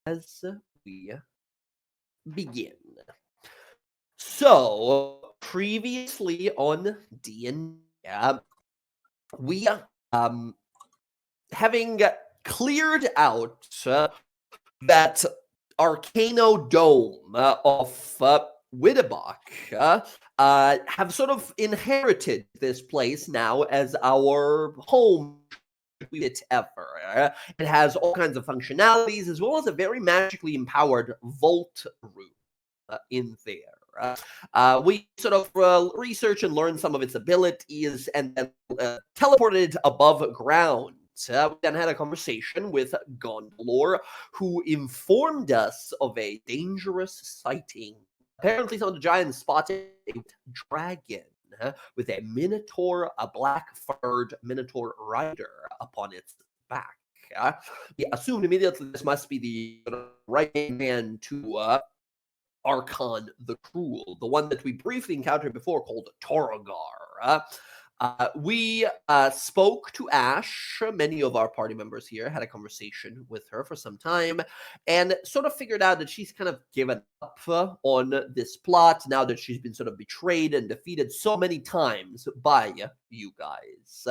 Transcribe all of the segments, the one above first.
as we begin. So, previously on D&D, we having cleared out that Arcano Dome of Wittebach, have sort of inherited this place now as our home it ever. It has all kinds of functionalities as well as a very magically empowered vault room in there. We sort of research and learn some of its abilities and then teleported it above ground. We then had a conversation with Gondolor, who informed us of a dangerous sighting. Apparently, some of the giants spotted a dragon with a minotaur, a black-furred minotaur rider upon its back. We assumed immediately this must be the right hand to Archon the Cruel, the one that we briefly encountered before called Torgar. We spoke to Ash. Many of our party members here had a conversation with her for some time and sort of figured out that she's kind of given up on this plot now that she's been sort of betrayed and defeated so many times by you guys.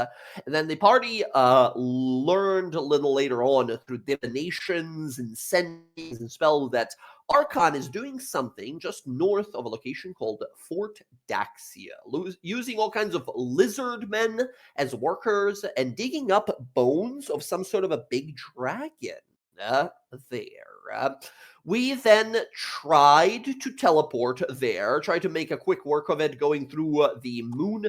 And then the party learned a little later on through divinations and sendings and spells that Archon is doing something just north of a location called Fort Daxia, using all kinds of lizard men as workers and digging up bones of some sort of a big dragon there. We then tried to teleport there, tried to make a quick work of it, going through the Moon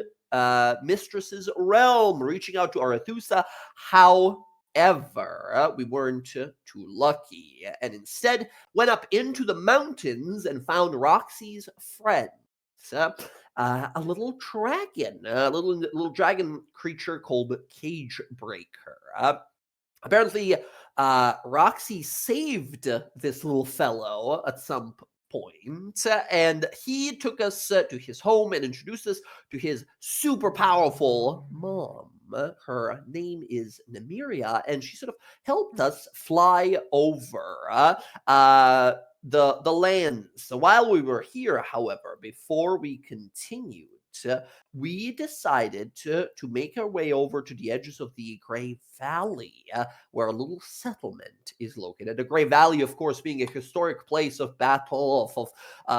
Mistress's realm, reaching out to Arethusa. However, we weren't too lucky, and instead went up into the mountains and found Roxy's friends. A little dragon, a little dragon creature called Cage Breaker. Apparently, Roxy saved this little fellow at some point, and he took us to his home and introduced us to his super powerful mom. Her name is Nemiria, and she sort of helped us fly over the lands. So while we were here, however, before we continued, we decided to make our way over to the edges of the Grey Valley, where a little settlement is located. The Grey Valley, of course, being a historic place of battle,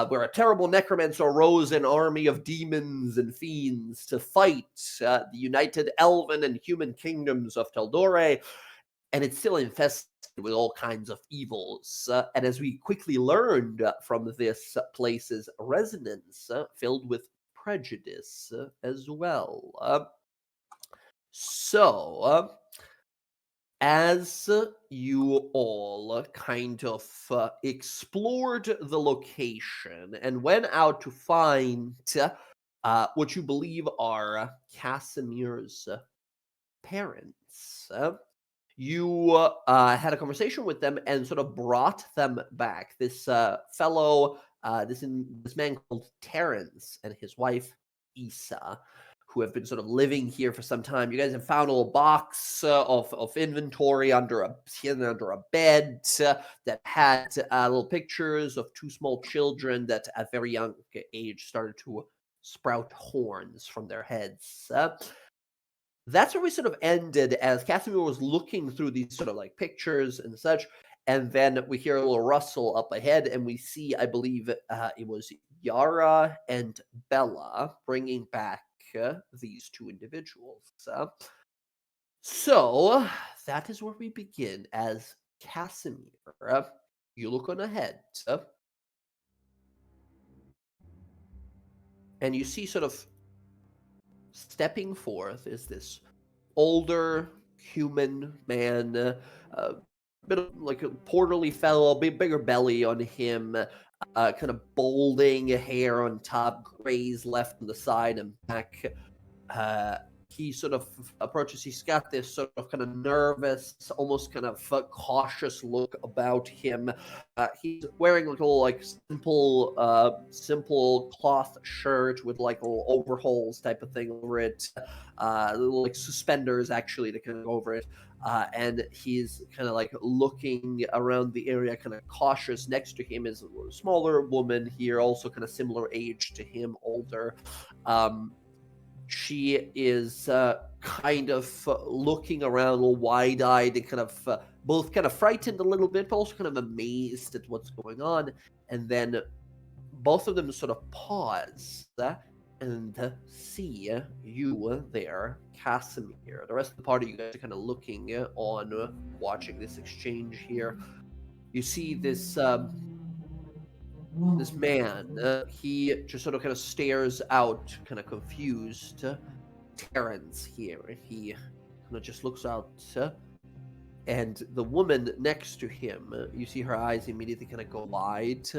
where a terrible necromancer rose an army of demons and fiends to fight the united elven and human kingdoms of Tal'dorai, and it's still infested with all kinds of evils. And as we quickly learned from this place's resonance, filled with prejudice as well. So, as you all kind of explored the location and went out to find what you believe are Casimir's parents, you had a conversation with them and sort of brought them back. This fellow, this man called Terrence and his wife Issa, who have been sort of living here for some time. You guys have found a little box of inventory under a bed that had little pictures of two small children that at very young age started to sprout horns from their heads. That's where we sort of ended as Casimir was looking through these sort of like pictures and such. And then we hear a little rustle up ahead and we see, I believe it was Yara and Bella bringing back these two individuals. So that is where we begin as Casimir. You look on ahead. And you see sort of stepping forth is this older human man, a bit of like a portly fellow, bigger belly on him, kind of balding hair on top, grays left on the side and back. he sort of approaches. He's got this sort of kind of nervous, almost kind of cautious look about him. He's wearing like a little like simple cloth shirt with like little overalls type of thing over it, little like suspenders actually to kind of go over it. And he's kind of like looking around the area, kind of cautious. Next to him is a smaller woman here, also kind of similar age to him, older. She is kind of looking around a little wide-eyed and kind of both kind of frightened a little bit, but also kind of amazed at what's going on. And then both of them sort of pause and see you there, Casimir. The rest of the party, you guys are kind of looking on, watching this exchange here. You see this this man, he just sort of kind of stares out, kind of confused. Terrence here, he kind of just looks out, and the woman next to him, you see her eyes immediately kind of go wide,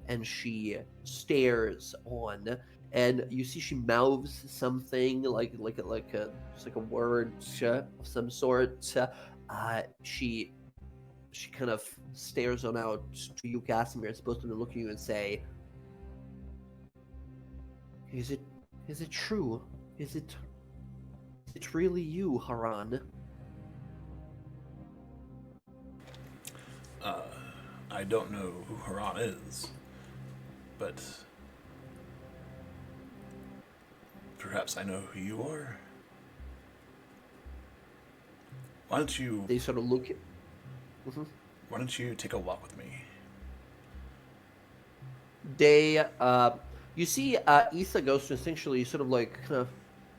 and she stares on, and you see she mouths something like a word of some sort. She kind of stares on out to you, Casimir, supposed to look at you and say, Is it true? Is it really you, Haran? I don't know who Haran is, but perhaps I know who you are. Why don't you... They sort of look at... Mm-hmm. Why don't you take a walk with me? They, you see, Issa goes to instinctually sort of like,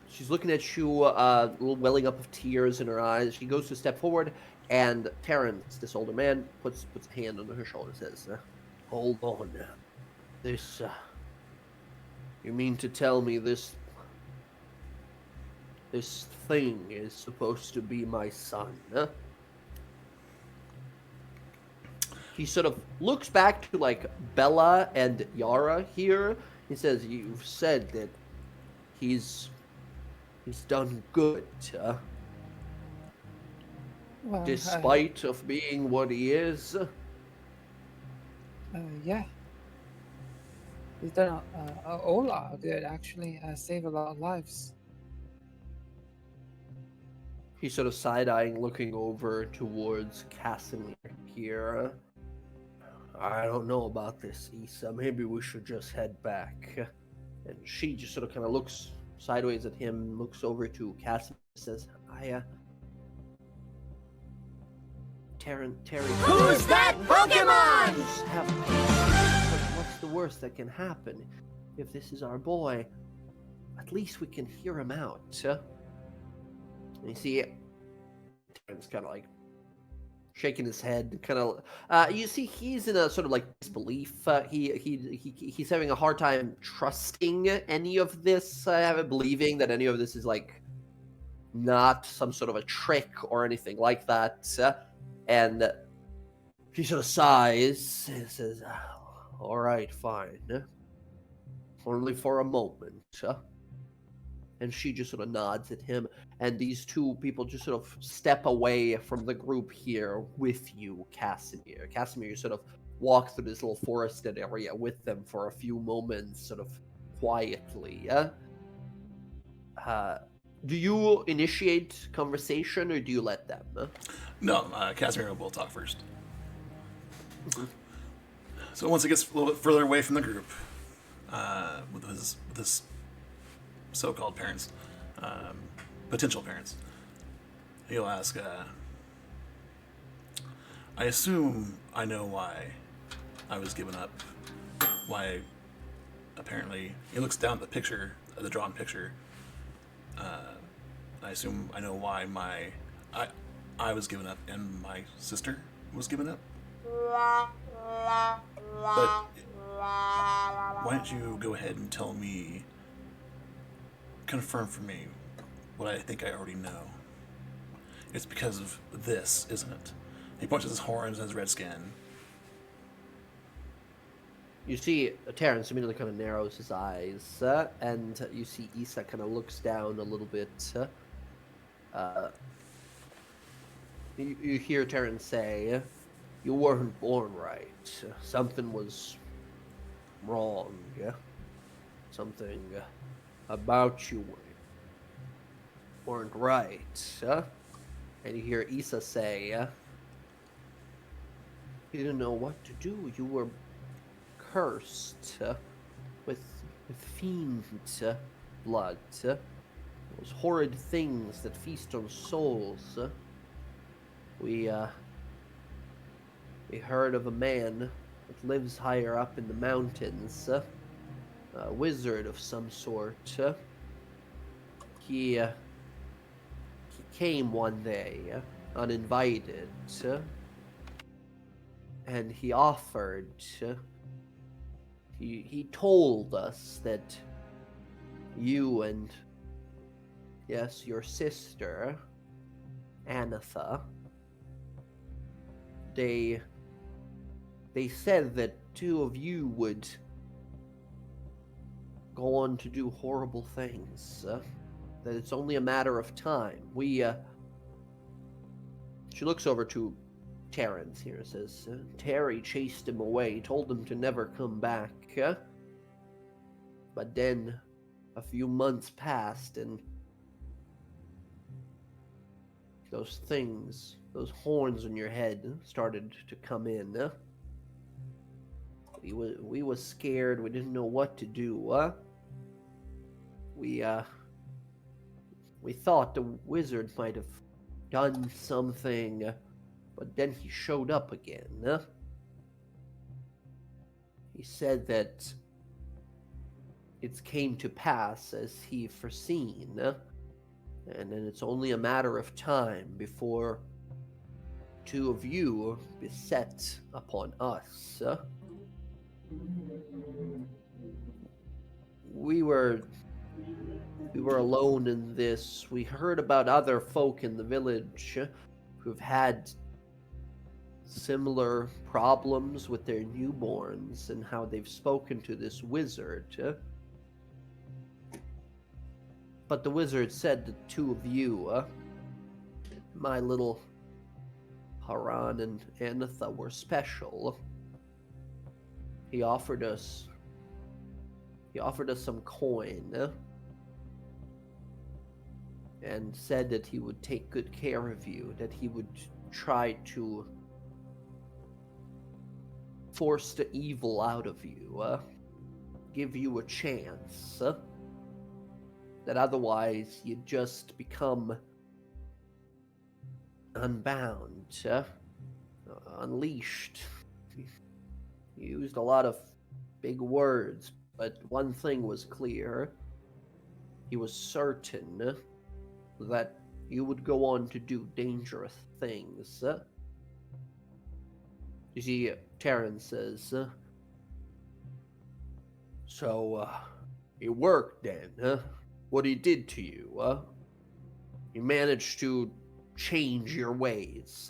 she's looking at you, a little welling up of tears in her eyes. She goes to step forward, and Terrence, this older man, puts a hand on her shoulder and says, Hold on. This, you mean to tell me this thing is supposed to be my son, huh? He sort of looks back to like Bella and Yara here. He says, "You've said that he's done good, Well, despite of being what he is." Yeah. He's done a whole lot of good, actually. Saved a lot of lives. He's sort of side-eyeing, looking over towards Casimir here. I don't know about this, Issa. Maybe we should just head back. And she just sort of kind of looks sideways at him, looks over to Casimir, says, Terry. Who's that Pokemon? Just have what's the worst that can happen? If this is our boy, at least we can hear him out. And you see, Terrence kind of like shaking his head, kind of. You see, he's in a sort of like disbelief. He's having a hard time trusting any of this, believing that any of this is like not some sort of a trick or anything like that. And he sort of sighs and says, "All right, fine. Only for a moment." And she just sort of nods at him, and these two people just sort of step away from the group here with you, Casimir. Casimir, you sort of walk through this little forested area with them for a few moments, sort of quietly. Do you initiate conversation, or do you let them? No, Casimir will talk first. Mm-hmm. So once it gets a little bit further away from the group, with his so-called parents, potential parents, he'll ask, I assume I know why I was given up, why apparently, he looks down at the picture, the drawn picture, I assume I know why I was given up and my sister was given up. But why don't you go ahead and tell me, confirm for me what I think I already know. It's because of this, isn't it? He points at his horns and his red skin. You see Terrence immediately kind of narrows his eyes, and you see Issa kind of looks down a little bit, You hear Terran say, "You weren't born right. Something was wrong. Something about you weren't right." And you hear Issa say, "You didn't know what to do. You were cursed with fiend blood. Those horrid things that feast on souls. We heard of a man that lives higher up in the mountains, a wizard of some sort. He came one day, uninvited, and he offered. He told us that you and, yes, your sister, Anatha, they said that two of you would go on to do horrible things, that it's only a matter of time. She looks over to Terrence here and says, Terry chased him away, told him to never come back. But then a few months passed and those things, those horns on your head started to come in. We was scared. We didn't know what to do. We thought the wizard might have done something, but then he showed up again. He said that it came to pass as he foreseen, and then it's only a matter of time before two of you beset upon us. We were alone in this. We heard about other folk in the village who've had similar problems with their newborns and how they've spoken to this wizard. But the wizard said the two of you, my little Haran and Anatha, were special. He offered us some coin and said that he would take good care of you, that he would try to force the evil out of you, give you a chance, that otherwise you'd just become unbound, unleashed. He used a lot of big words, but one thing was clear. He was certain that you would go on to do dangerous things. You see, Terrence says, so, it worked then, what he did to you, You managed to change your ways,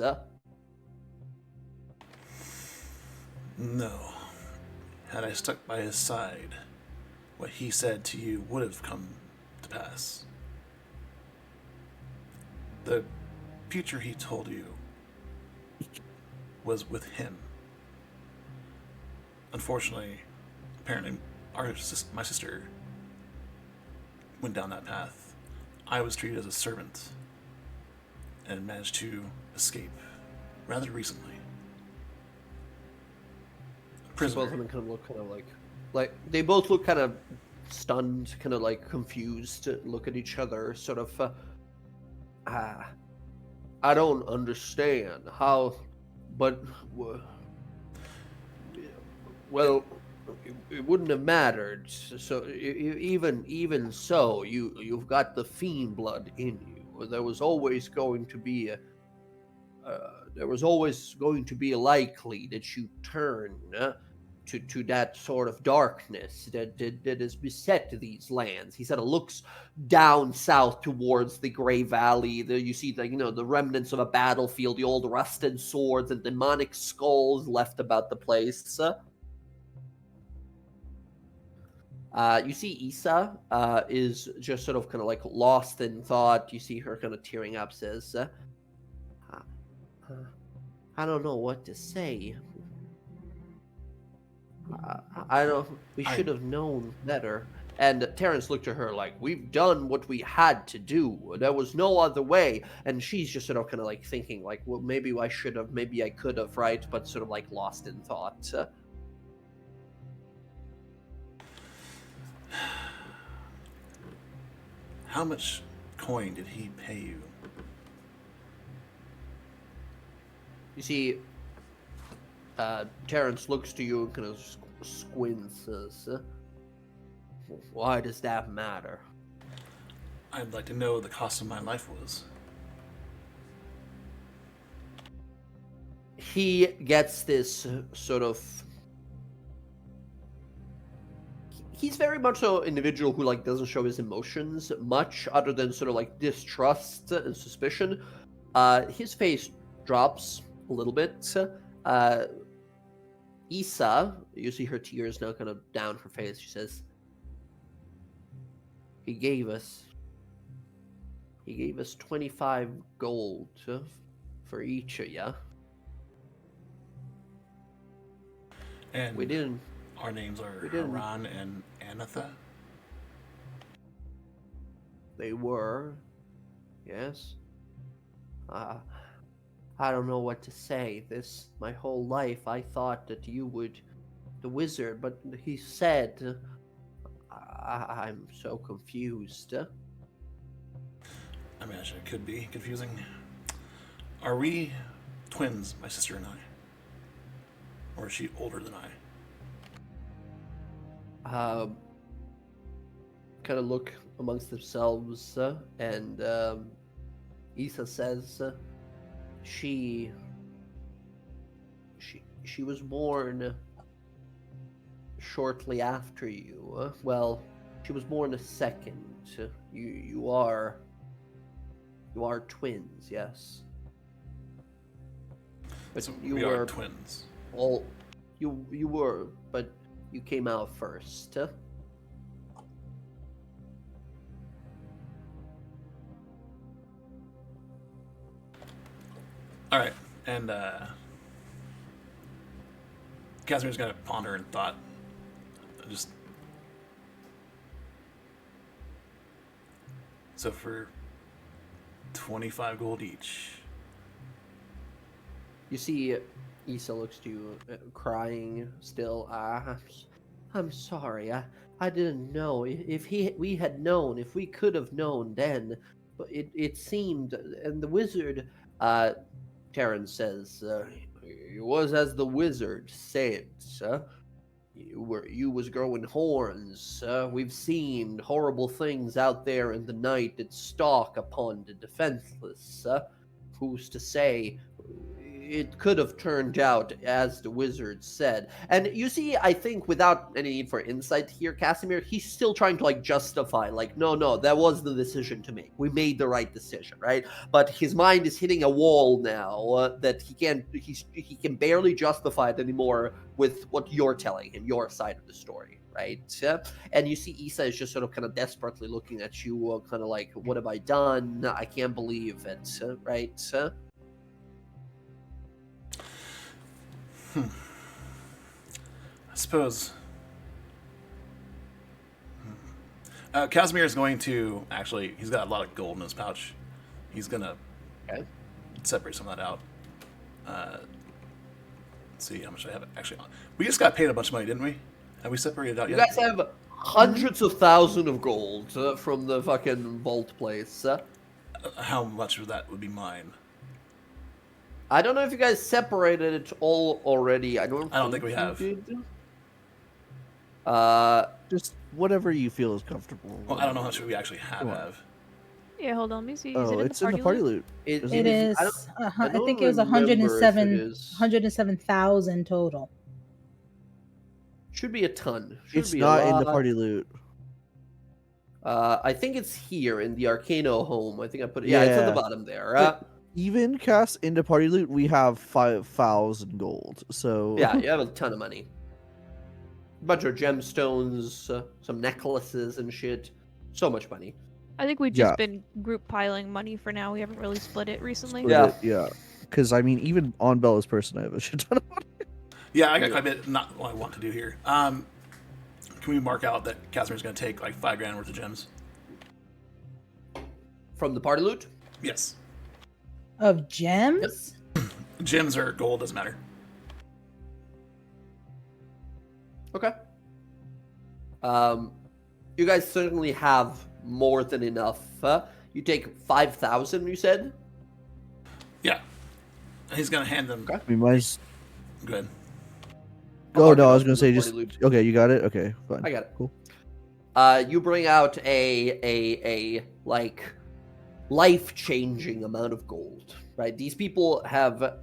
No. Had I stuck by his side, what he said to you would have come to pass. The future he told you was with him. Unfortunately, apparently, my sister went down that path. I was treated as a servant and managed to escape rather recently. Both of them kind of look kind of like they both look kind of stunned, kind of like confused, look at each other, sort of, I don't understand how, but, well, it wouldn't have mattered. So even so, you've got the fiend blood in you. There was always going to be likely that you turn to that sort of darkness that has beset these lands. He said it looks down south towards the Grey Valley. There you see the remnants of a battlefield, the old rusted swords and demonic skulls left about the place. You see Issa is just sort of kind of like lost in thought. You see her kind of tearing up, says, "Uh, I don't know what to say. I don't. We I- should have known better." And Terrence looked at her like, "We've done what we had to do. There was no other way." And she's just sort of kind of like thinking, like, "Well, maybe I should have, maybe I could have, right?" But sort of like lost in thought. How much coin did he pay you? You see, Terrence looks to you and kind of squints. Says, "Why does that matter?" I'd like to know what the cost of my life was. He gets this sort of. He's very much so an individual who like doesn't show his emotions much, other than sort of like distrust and suspicion. His face drops a little bit. Issa, you see her tears now kind of down her face. She says, He gave us 25 gold for each of ya. And We didn't. our names are we didn't- Haran and Anatha. They were, yes. I don't know what to say. My whole life, I thought that you would, the wizard, but he said, I'm so confused. I imagine it could be confusing. Are we twins, my sister and I? Or is she older than I? Kind of look amongst themselves, and Issa says, she was born shortly after you. Well, she was born a second. You are twins, yes. But So you we were are twins. all you were, but you came out first. All right, and Casimir's gonna ponder in thought. Just so for 25 gold each. You see, Issa looks to you, crying still. I'm sorry. I didn't know. If we had known, if we could have known then, but it seemed, and the wizard, Terrence says, it was as the wizard said. You was growing horns. We've seen horrible things out there in the night that stalk upon the defenseless. Who's to say? It could have turned out as the wizard said. And you see, I think without any need for insight here, Casimir, he's still trying to like justify, like, no, that was the decision to make. We made the right decision, right? But his mind is hitting a wall now that he can barely justify it anymore with what you're telling him, your side of the story, right? And you see Issa is just sort of kind of desperately looking at you, kind of like, what have I done? I can't believe it, right? I suppose. Casimir is going to actually. He's got a lot of gold in his pouch. He's gonna separate some of that out. Let's see how much I have actually. We just got paid a bunch of money, didn't we? Have we separated out You yet? guys have hundreds of thousands of gold from the fucking vault place. How much of that would be mine? I don't know if you guys separated it all already. I don't think we you have. did. Just whatever you feel is comfortable. Well, I don't know how much we actually have. Yeah, hold on. Let me see. Is Oh, it it's in the party loot. It Isn't It is. I don't think it was remember if it is. 107,000 total. Should be a ton. Should It's be not a in the lot. party loot. I think it's here in the Arcano home. I think I put it. Yeah, it's at the Yeah. bottom there. But even cast into party loot, we have 5,000 gold. So Yeah, you have a ton of money. bunch of gemstones, some necklaces and shit. So much money. I think we've Yeah. just been group piling money for now. We haven't really split it recently. Yeah. Because, I mean, even on Bella's person, I have a shit ton of money. Yeah, I got quite a bit. Not what I want to do here. Can we mark out that Casimir's going to take like $5,000 worth of gems? From the party loot? Yes. Of gems? Gems or gold doesn't matter. Okay. You guys certainly have more than enough. You take 5,000, you said? Yeah. He's going to hand them. Okay. I mean, mine's... Go ahead. Oh, no, I was going to say Party just... loot. Okay, you got it? Okay, fine. I got it. Cool. You bring out a like life-changing amount of gold, right? These people have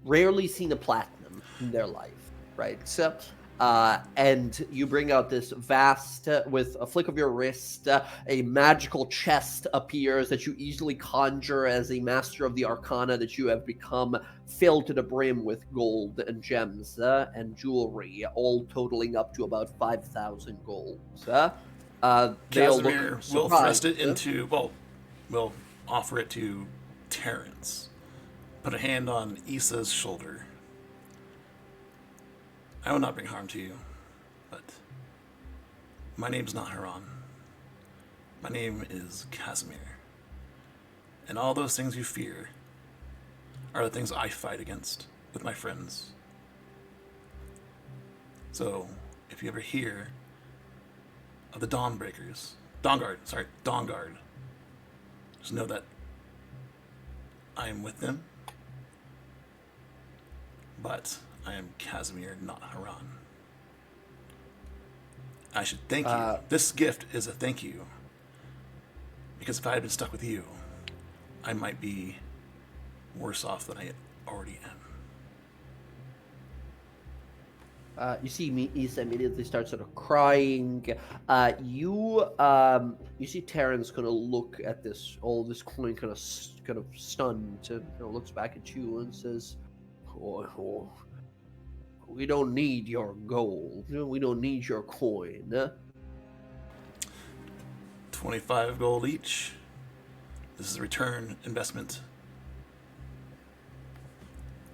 rarely seen a platinum in their life, right? So, and you bring out this vast, with a flick of your wrist, a magical chest appears that you easily conjure as a master of the arcana that you have become, filled to the brim with gold and gems and jewelry, all totaling up to about 5,000 gold. Casimir will thrust it into, we'll offer it to Terrence. Put a hand on Issa's shoulder. I will not bring harm to you, but my name's not Haran. My name is Casimir. And all those things you fear are the things I fight against with my friends. So, if you ever hear of the DawnGuard, just know that I am with them, but I am Casimir, not Haran. I should thank you. This gift is a thank you, because if I had been stuck with you, I might be worse off than I already am. You see Issa immediately starts sort of crying. You see Terrence kind of look at this coin, kind of stunned, and looks back at you and says, "Oh, we don't need your gold. We don't need your coin." 25 gold each. This is a return investment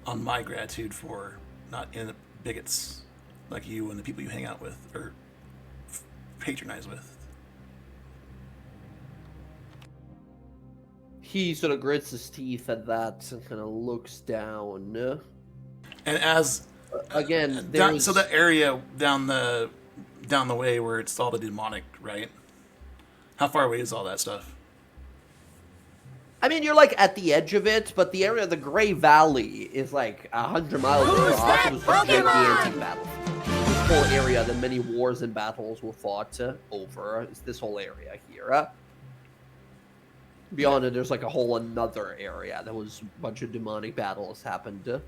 on my gratitude for not in bigots like you and the people you hang out with or patronize with. He sort of grits his teeth at that and kind of looks down. And as Again, so the area down the way where it's all the demonic, right? How far away is all that stuff? I mean, you're like at the edge of it, but the area of the Gray Valley is like 100 miles across. It was a gigantic battle. This whole area that many wars and battles were fought over is this whole area here. Beyond it, there's like a whole another area that was a bunch of demonic battles happened.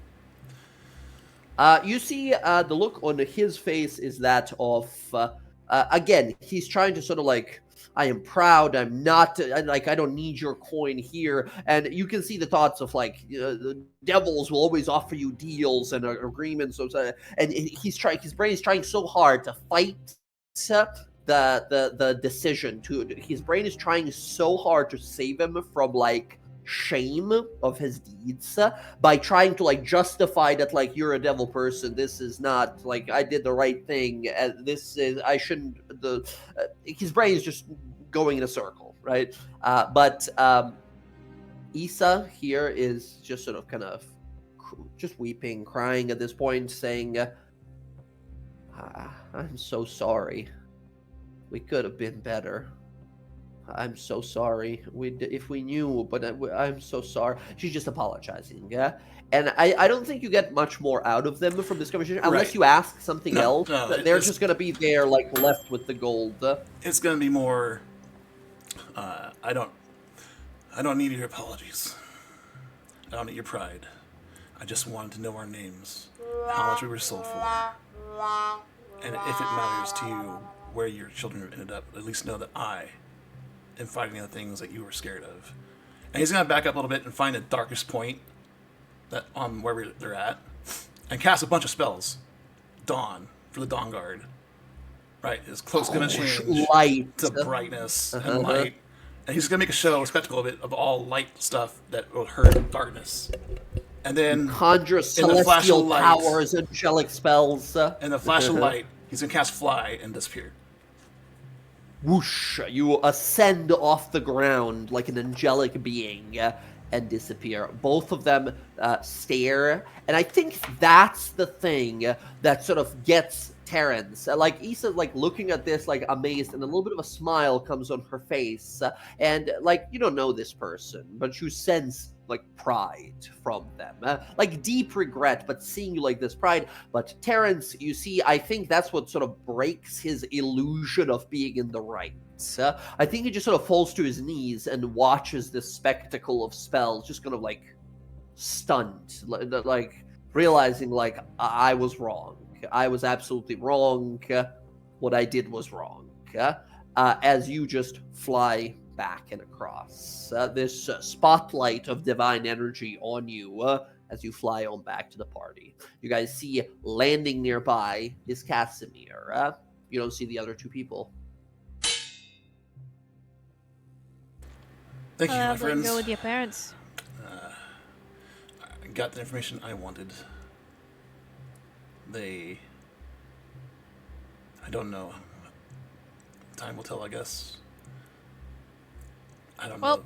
You see the look on his face is that of, again, he's trying to sort of like, I am proud, I'm not, like, I don't need your coin here. And you can see the thoughts of, like, the devils will always offer you deals and agreements. And his brain is trying so hard to fight the decision. His brain is trying so hard to save him from, like, shame of his deeds by trying to like justify that like you're a devil person, this is not like I did the right thing, and this is I shouldn't his brain is just going in a circle, right? But Issa here is just sort of kind of just weeping, crying at this point, saying, I'm so sorry, we could have been better. I'm so sorry. If we knew, but I'm so sorry. She's just apologizing, yeah? And I don't think you get much more out of them from this conversation, unless you ask something else. No, they're just going to be there, like, left with the gold. It's going to be more, I don't need your apologies. I don't need your pride. I just wanted to know our names, how much we were sold for. And if it matters to you where your children ended up, at least know that I and fighting the things that you were scared of. And he's going to back up a little bit and find the darkest point that on wherever they're at and cast a bunch of spells dawn for the DawnGuard. Right, his cloak's gonna change light to brightness and light, and he's gonna make a show, a spectacle of it, of all light stuff that will hurt darkness. And then Conjure in the flash of celestial light, powers, angelic spells. in the flash of light, he's gonna cast Fly and disappear. Whoosh! You ascend off the ground like an angelic being and disappear. Both of them stare, and I think that's the thing that sort of gets Terrence. Like Issa's like looking at this like amazed, and a little bit of a smile comes on her face. And like you don't know this person, but you sense like pride from them, like deep regret, but seeing you like this pride. But Terrence, you see, I think that's what sort of breaks his illusion of being in the right. I think he just sort of falls to his knees and watches this spectacle of spells, just kind of like stunned, like realizing like I was wrong. I was absolutely wrong. What I did was wrong. As you just fly back and across. This spotlight of divine energy on you as you fly on back to the party. You guys see landing nearby is Casimir. You don't see the other two people. Thank you, my How'd friends. it go with your parents? I got the information I wanted. I don't know. Time will tell, I guess. I don't know.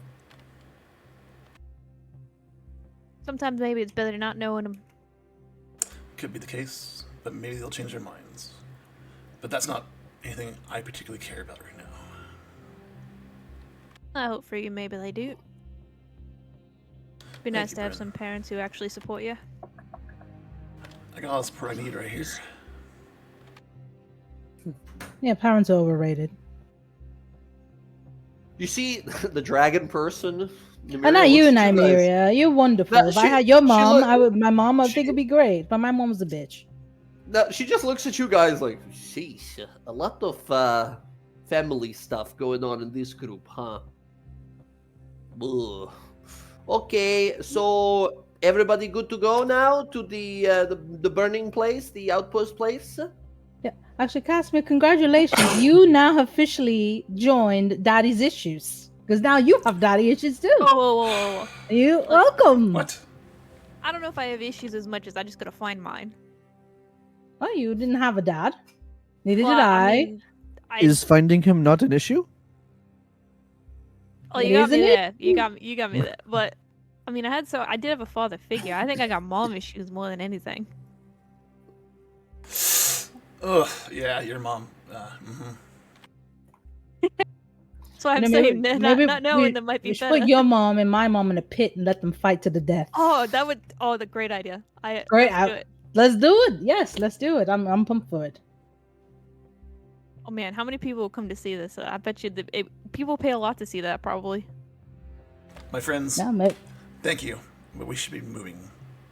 Sometimes maybe it's better to not knowing them. Could be the case, but maybe they'll change their minds. But that's not anything I particularly care about right now. I hope for you maybe they do. Be nice you, to have Bryn. some parents who actually support you. I got all the support I need right here. Yeah, parents are overrated. You see the dragon person? And not you, Nymeria. You're wonderful. No, if I she- had your she mom, look- my mom, I she- think it'd be great. But my mom was a bitch. No, she just looks at you guys like, sheesh, a lot of family stuff going on in this group, huh? Ugh. Okay, so everybody good to go now to the burning place, the outpost place? Yeah. Actually, Casimir, congratulations. You now have officially joined Daddy's Issues. Because now you have daddy issues too. Whoa. You welcome. What? I don't know if I have issues as much as I just gotta find mine. Oh, you didn't have a dad. Neither Well, did I. mean, Is finding him not an issue? Oh, It you got me isn't it? there. You got me there. But I mean, I did have a father figure. I think I got mom issues more than anything. Ugh, yeah, your mom. So I'm No, saying that not knowing them might we be should better. put your mom and my mom in a pit and let them fight to the death. Oh, the great idea. Great. Let's do it. Let's do it. Yes, let's do it. I'm pumped for it. Oh man, how many people will come to see this? I bet you people pay a lot to see that, probably. My friends, Yeah, mate. thank you. But we should be moving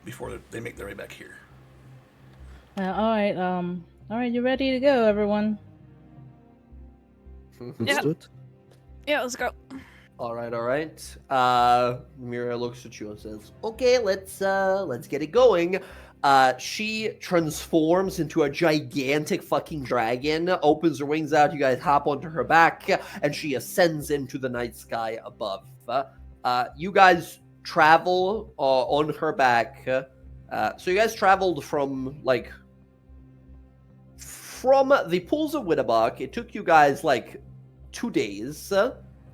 before they make their way back here. All right. You ready to go, everyone? Let's Yep. do it. Yeah, let's go. All right. Mira looks at you and says, "Okay, let's get it going." She transforms into a gigantic fucking dragon, opens her wings out, you guys hop onto her back, and she ascends into the night sky above. You guys travel on her back. So you guys traveled from the pools of Wittebach. It took you guys 2 days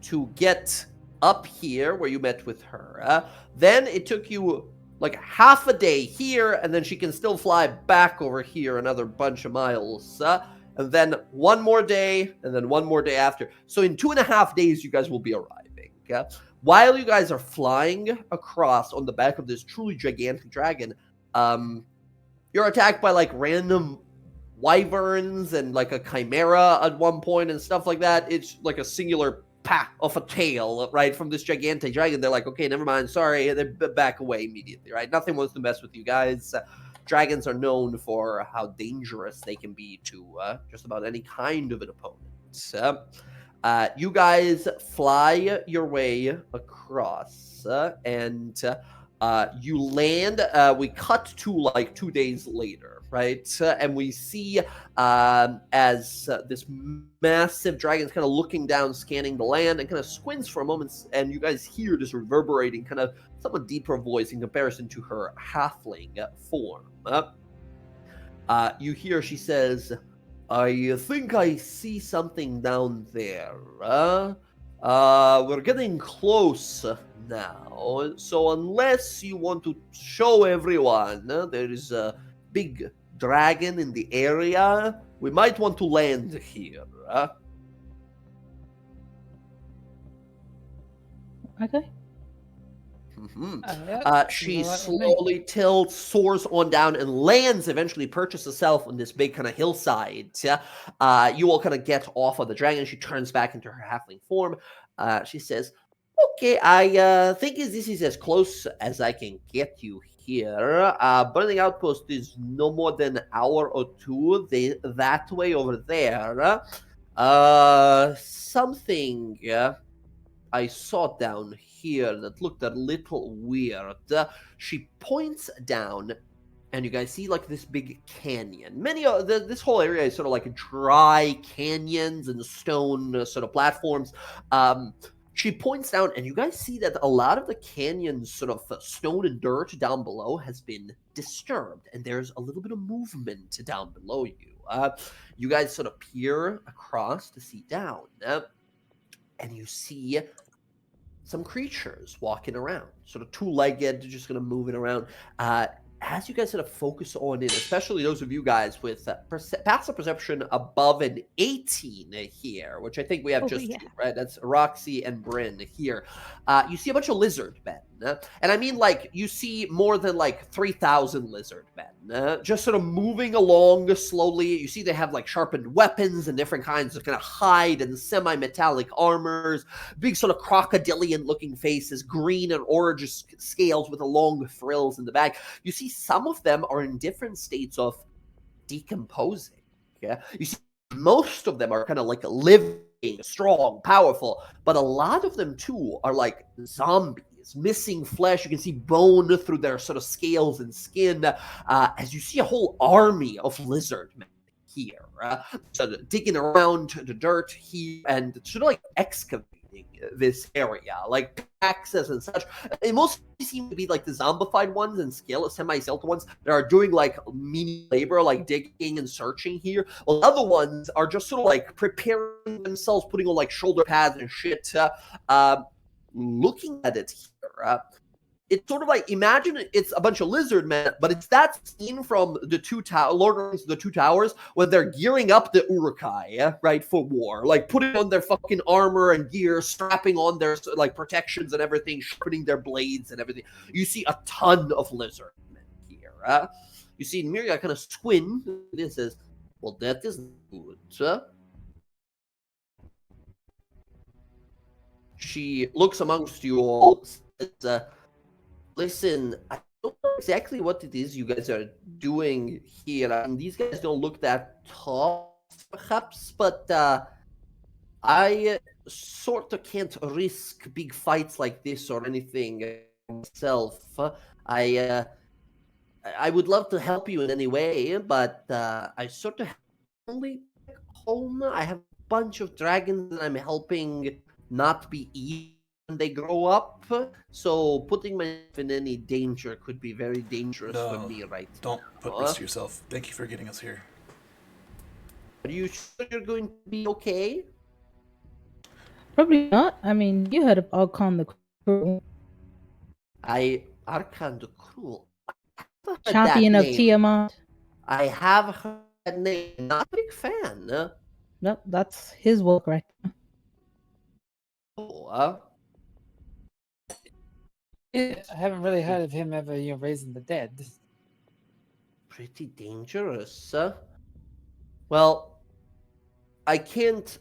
to get up here where you met with her. Then it took you half a day here, and then she can still fly back over here another bunch of miles. And then one more day, and then one more day after. So in 2.5 days, you guys will be arriving. While you guys are flying across on the back of this truly gigantic dragon, you're attacked by random wyverns and a chimera at one point and stuff like that. It's like a singular pack of a tail, right, from this gigantic dragon. They're like, okay, never mind, sorry. They back away immediately, right? Nothing wants to mess with you guys. Dragons are known for how dangerous they can be to just about any kind of an opponent. You guys fly your way across, and you land. We cut to 2 days later. right? And we see as this massive dragon is kind of looking down, scanning the land, and kind of squints for a moment, and you guys hear this reverberating, kind of somewhat deeper voice in comparison to her halfling form. You hear she says, I think I see something down there. We're getting close now, so unless you want to show everyone there is a big dragon in the area, we might want to land here. Okay. She slowly tilts, soars on down, and lands, eventually perches herself on this big kind of hillside. You all kind of get off of the dragon. She turns back into her halfling form. She says, okay, I think this is as close as I can get you here. Burning Outpost is no more than an hour or two that way over there. Something I saw down here that looked a little weird. She points down, and you guys see like this big canyon. This whole area is sort of like dry canyons and stone sort of platforms. She points down, and you guys see that a lot of the canyon's sort of stone and dirt down below has been disturbed, and there's a little bit of movement down below you. You guys sort of peer across to see down, and you see some creatures walking around, sort of two-legged, just kind of moving around. As you guys sort of focus on it, especially those of you guys with passive perception above an 18 here, which I think we have two, right? That's Roxy and Bryn here. You see a bunch of lizard men. And I mean, like, you see more than, like, 3,000 lizard men. Just sort of moving along slowly. You see they have, like, sharpened weapons and different kinds of kind of hide and semi-metallic armors. Big sort of crocodilian-looking faces. Green and orange scales with the long frills in the back. You see some of them are in different states of decomposing. Yeah, you see most of them are kind of like living, strong, powerful, but a lot of them too are like zombies, missing flesh. You can see bone through their sort of scales and skin, as you see a whole army of lizard men here, sort of digging around the dirt here and sort of like excavating this area, like axes and such. It mostly seem to be like the zombified ones and semi-skeletal ones that are doing like menial labor, like digging and searching here. Well, other ones are just sort of like preparing themselves, putting on like shoulder pads and shit. Looking at it here, it's sort of like, imagine it's a bunch of lizard men, but it's that scene from the Lord of the Rings, the Two Towers, when they're gearing up the Uruk-hai, right, for war, like putting on their fucking armor and gear, strapping on their like protections and everything, sharpening their blades and everything. You see a ton of lizard men here. You see Miria kind of squint and says, well, that is good. She looks amongst you all, says, listen, I don't know exactly what it is you guys are doing here. I mean, these guys don't look that tough, perhaps, but I sort of can't risk big fights like this or anything myself. I would love to help you in any way, but I sort of only back home. I have a bunch of dragons that I'm helping not be eaten when they grow up, so putting myself in any danger could be very dangerous for me right now. Don't put risk to yourself. Thank you for getting us here. Are you sure you're going to be okay? Probably not. I mean, you heard of Archon the Cruel. Archon the Cruel? Champion of Tiamat. I have heard that name. Not a big fan. Nope, that's his work right now. Oh, I haven't really heard of him ever, raising the dead. Pretty dangerous. Well, I can't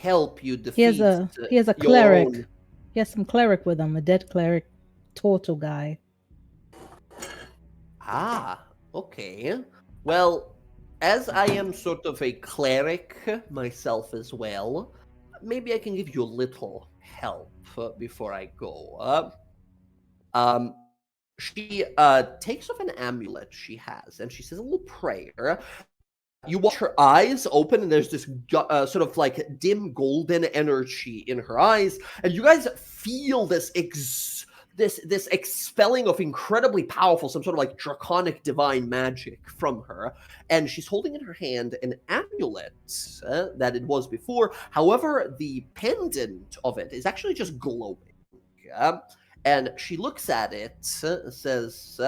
help you defeat. He has a cleric. He has some cleric with him, a dead cleric, turtle guy. Ah, okay. Well, as I am sort of a cleric myself as well, maybe I can give you a little help before I go. she takes off an amulet she has, and she says a little prayer. You watch her eyes open, and there's this sort of like dim golden energy in her eyes, and you guys feel this this expelling of incredibly powerful, some sort of like draconic divine magic from her. And she's holding in her hand an amulet that it was before. However, the pendant of it is actually just glowing. And she looks at it, says,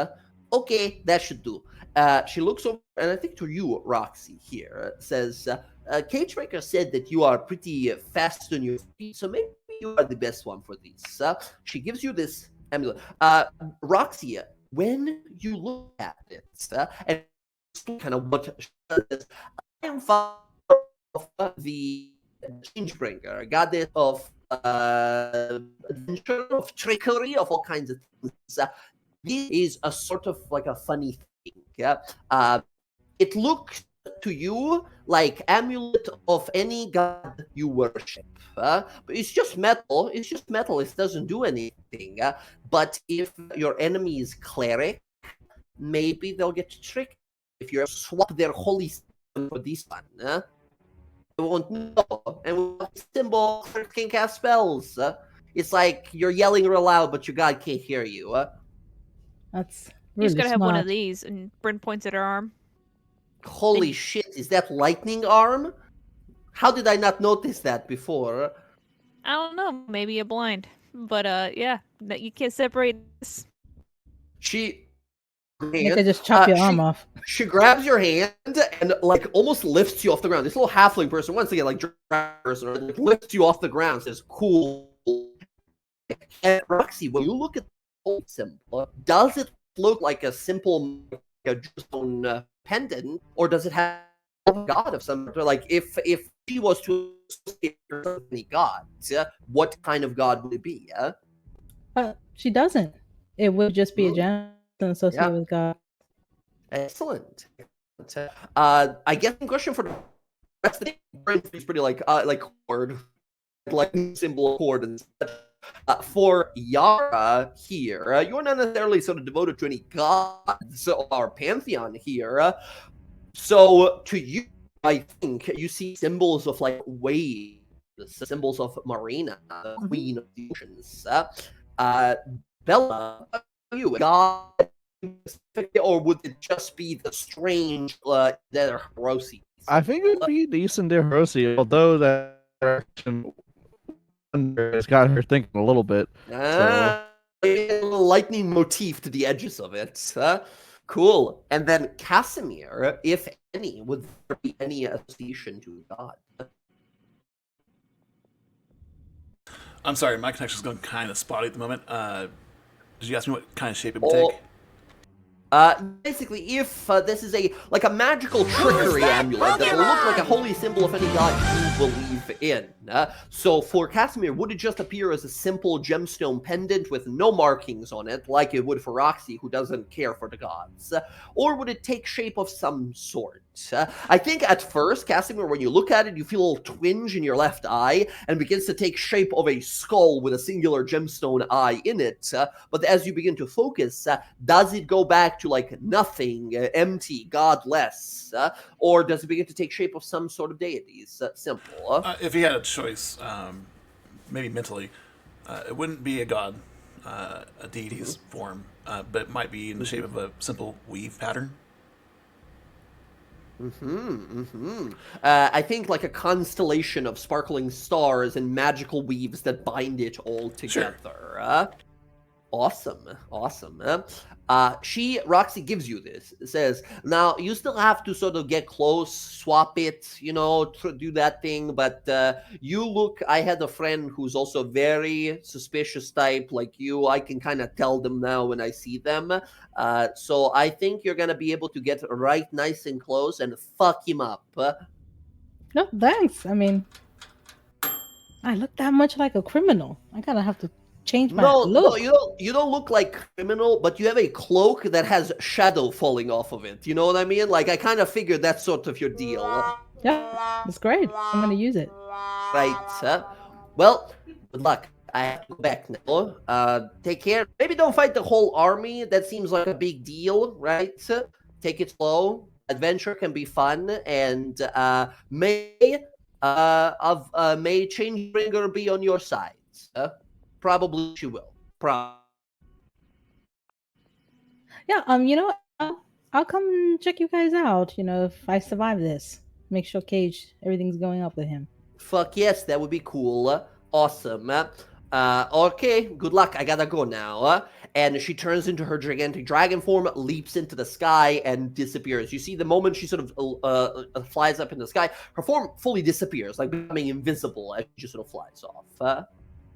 okay, that should do. She looks over, and I think to you, Roxy, here, says, Cagebreaker said that you are pretty fast on your feet, so maybe you are the best one for this. She gives you this amulet. Roxy, when you look at it, and kind of what she says, I am fond of the Changebringer, goddess of adventure, of trickery, of all kinds of things. This is a sort of like a funny thing. It looks to you like amulet of any god you worship. But it's just metal. It's just metal. It doesn't do anything. But if your enemy is cleric, maybe they'll get tricked. If you swap their holy symbol for this one, they won't know. And with the symbol, clerics can cast spells. It's like you're yelling real loud, but your god can't hear you. That's You just really gotta have one of smart. these, and Bryn points at her arm. Holy shit, is that lightning arm? How did I not notice that before? I don't know, maybe you're blind. But yeah, you can't separate this. She... You could just chop your arm she, off. She grabs your hand and like almost lifts you off the ground. This little halfling person, once again, like person, like, lifts you off the ground, says, cool. And Roxy, when you look at the whole symbol, does it look like a simple stone pendant, or does it have a god of some sort? Like if she was to associate herself with any god, what kind of god would it be? She doesn't. It would just be a Ooh. gem associated with God. Excellent. I guess the question for the rest of the day is pretty like chord, like symbol chord and such. For Yara here, you're not necessarily sort of devoted to any gods or pantheon here. So to you, I think you see symbols of like waves, symbols of Marina, the queen of the oceans. Bella, you god, or would it just be the strange that are Hiroshi? I think it would be decent to Hiroshi, although that direction has got her thinking a little bit. A little lightning motif to the edges of it. Cool. And then Casimir, if any, would there be any association to God? I'm sorry, my connection's going kind of spotty at the moment. Did you ask me what kind of shape it would take? Basically, if this is a magical trickery amulet that will look like a holy symbol of any god you believe in. So for Casimir, would it just appear as a simple gemstone pendant with no markings on it, like it would for Roxy, who doesn't care for the gods? Or would it take shape of some sort? I think at first, Casimir, when you look at it, you feel a little twinge in your left eye, and it begins to take shape of a skull with a singular gemstone eye in it. But as you begin to focus, does it go back to like nothing, empty, godless, or does it begin to take shape of some sort of deities? Simple. If he had a choice, maybe mentally, it wouldn't be a god, a deity's form, but it might be in the shape of a simple weave pattern. I think like a constellation of sparkling stars and magical weaves that bind it all together. Sure. Awesome. Roxy gives you this. It says, now you still have to sort of get close, swap it, do that thing. But I had a friend who's also very suspicious type like you. I can kind of tell them now when I see them. So I think you're going to be able to get right nice and close and fuck him up. No, thanks. I mean, I look that much like a criminal. I gotta have to change my look. No, you don't look like criminal, but you have a cloak that has shadow falling off of it. You know what I mean? Like, I kind of figured that's sort of your deal. Yeah, it's great. I'm gonna use it. Right. Well, good luck. I have to go back now. Take care. Maybe don't fight the whole army. That seems like a big deal, right? Take it slow. Adventure can be fun, and may Changebringer be on your side. Probably she will. Yeah, you know what? I'll come check you guys out, if I survive this. Make sure Cage, everything's going up with him. Fuck yes, that would be cool. Awesome. Okay, good luck. I gotta go now. And she turns into her gigantic dragon form, leaps into the sky, and disappears. You see, the moment she sort of flies up in the sky, her form fully disappears, like becoming invisible as she sort of flies off.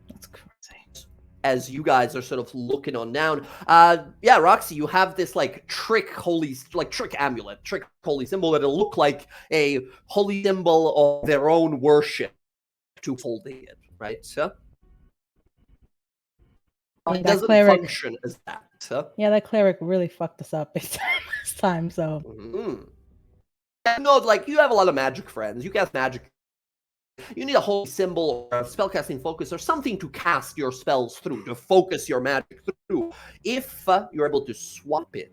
That's crazy. As you guys are sort of looking on down, yeah, Roxy, you have this trick amulet, trick holy symbol that'll look like a holy symbol of their own worship to folding it, right? It doesn't function as that. Yeah, that cleric really fucked us up big time last time. So. Mm-hmm. No, you have a lot of magic friends. You cast magic. You need a holy symbol or a spellcasting focus or something to cast your spells through, to focus your magic through. If you're able to swap it,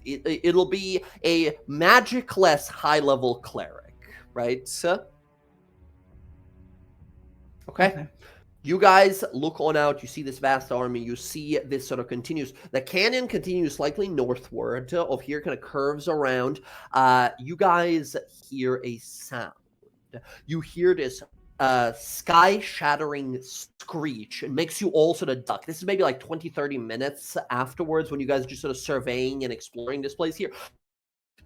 it'll be a magic-less high-level cleric, right? Okay. You guys look on out. You see this vast army. You see this sort of continues. The canyon continues slightly northward. Of here, kind of curves around. You guys hear a sound. You hear this sky-shattering screech. It makes you all sort of duck. This is maybe 20, 30 minutes afterwards when you guys are just sort of surveying and exploring this place here.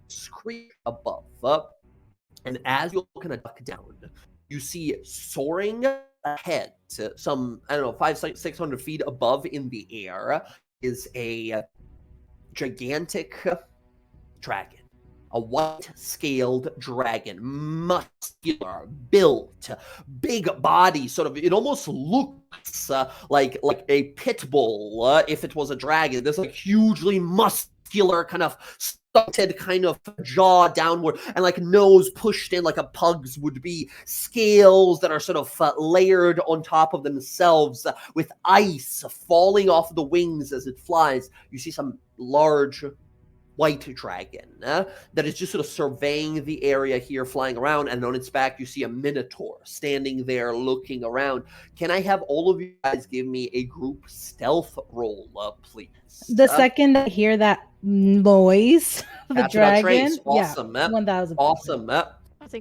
Screech above. And as you kind of duck down, you see soaring ahead, some, 500-600 feet above in the air, is a gigantic dragon. A white-scaled dragon, muscular, built, big body, it almost looks like a pit bull if it was a dragon. This hugely muscular, kind of stunted kind of jaw downward, and nose pushed in like a pug's would be, scales that are sort of layered on top of themselves with ice falling off the wings as it flies. You see some large white dragon that is just sort of surveying the area here, flying around, and on its back you see a minotaur standing there looking around. Can I have all of you guys give me a group stealth roll, please? The second I hear that noise, the dragon, awesome, 1,000%. Awesome,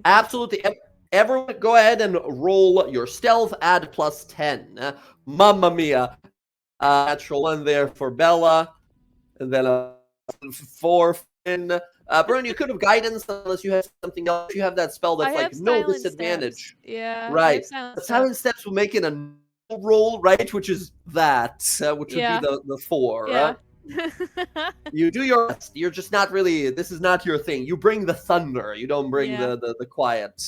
absolutely. Everyone, go ahead and roll your stealth. Add +10. Mamma mia! Natural one there for Bella, and then 4 Finn. Bruno, you could have guidance unless you have something else. If you have that spell that's no disadvantage. Steps. Yeah. Right. Silent steps will make it a roll, right? Which is that, which would be the 4. Yeah. You do your best. You're just not really. This is not your thing. You bring the thunder. You don't bring the quiet.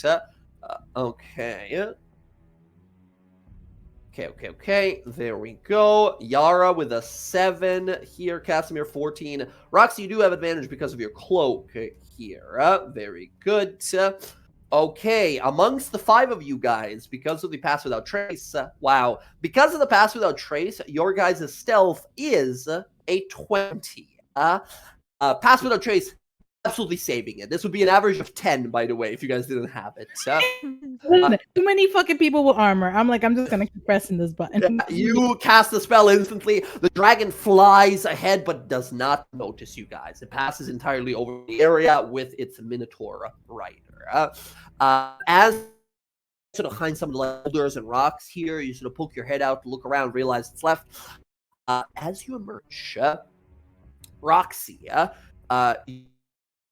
Okay. Okay. There we go. Yara with a 7 here. Casimir 14. Roxy, you do have advantage because of your cloak here. Very good. Okay, amongst the 5 of you guys, because of the pass without trace, because of the pass without trace, your guys' stealth is a 20. Pass without trace, absolutely saving it. This would be an average of 10, by the way, if you guys didn't have it. Too many fucking people with armor. I'm just gonna keep pressing this button. You cast the spell instantly. The dragon flies ahead, but does not notice you guys. It passes entirely over the area with its minotaur rider. As sort of behind some of the boulders and rocks here, you sort of poke your head out, look around, realize it's left. As you emerge, Roxy,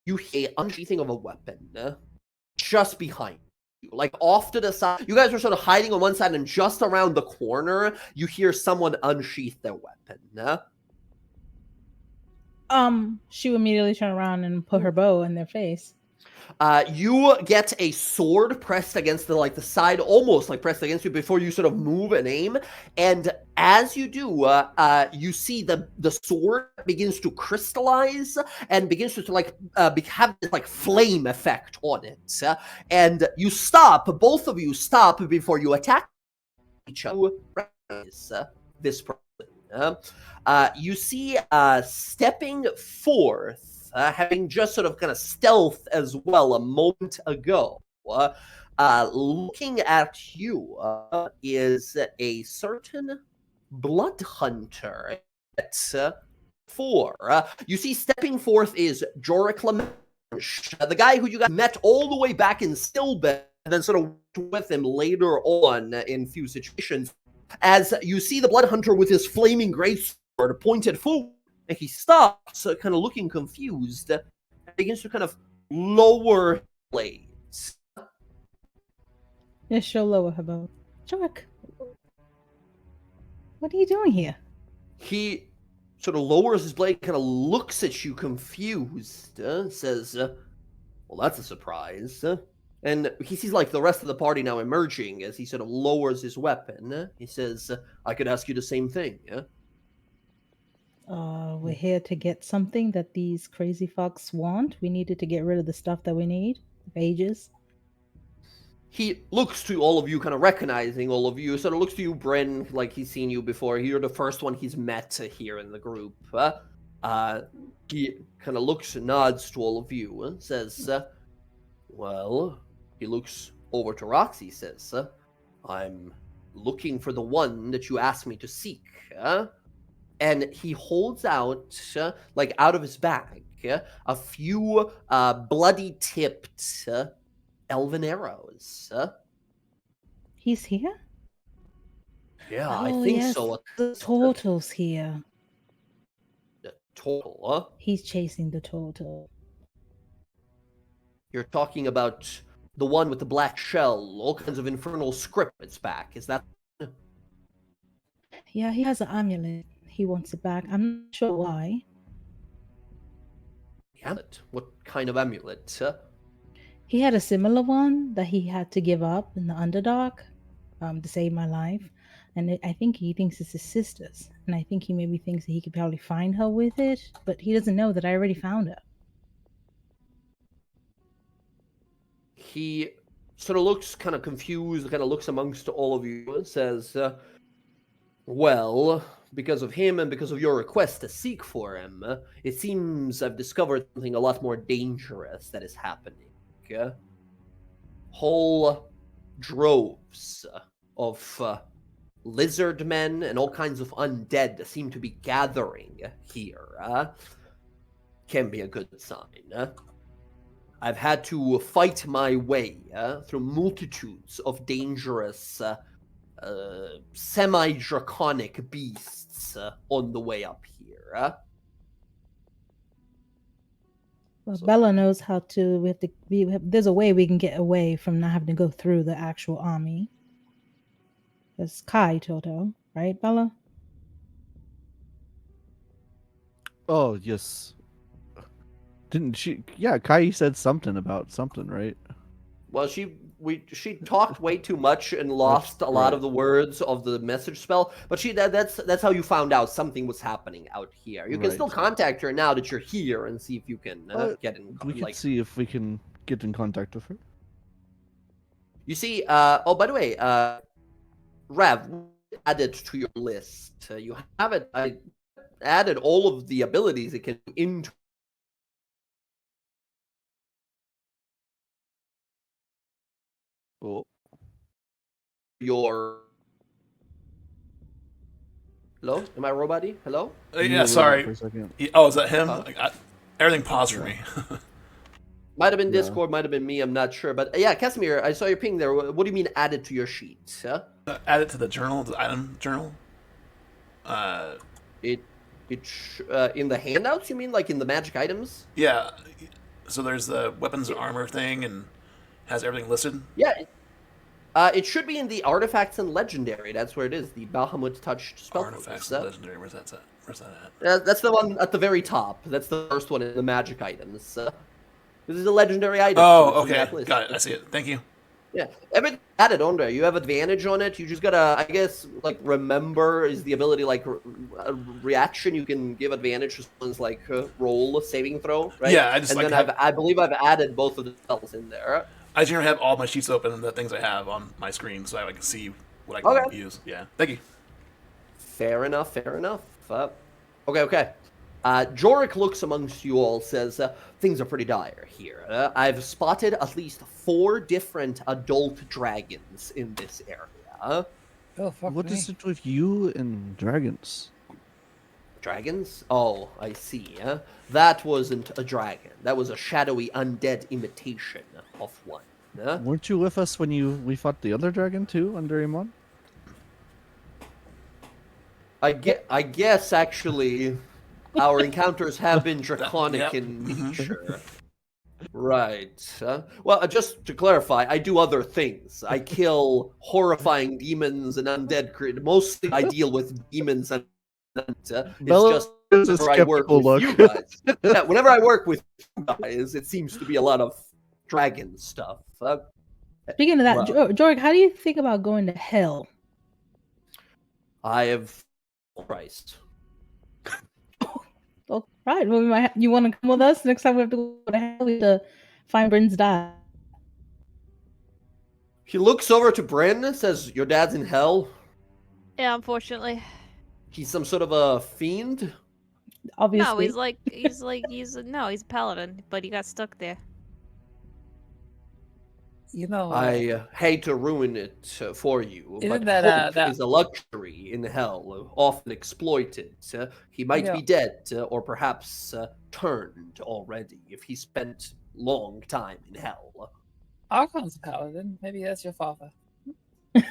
you hear unsheathing of a weapon just behind you, off to the side. You guys are sort of hiding on one side, and just around the corner, you hear someone unsheath their weapon. She would immediately turn around and put her bow in their face. You get a sword pressed against the side, almost pressed against you before you sort of move and aim. And as you do, you see the sword begins to crystallize and begins to have this flame effect on it. And you stop, both of you stop before you attack. each other recognize this person. You see stepping forth, having just sort of kind of stealth as well a moment ago, looking at you is a certain blood hunter at 4. You see stepping forth is Jorik Lamanche, the guy who you guys met all the way back in Stillbed, and then sort of worked with him later on in few situations. As you see the blood hunter with his flaming greatsword pointed forward, and he stops, kind of looking confused, and begins to kind of lower blades. Yeah, she'll lower her bow. Jorik, what are you doing here? He sort of lowers his blade, kind of looks at you confused, says, well, that's a surprise. And he sees like the rest of the party now emerging as he sort of lowers his weapon. He says, I could ask you the same thing, yeah? We're here to get something that these crazy fucks want. We needed to get rid of the stuff that we need. The pages. He looks to all of you, kind of recognizing all of you. Sort of looks to you, Bryn, like he's seen you before. You're the first one he's met here in the group. He kind of looks and nods to all of you and says, well, he looks over to Roxy, says, I'm looking for the one that you asked me to seek. And he holds out, like out of his bag, a few bloody-tipped elven arrows. He's here? Yeah, Oh, I think yes, so. the turtle's here. The turtle, He's chasing the turtle. You're talking about the one with the black shell, all kinds of infernal script its back. Is that... Yeah, he has an amulet. He wants it back. I'm not sure why. Amulet? What kind of amulet? He had a similar one that he had to give up in the Underdark to save my life. And I think he thinks it's his sister's. And I think he maybe thinks that he could probably find her with it. But he doesn't know that I already found her. He sort of looks kind of confused, kind of looks amongst all of you and says, well, because of him and because of your request to seek for him, it seems I've discovered something a lot more dangerous that is happening. Whole droves of lizard men and all kinds of undead seem to be gathering here. Can be a good sign. I've had to fight my way through multitudes of dangerous semi-draconic beasts on the way up here. Well, Bella knows how to. There's a way we can get away from not having to go through the actual army. That's Kai Toto, right, Bella? Oh, yes. Didn't she? Yeah, Kai said something about something, right? Well, she talked way too much and lost a lot of the words of the message spell. But that's how you found out something was happening out here. You can still contact her now that you're here and see if you can get in. We can see if we can get in contact with her. You see, oh, by the way, Rev, added to your list. You have it. I added all of the abilities it can do into your... Hello? Am I robot-y? Hello? Yeah, sorry. Oh, is that him? Everything paused for me. Might have been Discord, might have been me, I'm not sure. But yeah, Casimir, I saw your ping there. What do you mean added to your sheet? Add it to the journal, the item journal? In the handouts, you mean? Like in the magic items? Yeah. So there's the weapons and armor thing and has everything listed? Yeah. It should be in the artifacts and legendary. That's where it is. The Bahamut touched spell. Artifacts and legendary. Where's that at? That's the one at the very top. That's the first one in the magic items. This is a legendary item. Oh, okay. Got it. I see it. Thank you. Yeah. Everything added on there. You have advantage on it. You just gotta, I guess, like, remember is the ability, like, a reaction. You can give advantage to someone's, like, roll a saving throw, right? Yeah, I believe I've added both of the spells in there. I generally have all my sheets open and the things I have on my screen so I can see what I can Okay. use. Yeah. Thank you. Fair enough, fair enough. Okay. Jorik looks amongst you all, says, things are pretty dire here. I've spotted at least 4 different adult dragons in this area. Oh, fuck What me. is it with you and dragons? Dragons? Oh, I see. That wasn't a dragon. That was a shadowy undead imitation of one. Weren't you with us when we fought the other dragon too under Iman? I guess actually, our encounters have been draconic Yep. in nature. Right. Well, just to clarify, I do other things. I kill horrifying demons and undead creatures. Mostly, I deal with demons and it's just gives a whenever I work skeptical with look. you guys. Yeah, whenever I work with you guys, it seems to be a lot of dragon stuff. Speaking of that, Well. Jorg, how do you think about going to hell? I have Christ. Oh, right. Well, you want to come with us next time we have to go to hell? We have to find Bryn's dad. He looks over to Bryn and says, "Your dad's in hell." Yeah, unfortunately. He's some sort of a fiend. Obviously. No, he's a paladin, but he got stuck there. You know, I hate to ruin it for you, Isn't but that, hope is a luxury in hell, often exploited. He might Yeah. be dead, or perhaps turned already, if he spent long time in hell. Archon's a paladin. Maybe that's your father. Do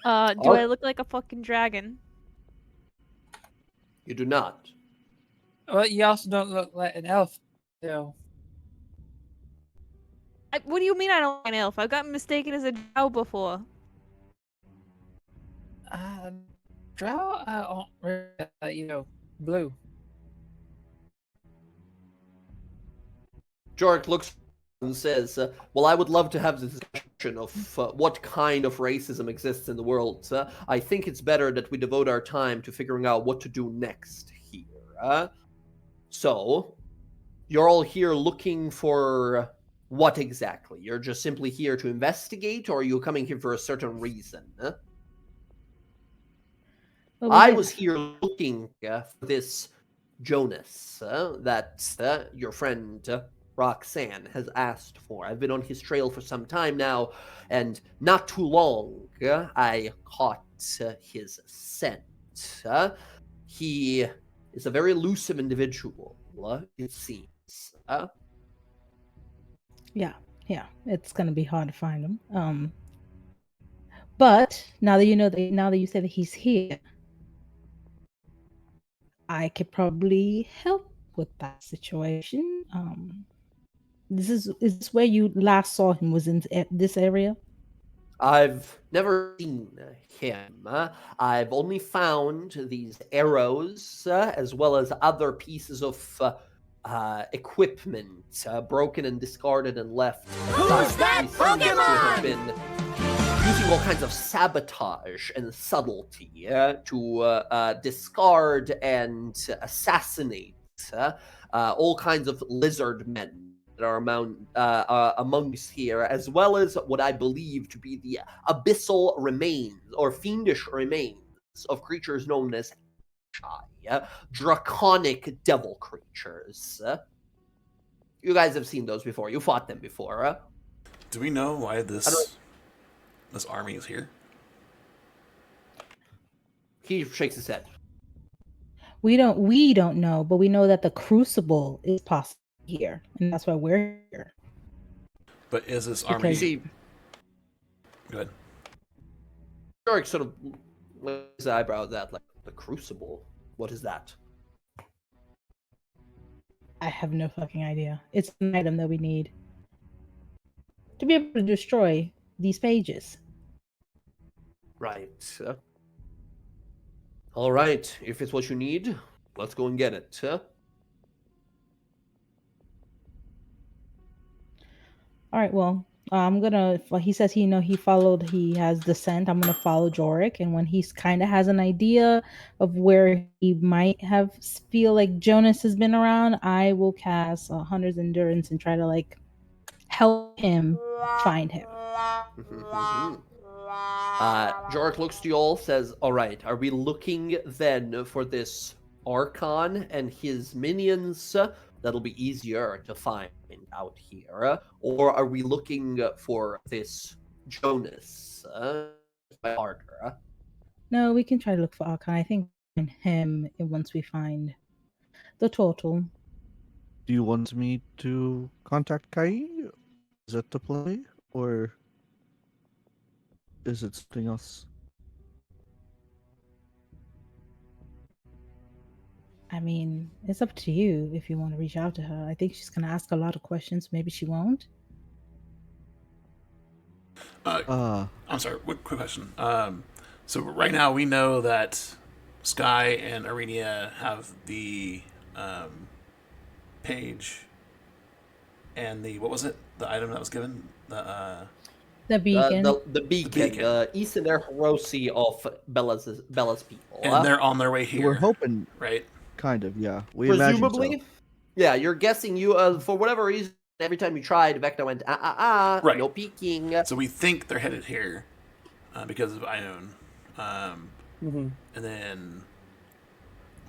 I look like a fucking dragon? You do not. Well, you also don't look like an elf, so. What do you mean I don't like an elf? I've gotten mistaken as a drow before. Drow aren't really, blue. Jorik looks and says, well, I would love to have this discussion of what kind of racism exists in the world. I think it's better that we devote our time to figuring out what to do next here. So, you're all here looking for what exactly? You're just simply here to investigate, or are you coming here for a certain reason? Well, I was here looking for this Jonas that your friend Roxanne has asked for. I've been on his trail for some time now, and not too long I caught his scent. He is a very elusive individual, it seems. Yeah, it's gonna be hard to find him. But now that you say that he's here, I could probably help with that situation. Is this where you last saw him? Was in this area? I've never seen him. I've only found these arrows as well as other pieces of equipment broken and discarded and left. Who's that He seems to have Pokemon? been using all kinds of sabotage and subtlety to discard and assassinate all kinds of lizard men that are amongst here, as well as what I believe to be the abyssal remains or fiendish remains of creatures known as draconic devil creatures. You guys have seen those before. You fought them before. Do we know why this army is here? He shakes his head. We don't know, but we know that the Crucible is possible here, and that's why we're here. But is this army? Because- Go ahead. Jorik sort of lifts his eyebrows at like the Crucible. What is that? I have no fucking idea. It's an item that we need to be able to destroy these pages. Right. All right. If it's what you need, let's go and get it. All right, well, I'm gonna. He says he has the scent. I'm gonna follow Jorik, and when he's kind of has an idea of where he might feel like Jonas has been around, I will cast Hunter's Endurance and try to help him find him. Jorik looks to you all, says, all right, are we looking then for this Archon and his minions? That'll be easier to find out here. Or are we looking for this Jonas? Harder. No, we can try to look for Archon. I think we can find him once we find the turtle. Do you want me to contact Kai? Is that the play? Or is it something else? I mean, it's up to you if you want to reach out to her. I think she's going to ask a lot of questions. Maybe she won't. I'm sorry, quick question. So right now we know that Sky and Arenia have the page and the, what was it? The item that was given? The beacon. The beacon. Isener Hiroshi of Bella's people. And they're on their way here. We're hoping, right? kind of, yeah. We Presumably. imagine so. Yeah, you're guessing you, for whatever reason, every time you tried, Vecna went, right. No peeking. So we think they're headed here because of Ione. And then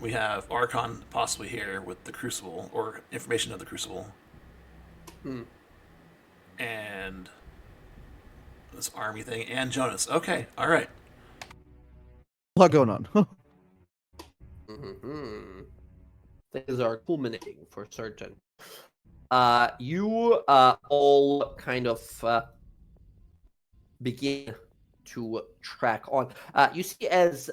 we have Archon possibly here with the Crucible, or information of the Crucible. And this army thing, and Jonas. Okay, all right. A lot going on. Things are culminating for certain. You all kind of begin to track on. You see as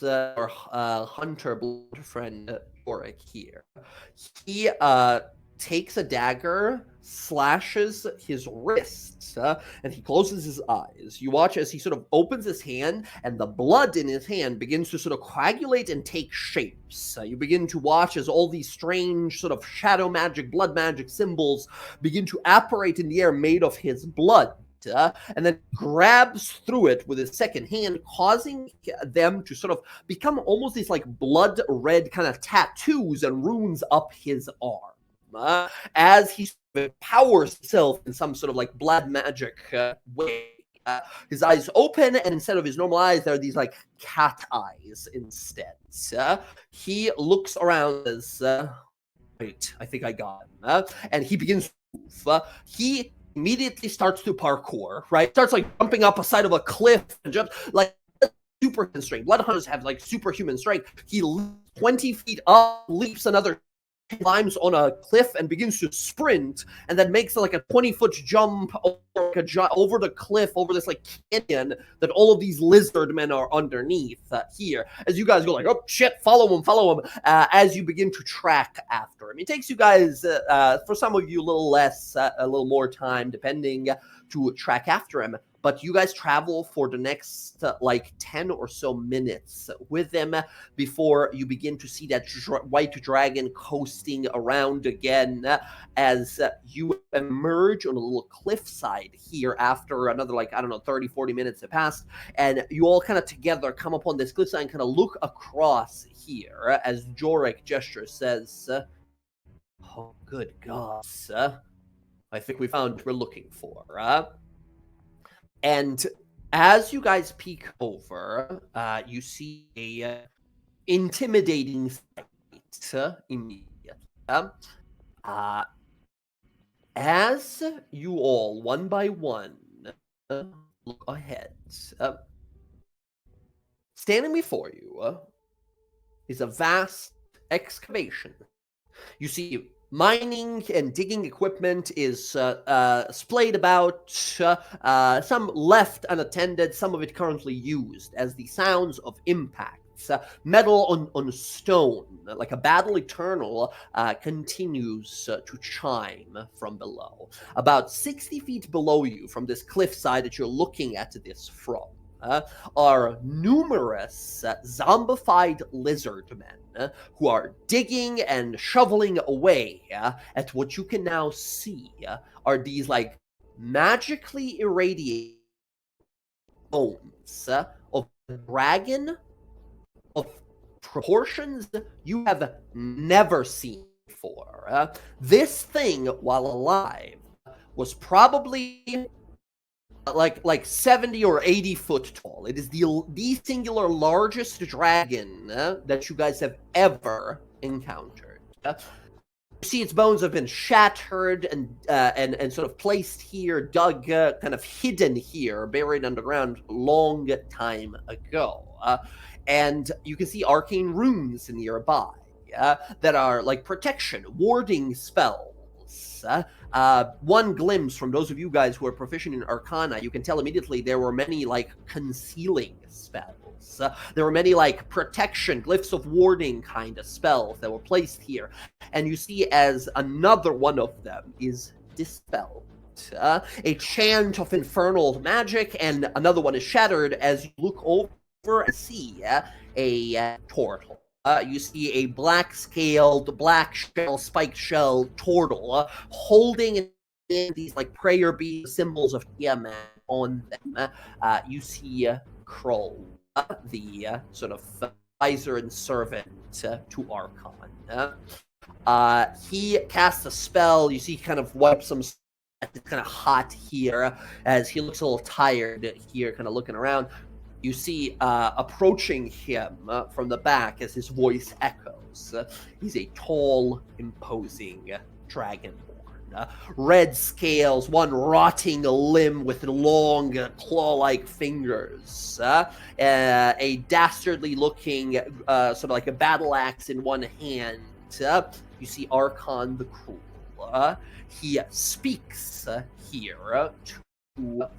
our hunter blood friend Jorik here. He takes a dagger, slashes his wrists, and he closes his eyes. You watch as he sort of opens his hand, and the blood in his hand begins to sort of coagulate and take shapes. You begin to watch as all these strange sort of shadow magic, blood magic symbols begin to apparate in the air made of his blood. And then grabs through it with his second hand, causing them to sort of become almost these like blood red kind of tattoos and runes up his arm. As he powers himself in some sort of like blood magic way. His eyes open, and instead of his normal eyes, there are these like cat eyes instead. He looks around as, wait, I think I got him. And he begins to move. He immediately starts to parkour, right? Starts like jumping up a side of a cliff and jumps like super constrained. Blood hunters have like superhuman strength. He leaps 20 feet up, leaps another, climbs on a cliff and begins to sprint, and then makes like a 20-foot jump over the cliff, over this like canyon that all of these lizard men are underneath here. As you guys go like, oh shit, follow him, as you begin to track after him. It takes you guys, for some of you, a little less, a little more time, depending, to track after him. But you guys travel for the next like 10 or so minutes with them before you begin to see that white dragon coasting around again as you emerge on a little cliffside here after another, like, I don't know, 30, 40 minutes have passed. And you all kind of together come upon this cliffside and kind of look across here as Jorik gestures, says, oh, good God, I think we found what we're looking for. And as you guys peek over, you see a intimidating sight immediately. As you all, one by one, look ahead, standing before you is a vast excavation. You see mining and digging equipment is splayed about, some left unattended, some of it currently used, as the sounds of impacts, metal on stone, like a battle eternal, continues to chime from below. About 60 feet below you, from this cliffside that you're looking at this from, are numerous zombified lizard men who are digging and shoveling away at what you can now see are these like magically irradiated bones of a dragon of proportions you have never seen before. This thing, while alive, was probably like 70 or 80 foot tall. It is the singular largest dragon that you guys have ever encountered. You see its bones have been shattered and sort of placed here, dug, kind of hidden here, buried underground long time ago. And you can see arcane runes nearby that are like protection, warding spells. One glimpse from those of you guys who are proficient in Arcana, you can tell immediately there were many like concealing spells. There were many like protection, glyphs of warding kind of spells that were placed here. And you see as another one of them is dispelled. A chant of infernal magic, and another one is shattered as you look over and see a turtle. You see a black-scaled, black-shell, spiked-shell turtle holding these like prayer beads, symbols of Tiamat on them. You see Kroll, the sort of advisor and servant to Archon. He casts a spell. You see he kind of wipes some. It's kind of hot here as he looks a little tired here, kind of looking around. You see approaching him from the back as his voice echoes. He's a tall, imposing dragonborn. Red scales, one rotting limb with long, claw-like fingers. A dastardly-looking, sort of like a battle axe in one hand. You see Archon the Cruel. He speaks here to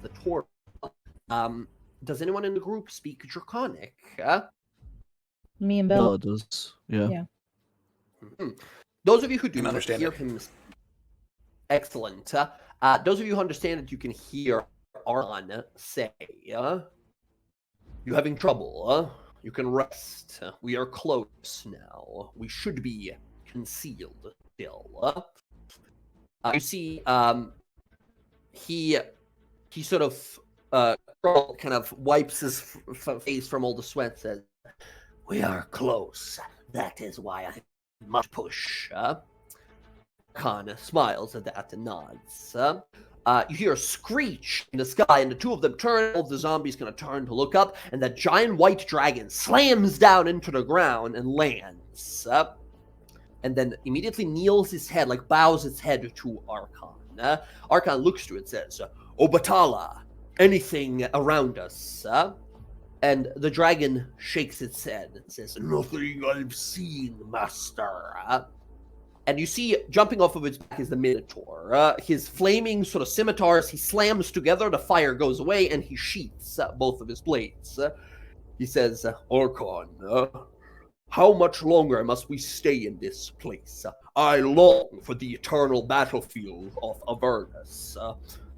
the turtle. Does anyone in the group speak Draconic? Me and Bella. Bella does. Yeah. Yeah. Mm-hmm. Those of you who do Can not understand hear it. him, excellent. Those of you who understand it, you can hear Archon say, "You having trouble? You can rest. We are close now. We should be concealed still." You see, he sort of kind of wipes his face from all the sweat. Says, "We are close. That is why I must push." Khan smiles at that and nods. You hear a screech in the sky, and the two of them turn. All of the zombies kind of turn to look up, and that giant white dragon slams down into the ground and lands. And then immediately kneels his head, like bows its head to Archon. Archon looks to it and says, "Obatala, anything around us?" And the dragon shakes its head and says, "Nothing I've seen, master." And you see, jumping off of its back is the Minotaur. His flaming sort of scimitars, he slams together, the fire goes away, and he sheaths both of his blades. He says, "Archon, how much longer must we stay in this place? I long for the eternal battlefield of Avernus."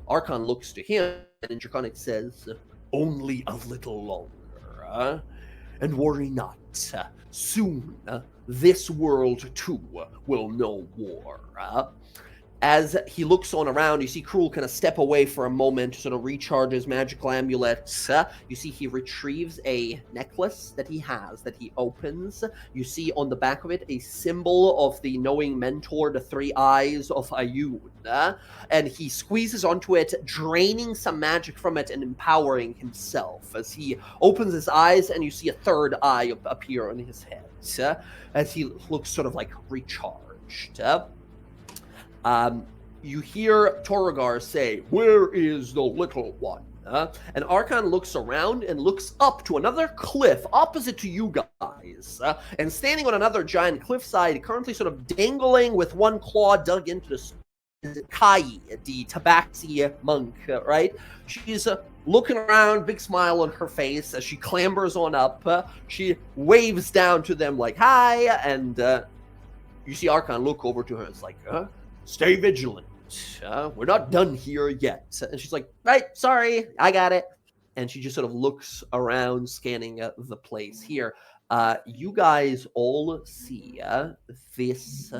Archon looks to him, and Draconic says, "Only a little longer. And worry not. Soon, this world too will know war." As he looks on around, you see Cruel kind of step away for a moment to sort of recharge his magical amulets. You see he retrieves a necklace that he has, that he opens. You see on the back of it a symbol of the knowing mentor, the three eyes of Ayun. And he squeezes onto it, draining some magic from it and empowering himself. As he opens his eyes, and you see a third eye appear on his head. As he looks sort of like recharged. You hear Torrigar say, "Where is the little one?" And Archon looks around and looks up to another cliff opposite to you guys. And standing on another giant cliffside, currently sort of dangling with one claw dug into the Kai, the Tabaxi monk, right? She's looking around, big smile on her face as she clambers on up. She waves down to them like, "Hi," and you see Archon look over to her. It's like, "Stay vigilant. We're not done here yet." And she's like, "Right, sorry, I got it." And she just sort of looks around, scanning the place here. You guys all see this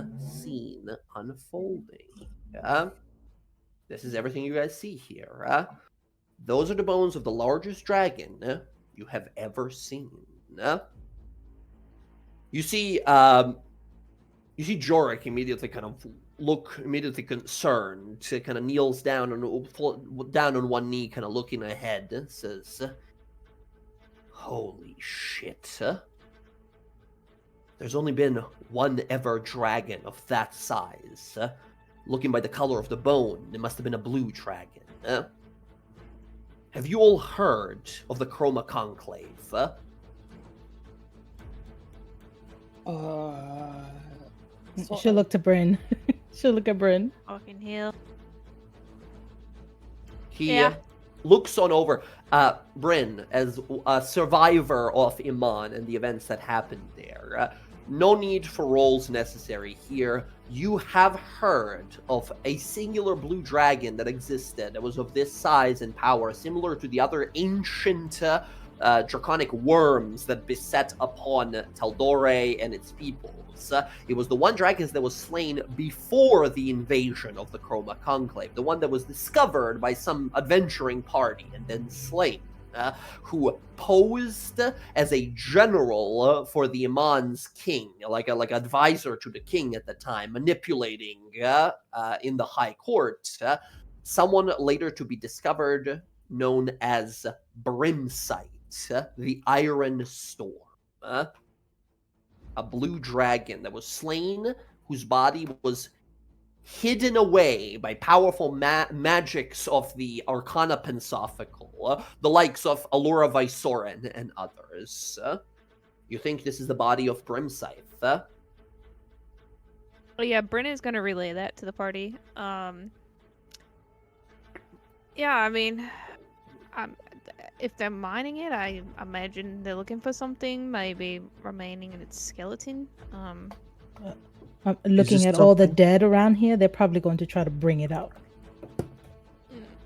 scene unfolding. This is everything you guys see here. Those are the bones of the largest dragon you have ever seen. You see, You see Jorik immediately kind of look immediately concerned. Kind of kneels down on one knee, kind of looking ahead. And says, "Holy shit! There's only been one ever dragon of that size. Looking by the color of the bone, it must have been a blue dragon. Have you all heard of the Chroma Conclave? She'll look to Bryn. She'll look at Bryn. Fucking hell. He Yeah. looks on over. Bryn, as a survivor of Iman and the events that happened there, no need for rolls necessary here. You have heard of a singular blue dragon that existed that was of this size and power, similar to the other ancient draconic worms that beset upon Tal'dorai and its peoples. It was the one dragon that was slain before the invasion of the Chroma Conclave, the one that was discovered by some adventuring party and then slain. Who posed as a general for the Iman's king, like advisor to the king at the time, manipulating in the high court. Someone later to be discovered, known as Brimsight, the Iron Storm. A blue dragon that was slain, whose body was hidden away by powerful magics of the Arcana Pensophical, the likes of Allura Vysoren and others. You think this is the body of Brimscythe? Well, yeah, Brennan's gonna relay that to the party. Yeah, I mean, if they're mining it, I imagine they're looking for something, maybe remaining in its skeleton. Looking this at all the something- dead around here, they're probably going to try to bring it out.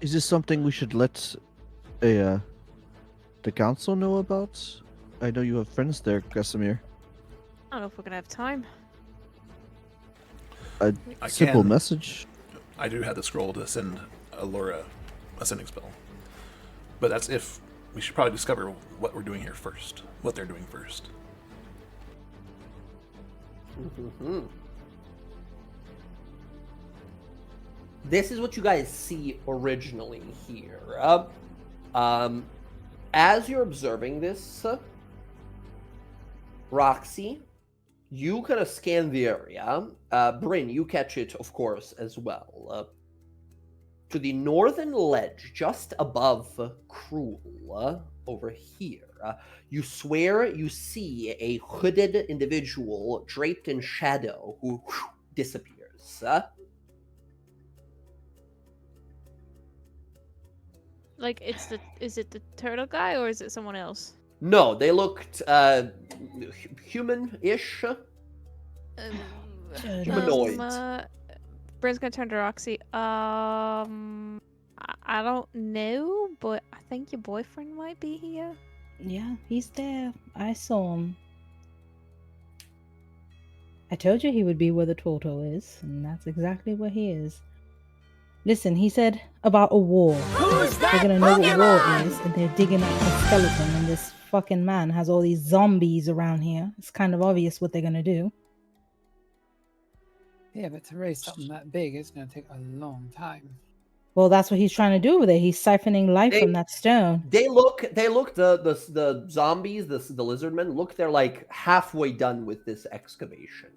Is this something we should let the council know about? I know you have friends there, Casimir. I don't know if we're gonna have time. A I simple can. message. I do have the scroll to send Allura a sending spell. But that's if we should probably discover what we're doing here first. What they're doing first. Mm-hmm. This is what you guys see originally here. As you're observing this, Roxy, you kind of scan the area. Bryn, you catch it, of course, as well. To the northern ledge, just above Cruel, over here, you swear you see a hooded individual draped in shadow who disappears. Like, is it the turtle guy or is it someone else? No, they looked human-ish. Humanoid. Bryn's gonna turn to Roxy. I don't know, but I think your boyfriend might be here. Yeah, he's there. I saw him. I told you he would be where the turtle is, and that's exactly where he is. Listen, he said about a war. Who's They're that gonna know what war Pokemon? is, and they're digging up a skeleton, and this fucking man has all these zombies around here. It's kind of obvious what they're gonna do. Yeah, but to raise something that big, it's going to take a long time. Well, that's what he's trying to do with it. He's siphoning life from that stone. They look the zombies, the lizard men look, they're like halfway done with this excavation.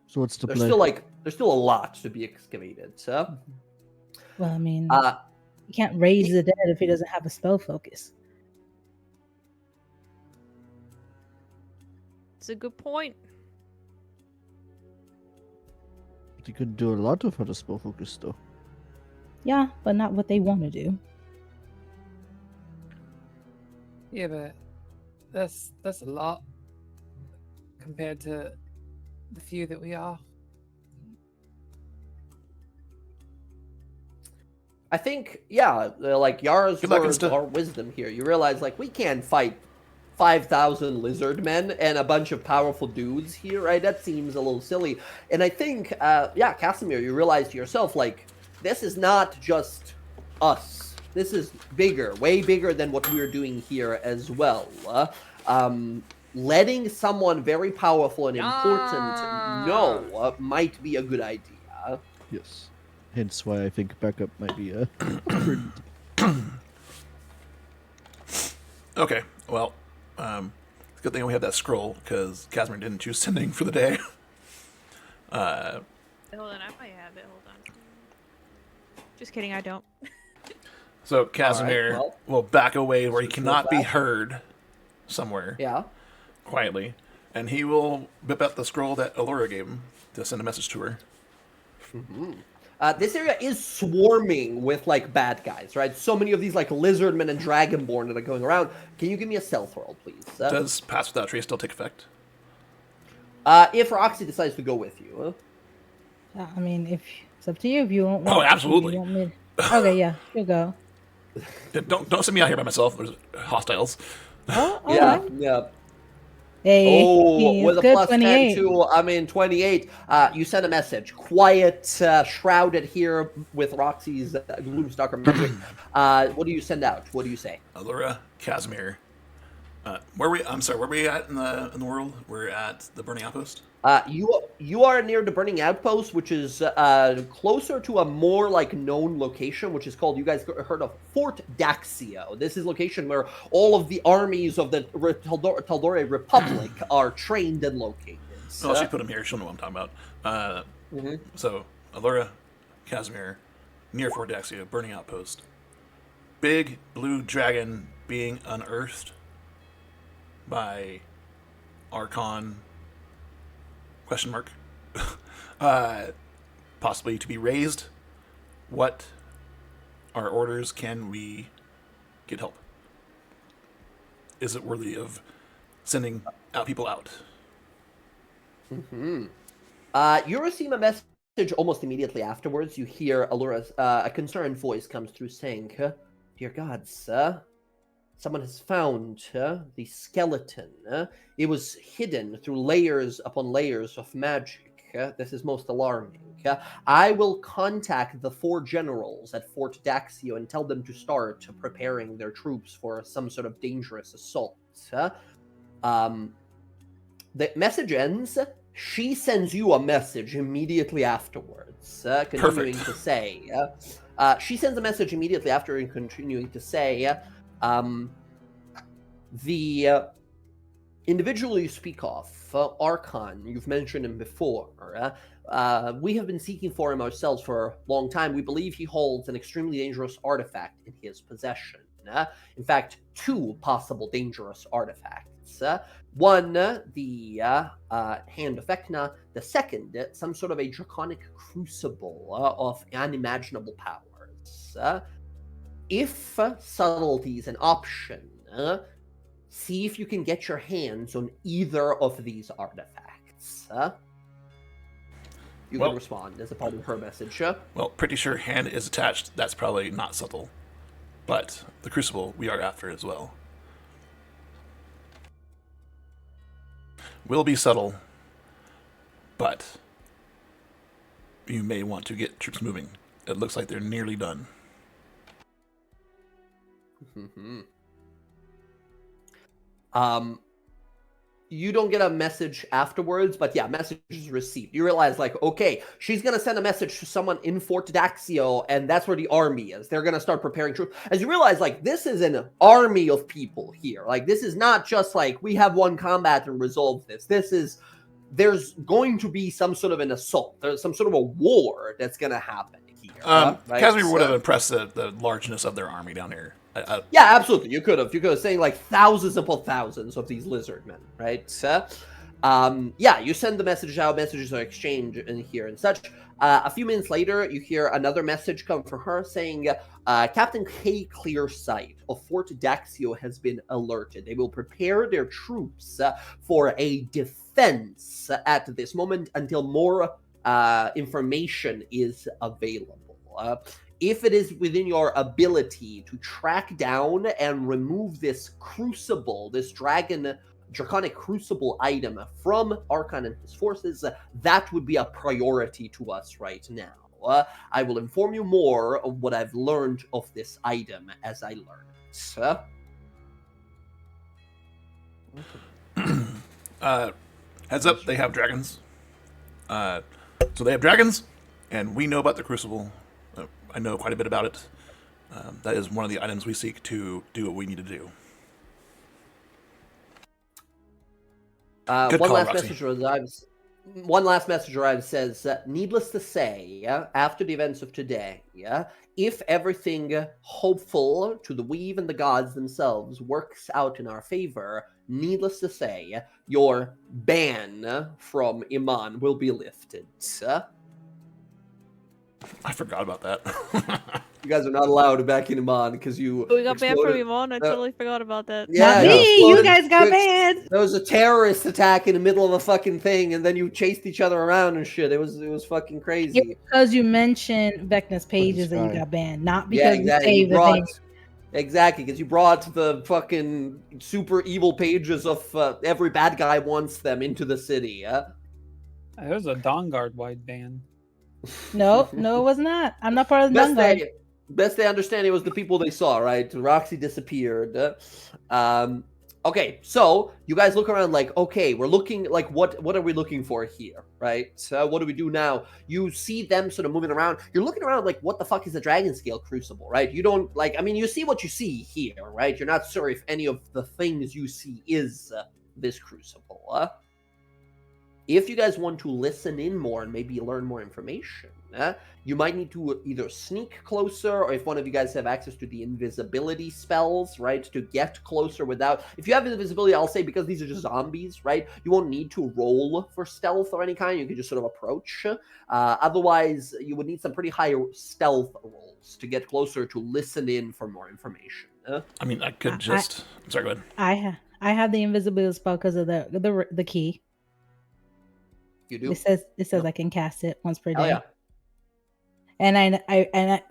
So what's the There's play? still a lot to be excavated. Well, I mean, Uh, he can't raise the dead if he doesn't have a spell focus. It's a good point. You could do a lot of other spell focus though. Yeah, but not what they want to do. Yeah, but that's a lot compared to the few that we are. I think, yeah, like Yara's Good luck and words stuff. are wisdom here. You realize, like, we can't fight 5,000 lizard men and a bunch of powerful dudes here, right? That seems a little silly. And I think, yeah, Casimir, you realize to yourself, like, this is not just us. This is bigger, way bigger than what we're doing here as well. letting someone very powerful and important know might be a good idea. Yes. Hence why I think backup might be prudent. Okay, well, it's a good thing we have that scroll, because Casimir didn't choose sending for the day. Hold on, I might have it. Hold on. Just kidding, I don't. So Casimir will back away where he cannot be heard somewhere quietly, and he will whip out the scroll that Allura gave him to send a message to her. This area is swarming with like bad guys, right? So many of these like lizardmen and dragonborn that are going around. Can you give me a stealth roll, please? Does Pass Without Trace still take effect? If Roxy decides to go with you. I mean, if it's up to you. If you want. Oh, absolutely. You want me okay, yeah, you go. Don't send me out here by myself. There's hostiles. Oh, all Yeah, right. yeah. Hey, with a good, plus 10 28. to, 28. You send a message. Quiet, shrouded here with Roxy's Gloomstalker magic. What do you send out? What do you say? Allura, Casimir. Where we at in the world? We're at the Burning Outpost. You are near the Burning Outpost, which is closer to a more like known location, which is called, you guys heard of, Fort Daxio. This is a location where all of the armies of the Tal'dorai Republic are trained and located. Well, she put him here. She'll know what I'm talking about. So, Allura, Casimir, near Fort Daxio, Burning Outpost. Big blue dragon being unearthed by Archon... ? Possibly to be raised. What are orders? Can we get help? Is it worthy of sending people out? You receive a message almost immediately afterwards. You hear Allura's a concerned voice comes through saying, "Dear gods, someone has found the skeleton. It was hidden through layers upon layers of magic. This is most alarming. I will contact the 4 generals at Fort Daxio and tell them to start preparing their troops for some sort of dangerous assault." The message ends. She sends you a message immediately afterwards, continuing to say, she sends a message immediately after and continuing to say, the individual you speak of, Archon, you've mentioned him before. We have been seeking for him ourselves for a long time. We believe he holds an extremely dangerous artifact in his possession. In fact, 2 possible dangerous artifacts. One, the Hand of Vecna. The second, some sort of a draconic crucible of unimaginable powers. If subtlety is an option, see if you can get your hands on either of these artifacts. You can respond as a part of her message. Well, pretty sure hand is attached. That's probably not subtle. But the crucible we are after as well. Will be subtle, but you may want to get troops moving. It looks like they're nearly done. You don't get a message afterwards, but yeah, message is received. You realize, like, okay, she's going to send a message to someone in Fort Daxio, and that's where the army is. They're going to start preparing troops. As you realize, like, this is an army of people here. Like, this is not just like, we have one combat and resolve this. There's going to be some sort of an assault. There's some sort of a war that's going to happen here. Right? Casimir would have impressed the largeness of their army down here. Yeah, absolutely. You could have saying like thousands upon thousands of these lizardmen, right? Yeah, you send the message out. Messages are exchanged in here and such. A few minutes later, you hear another message come from her saying, Captain K. Clearsight of Fort Daxio has been alerted. They will prepare their troops for a defense at this moment until more information is available. If it is within your ability to track down and remove this crucible, this draconic crucible item from Archon and his forces, that would be a priority to us right now. I will inform you more of what I've learned of this item as I learn it. Heads up, they have dragons. So they have dragons, and we know about the Crucible. I know quite a bit about it. That is one of the items we seek to do what we need to do. Good One call, last Roxy. message arrives says, needless to say, after the events of today, if everything hopeful to the Weave and the gods themselves works out in our favor, needless to say, your ban from Iman will be lifted. I forgot about that. You guys are not allowed back in Iman because you We got banned from exploded- Iman. I totally forgot about that. Yeah, Not you me. You exploded- guys got you ex- banned. There was a terrorist attack in the middle of a fucking thing, and then you chased each other around and shit. It was fucking crazy. Because you mentioned Vecna's pages that you sky. got banned, not Yeah, because exactly. we You saved the brought, thing. exactly, because you brought the fucking super evil pages of every bad guy wants them into the city. Yeah. It was a DawnGuard wide ban. No, it was not. I'm not part of the DawnGuard. Best they understand it was the people they saw, right? Roxy disappeared. Okay, so you guys look around like, okay, we're looking like what are we looking for here, right? So what do we do now? You see them sort of moving around. You're looking around like, what the fuck is a dragon scale crucible, right? You don't like. I mean, you see what you see here, right? You're not sure if any of the things you see is this crucible. If you guys want to listen in more and maybe learn more information, you might need to either sneak closer, or if one of you guys have access to the invisibility spells, right, to get closer without... If you have invisibility, I'll say because these are just zombies, right, you won't need to roll for stealth or any kind. You can just sort of approach. Otherwise, you would need some pretty high stealth rolls to get closer to listen in for more information. I mean, I could just... Sorry, go ahead. I have the invisibility spell because of the key. You do? It says Yep. I can cast it once per Hell day. yeah. And I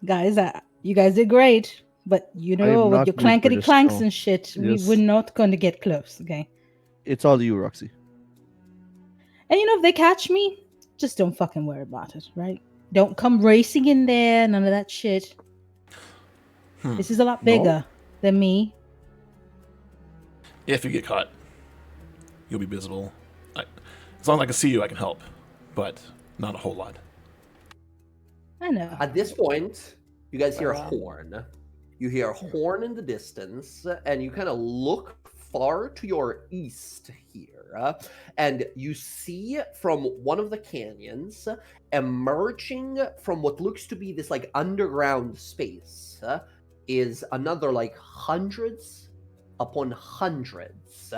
guys, you guys did great, but you I am know, with not your weak for clankety this clanks spell. and shit, Yes. we're not going to get close, okay? It's all you, Roxy. And you know, if they catch me, just don't fucking worry about it, right? Don't come racing in there, none of that shit. This is a lot No. bigger than me. If you get caught, you'll be visible. As long as I can see you, I can help. But not a whole lot. I know. At this point, you guys hear a horn. You hear a horn in the distance, and you kind of look far to your east here, and you see from one of the canyons, emerging from what looks to be this like underground space, is another like hundreds upon hundreds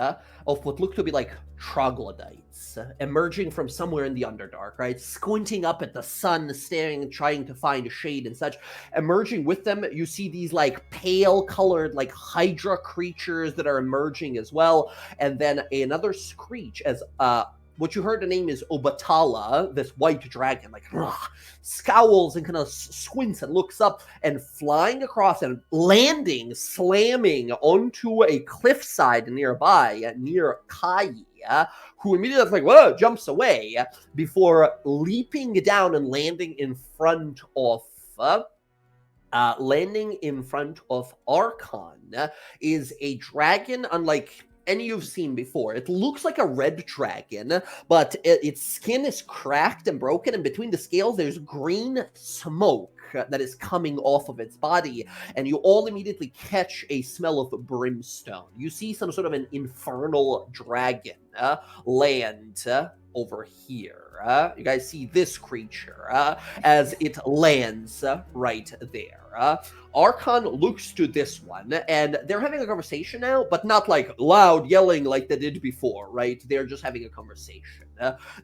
of what look to be like troglodytes emerging from somewhere in the Underdark, right? Squinting up at the sun, staring and trying to find shade and such. Emerging with them, you see these like pale colored like hydra creatures that are emerging as well. And then another screech as what you heard the name is Obatala, this white dragon, like scowls and kind of squints and looks up, and flying across and landing, slamming onto a cliffside nearby, near Kai, who immediately like, whoa, jumps away before leaping down and landing in front of Archon, is a dragon unlike any you've seen before. It looks like a red dragon, but its skin is cracked and broken, and between the scales there's green smoke that is coming off of its body, and you all immediately catch a smell of brimstone. You see some sort of an infernal dragon land over here. You guys see this creature as it lands right there. Archon looks to this one, and they're having a conversation now, but not like loud yelling like they did before, right? They're just having a conversation.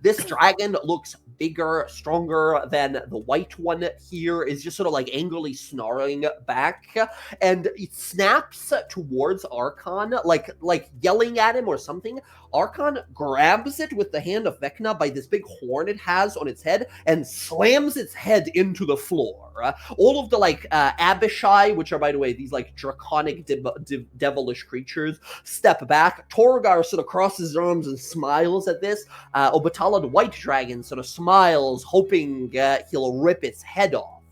This dragon looks bigger, stronger than the white one here, is just sort of like angrily snarling back, and it snaps towards Archon, like yelling at him or something. Archon grabs it with the hand of Vecna by this big horn it has on its head and slams its head into the floor. All of the like Abishai, which are by the way these like draconic devilish creatures, step back. Torgar sort of crosses his arms and smiles at this. Obatala, the white dragon, sort of smiles, hoping he'll rip its head off.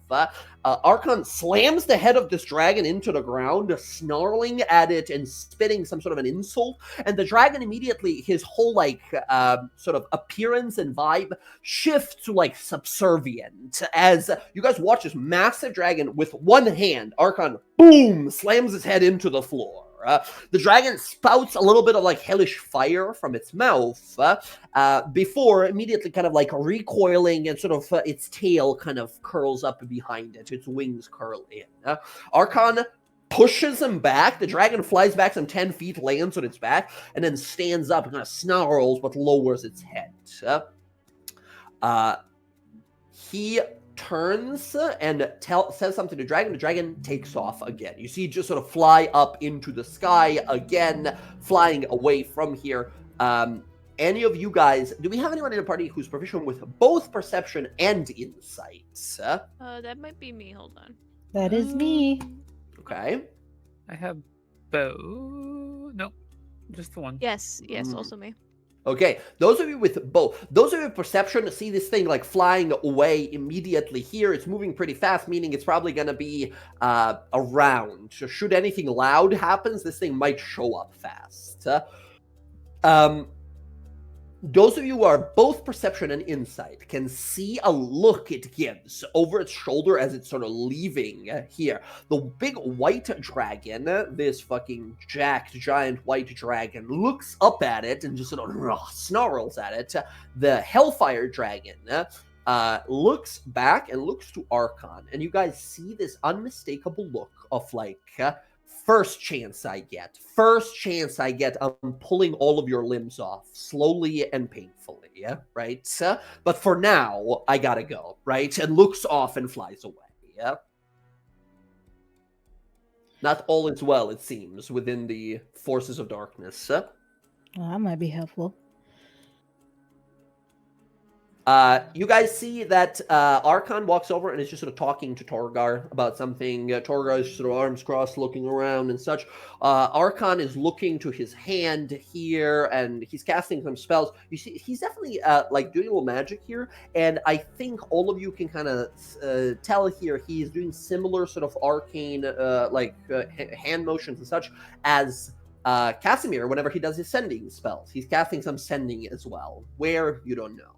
Archon slams the head of this dragon into the ground, snarling at it and spitting some sort of an insult. And the dragon immediately, his whole sort of appearance and vibe shifts to like subservient as you guys watch this massive dragon with one hand. Archon, boom, slams his head into the floor. The dragon spouts a little bit of like hellish fire from its mouth before immediately kind of like recoiling, and sort of its tail kind of curls up behind it. Its wings curl in. Archon pushes him back. The dragon flies back some 10 feet, lands on its back, and then stands up and kind of snarls but lowers its head. He turns and says something to the dragon. The dragon takes off again. You see, just sort of fly up into the sky again, flying away from here. Any of you guys, do we have anyone in the party who's proficient with both perception and insight? That might be me. Hold on. That is me. Okay. I have bow. Nope, just the one. Yes, also me. Okay, those of you with both, those of you with perception see this thing like flying away immediately here. It's moving pretty fast, meaning it's probably going to be around. So should anything loud happens, this thing might show up fast. Those of you who are both perception and insight can see a look it gives over its shoulder as it's sort of leaving here. The big white dragon, this fucking jacked giant white dragon, looks up at it and just sort of snarls at it. The hellfire dragon looks back and looks to Archon, and you guys see this unmistakable look of like, first chance I get, I'm pulling all of your limbs off, slowly and painfully, right? But for now, I gotta go, right? And looks off and flies away, Not all is well, it seems, within the forces of darkness. Well, that might be helpful. You guys see that Archon walks over and is just sort of talking to Torgar about something. Torgar is sort of arms crossed, looking around and such. Archon is looking to his hand here, and he's casting some spells. You see, he's definitely like doing a little magic here, and I think all of you can kind of tell here he's doing similar sort of arcane hand motions and such as Casimir whenever he does his sending spells. He's casting some sending as well. Where, you don't know.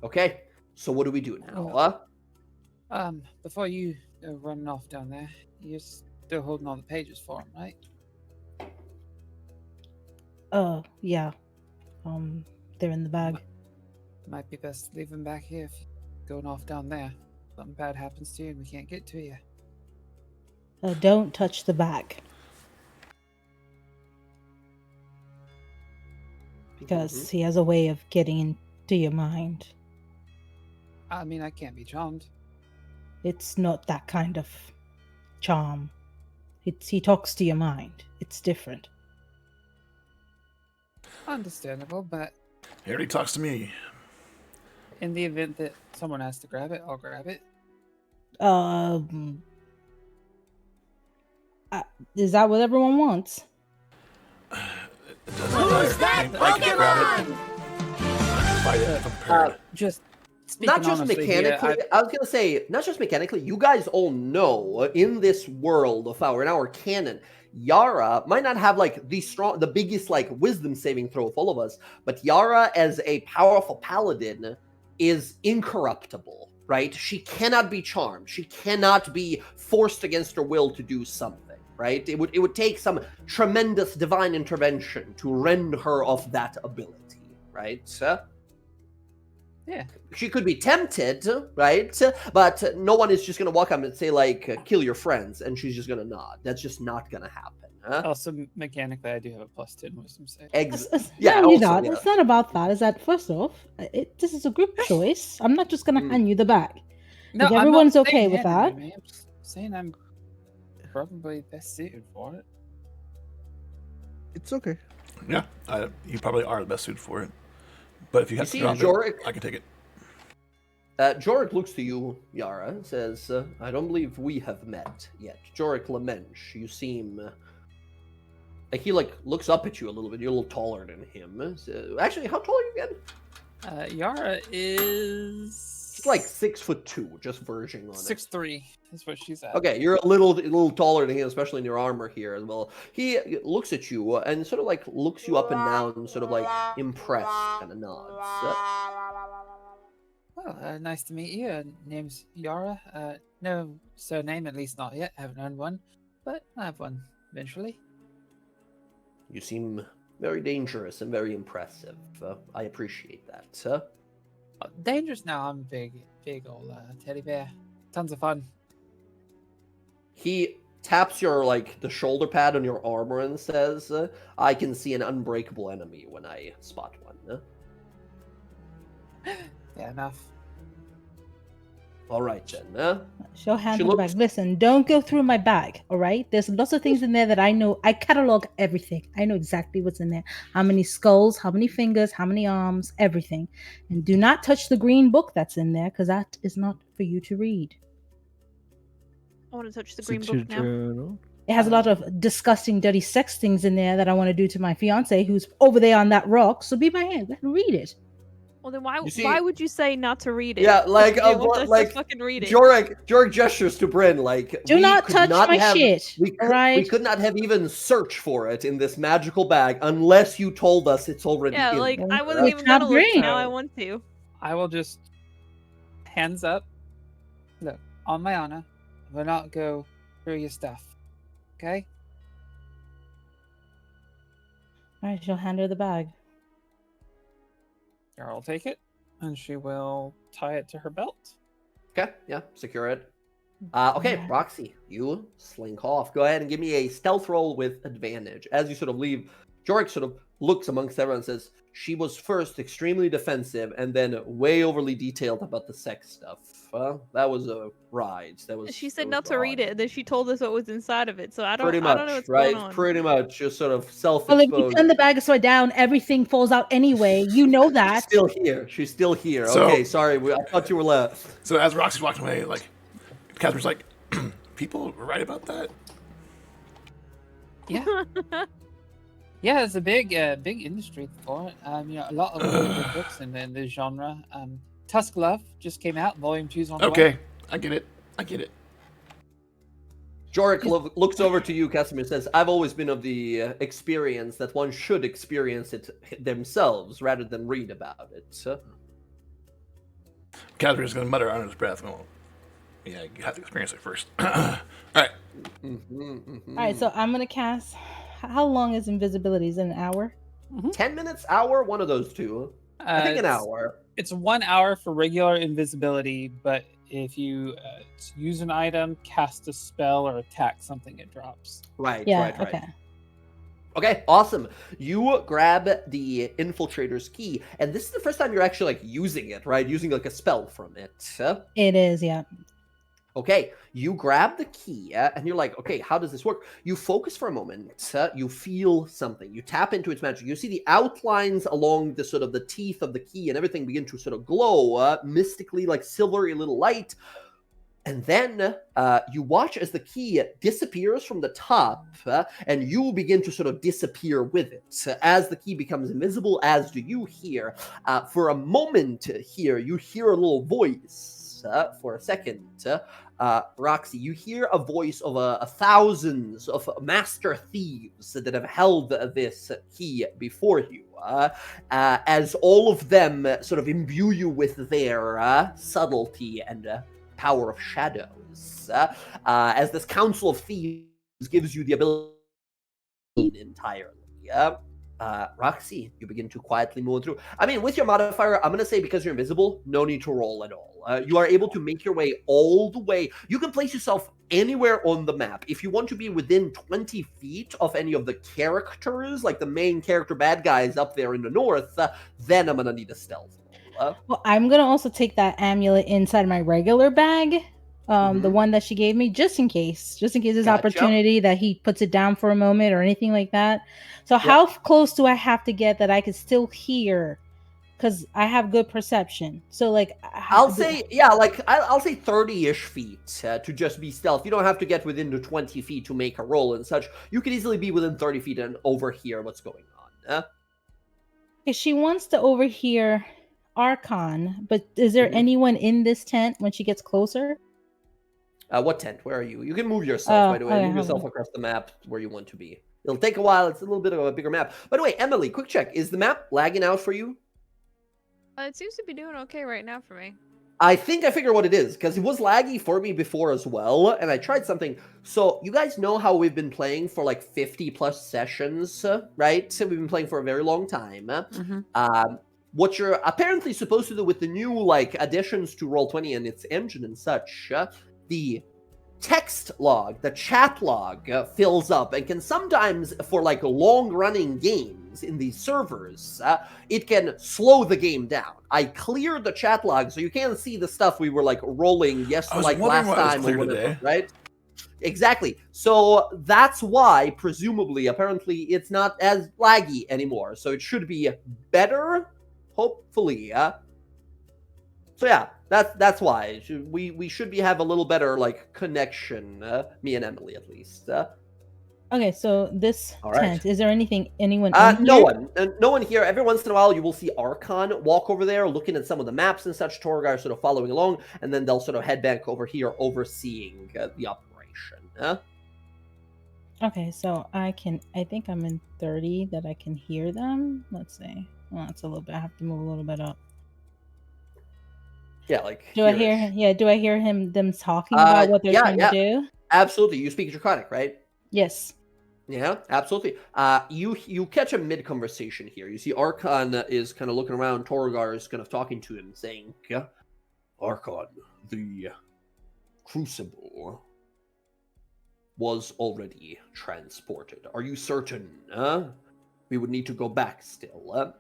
Okay, so what do we do now? Before you go running off down there, you're still holding all the pages for him, right? Yeah. They're in the bag. Might be best to leave them back here if you're going off down there. Something bad happens to you and we can't get to you. Don't touch the bag. Because he has a way of getting into your mind. I mean, I can't be charmed. It's not that kind of charm. He talks to your mind. It's different. Understandable, but He already talks to me. in the event that someone has to grab it, I'll grab it. Is that what everyone wants? Who's that I can grab it. Pokemon? If I'm prepared. Just speaking Not just honestly mechanically, here, I was going to say, not just mechanically, you guys all know in this world of in our canon, Yara might not have like the biggest like wisdom saving throw of all of us, but Yara as a powerful paladin is incorruptible, right? She cannot be charmed. She cannot be forced against her will to do something, right? It would take some tremendous divine intervention to rend her of that ability, right? Yeah. She could be tempted, right? But no one is just going to walk up and say, like, kill your friends, and she's just going to nod. That's just not going to happen. Huh? Also, mechanically, I do have a +10 wisdom save. Yeah, no, also, not. yeah. It's not about that. Is that first off, this is a group choice. I'm not just going to hand you the bag. No, If I'm everyone's not okay saying with hand it that. to me, I'm just saying I'm probably best suited for it. It's okay. Yeah, you probably are the best suited for it. But if you have see, to drop Jorik- it, I can take it. Jorik looks to you, Yara, and says, I don't believe we have met yet. Jorik Lamench, you seem... like he, like, looks up at you a little bit. You're a little taller than him. So, actually, how tall are you again? Yara is. She's like 6'2", just verging on it. 6'3" is what she's at. Okay, you're a little taller than him, especially in your armor here as well. He looks at you and sort of like looks you up and down, sort of like impressed, kind of nods. Well, nice to meet you. Name's Yara. No surname, at least not yet. Haven't earned one, but I have one eventually. You seem very dangerous and very impressive. I appreciate that. Dangerous now. I'm big old teddy bear. Tons of fun. He taps your the shoulder pad on your armor and says, "I can see an unbreakable enemy when I spot one." Yeah, enough. All right then. She'll hand She her the looks- bag. Listen, don't go through my bag, all right? There's lots of things in there that I know. I catalog everything. I know exactly what's in there. How many skulls, how many fingers, how many arms, everything. And do not touch the green book that's in there, because that is not for you to read. I want to touch the Is green it your book now. journal? It has a lot of disgusting, dirty sex things in there that I want to do to my fiance, who's over there on that rock. So be my hand. Go ahead and read it. Well, then why You see- why would you say not to read it? Yeah, If like, you didn't want what- us to like, fucking read it. Jorik gestures to Bryn Do we not could touch not my have, shit. We all could, right? we could not have even searched for it in this magical bag unless you told us it's already Yeah, in like there. I wasn't It's even not gonna look. green. Now I want to. I will just hands up. Look, on my honor, I will not go through your stuff. Okay? All right, she'll hand her the bag. Yara will take it, and she will tie it to her belt. Okay, yeah, secure it. Okay, Yeah. Roxy, you slink off. Go ahead and give me a stealth roll with advantage. As you sort of leave, Jorik sort of looks amongst everyone and says, "She was first extremely defensive and then way overly detailed about the sex stuff. That was a ride. She said that not was to read odd." it. Then she told us what was inside of it. So I don't Pretty much, know what's right? going on. Pretty much, just sort of Well, if you self-exposed. turn the bag upside down, everything falls out anyway. You know She's that. still here. She's still here. So- Okay, sorry. I thought you were left. So as Roxy's walking away, Casimir's like, people were right about that. Yeah. Yeah, it's a big industry for it. A lot of really good books in the genre. Tusk Love just came out, Volume 2's on the way. Okay, I get it. Jorik looks over to you, Casimir, says, "I've always been of the experience that one should experience it themselves rather than read about it." Casimir's going to mutter under his breath. Well, yeah, you have to experience it first. All right. All right, so I'm gonna cast. How long is invisibility? Is it an hour? 10 minutes, hour, one of those two. I think an It's- hour. It's 1 hour for regular invisibility, but if you use an item, cast a spell, or attack something, it drops. Right, Yeah. right. Okay. Okay, awesome. You grab the infiltrator's key, and this is the first time you're actually using it, right? Using a spell from it. It is. Yeah. Okay, you grab the key, and you're like, okay, how does this work? You focus for a moment, you feel something, you tap into its magic, you see the outlines along the sort of the teeth of the key and everything begin to sort of glow, mystically like silvery little light, and then you watch as the key disappears from the top, and you begin to sort of disappear with it. As the key becomes invisible, as do you here. For a moment here, you hear a little voice for a second. Roxy, you hear a voice of thousands of master thieves that have held this key before you, as all of them sort of imbue you with their subtlety and power of shadows. As this council of thieves gives you the ability entirely. Roxy, you begin to quietly move through. I mean, with your modifier, I'm going to say because you're invisible, no need to roll at all. You are able to make your way all the way. You can place yourself anywhere on the map. If you want to be within 20 feet of any of the characters, like the main character bad guys up there in the north, then I'm going to need a stealth roll. Well, I'm gonna also take that amulet inside my regular bag, the one that she gave me, just in case there's Gotcha. opportunity that he puts it down for a moment or anything like that. So how close do I have to get that I can still hear? Because I have good perception. So I'll say 30-ish feet to just be stealth. You don't have to get within the 20 feet to make a roll and such. You could easily be within 30 feet and overhear what's going on. if she wants to overhear Archon, but is there Mhm. anyone in this tent when she gets closer? What tent? Where are you? You can move yourself, by the way. Okay, Move hold yourself on. across the map where you want to be. It'll take a while. It's a little bit of a bigger map. By the way, Emily, quick check. Is the map lagging out for you? It seems to be doing okay right now for me. I think I figure what it is, because it was laggy for me before as well, and I tried something. So, you guys know how we've been playing for like 50 plus sessions, right? So we've been playing for a very long time. What you're apparently supposed to do with the new like additions to Roll20 and its engine and such, the text log, the chat log fills up and can sometimes, for like long running games in these servers, it can slow the game down. I cleared the chat log so you can't see the stuff we were like rolling I was like wondering last why it was time clear or whatever, today. right? Exactly. So that's why, presumably, apparently, it's not as laggy anymore. So it should be better, hopefully. So yeah, that's why we should be have a little better like connection, me and Emily at least. Okay, so this All right. tent, is there anyone in No here? one, no one here. Every once in a while, you will see Archon walk over there, looking at some of the maps and such. Torgar sort of following along, and then they'll sort of head back over here, overseeing the operation. Okay, so I think I'm in 30 that I can hear them. Let's see. Well, it's a little bit. I have to move a little bit up. Yeah, like Do I here-ish. hear? Yeah, do I hear them talking about what they're trying to do? Absolutely. You speak Draconic, right? Yes. Yeah, absolutely. You catch a mid conversation here. You see Archon is kind of looking around. Torgar is kind of talking to him, saying, "Archon, the Crucible was already transported. Are you certain? We would need to go back still."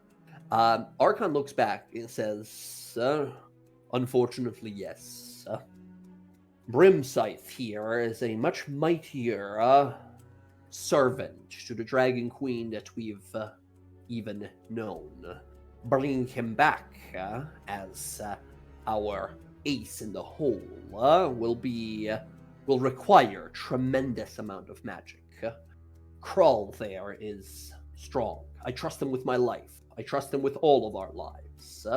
Archon looks back and says, "Unfortunately, yes. Brimscythe here is a much mightier servant to the Dragon Queen that we've even known. Bringing him back as our ace in the hole will require tremendous amount of magic. Krull there is strong. I trust him with my life. I trust him with all of our lives.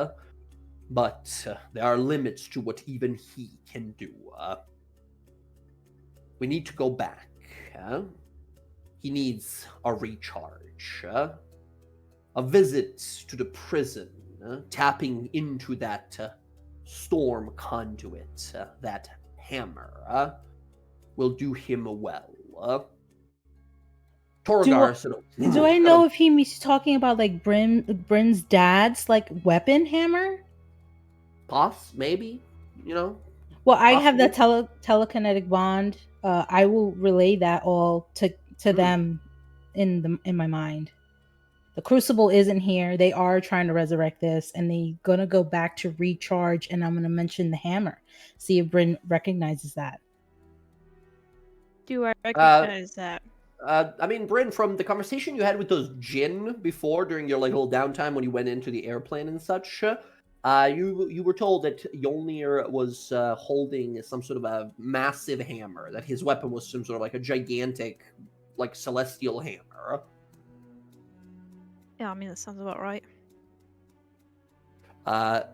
But there are limits to what even he can do. We need to go back. He needs a recharge. A visit to the prison, tapping into that storm conduit, that hammer, will do him well." Torgar sort of... Do I know if he's talking about like Bryn's dad's like weapon hammer? Maybe, you know? Well, I have the Possibly. telekinetic bond. I will relay that all to them in my mind. The Crucible isn't here. They are trying to resurrect this, and they're gonna go back to recharge. And I'm gonna mention the hammer. See if Bryn recognizes that. Do I recognize that? I mean, Bryn, from the conversation you had with those Jinn before during your like little downtime when you went into the airplane and such, you were told that Yolnir was holding some sort of a massive hammer. That his weapon was some sort of like a gigantic, like celestial hammer. Yeah, I mean that sounds about right.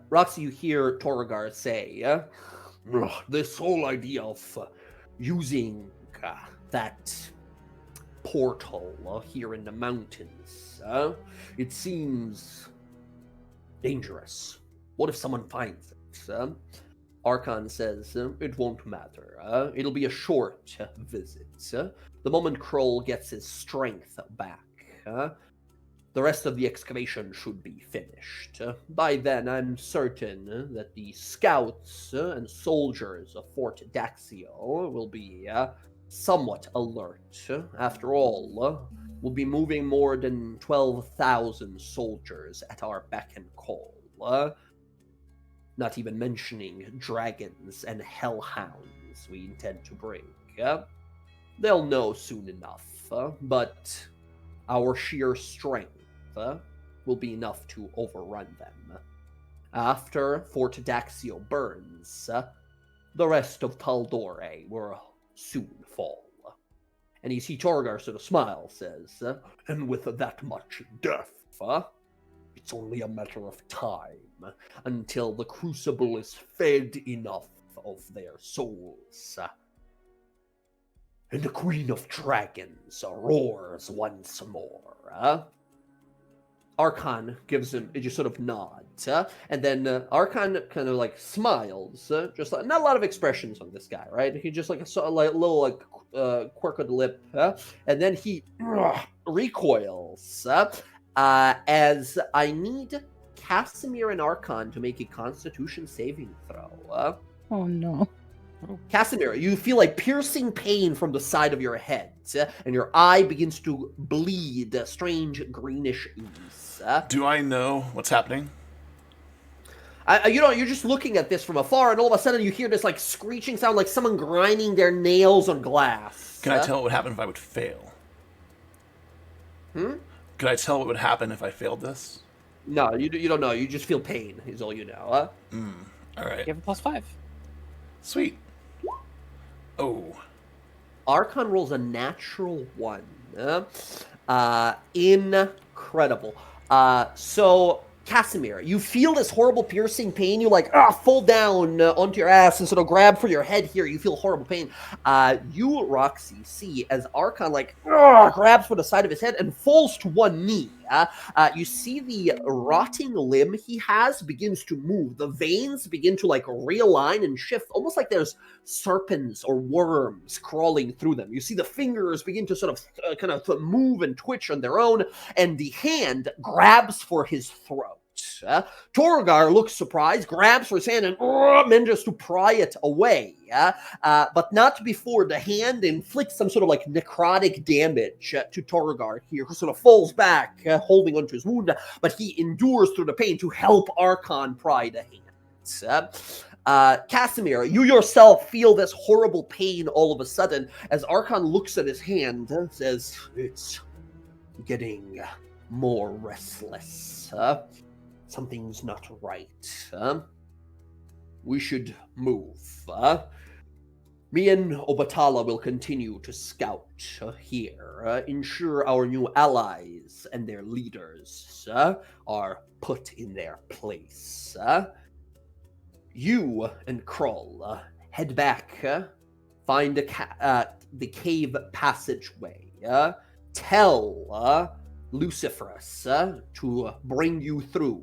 Roxy, you hear Torgar say, "This whole idea of using that portal here in the mountains, it seems dangerous. What if someone finds it?" Archon says, "It won't matter. It'll be a short visit. The moment Kroll gets his strength back, the rest of the excavation should be finished. By then, I'm certain that the scouts and soldiers of Fort Daxio will be somewhat alert. After all, we'll be moving more than 12,000 soldiers at our beck and call. Not even mentioning dragons and hellhounds we intend to bring. They'll know soon enough, but our sheer strength will be enough to overrun them. After Fort Daxio burns, the rest of Tal'dorai will soon fall." And you see Torgar sort of smile, says, "And with that much death, It's only a matter of time until the crucible is fed enough of their souls. And the Queen of Dragons roars once more. Archon gives him, it just sort of nods, and then Archon kind of like smiles, just like, not a lot of expressions on this guy, right? He just like a little like quirk of the lip, and then he recoils as I need Casimir and Archon to make a Constitution saving throw. Oh no. Casimir, you feel like piercing pain from the side of your head, and your eye begins to bleed a strange greenish ooze. Do I know what's happening? You're just looking at this from afar, and all of a sudden you hear this like screeching sound, like someone grinding their nails on glass. Can I tell what would happen if I would fail? Could I tell what would happen if I failed this? No, you don't know. You just feel pain, is all you know. All right. You have a +5. Sweet. Oh. Archon rolls a natural 1. Incredible. So, Casimir, you feel this horrible piercing pain. You like fall down onto your ass and sort of grab for your head here. You feel horrible pain. You, Roxy, see as Archon like grabs for the side of his head and falls to one knee. You see the rotting limb he has begins to move. The veins begin to like realign and shift, almost like there's serpents or worms crawling through them. You see the fingers begin to sort of kind of move and twitch on their own, and the hand grabs for his throat. Torgar looks surprised, grabs for his hand, and manages to pry it away. But not before the hand inflicts some sort of like necrotic damage to Torgar here, who sort of falls back, holding onto his wound, but he endures through the pain to help Archon pry the hand. Casimir, you yourself feel this horrible pain all of a sudden as Archon looks at his hand and says, "It's getting more restless. Something's not right. We should move. Me and Obatala will continue to scout here, ensure our new allies and their leaders are put in their place. You and Krull head back, find the cave passageway. Tell Luciferus to bring you through.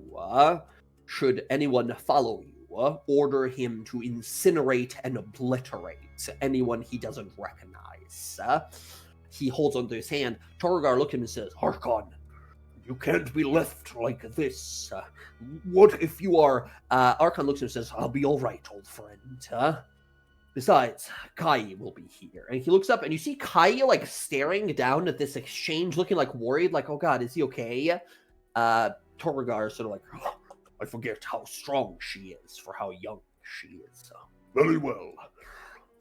Should anyone follow you, order him to incinerate and obliterate anyone he doesn't recognize." He holds onto his hand. Torgar looks at him and says, "Archon, you can't be left like this. What if you are..." Archon looks at him and says, "I'll be all right, old friend. Besides, Kai will be here." And he looks up, and you see Kai, like, staring down at this exchange, looking, like, worried, like, oh god, is he okay? Torgar is sort of like, "Oh, I forget how strong she is for how young she is. Very well.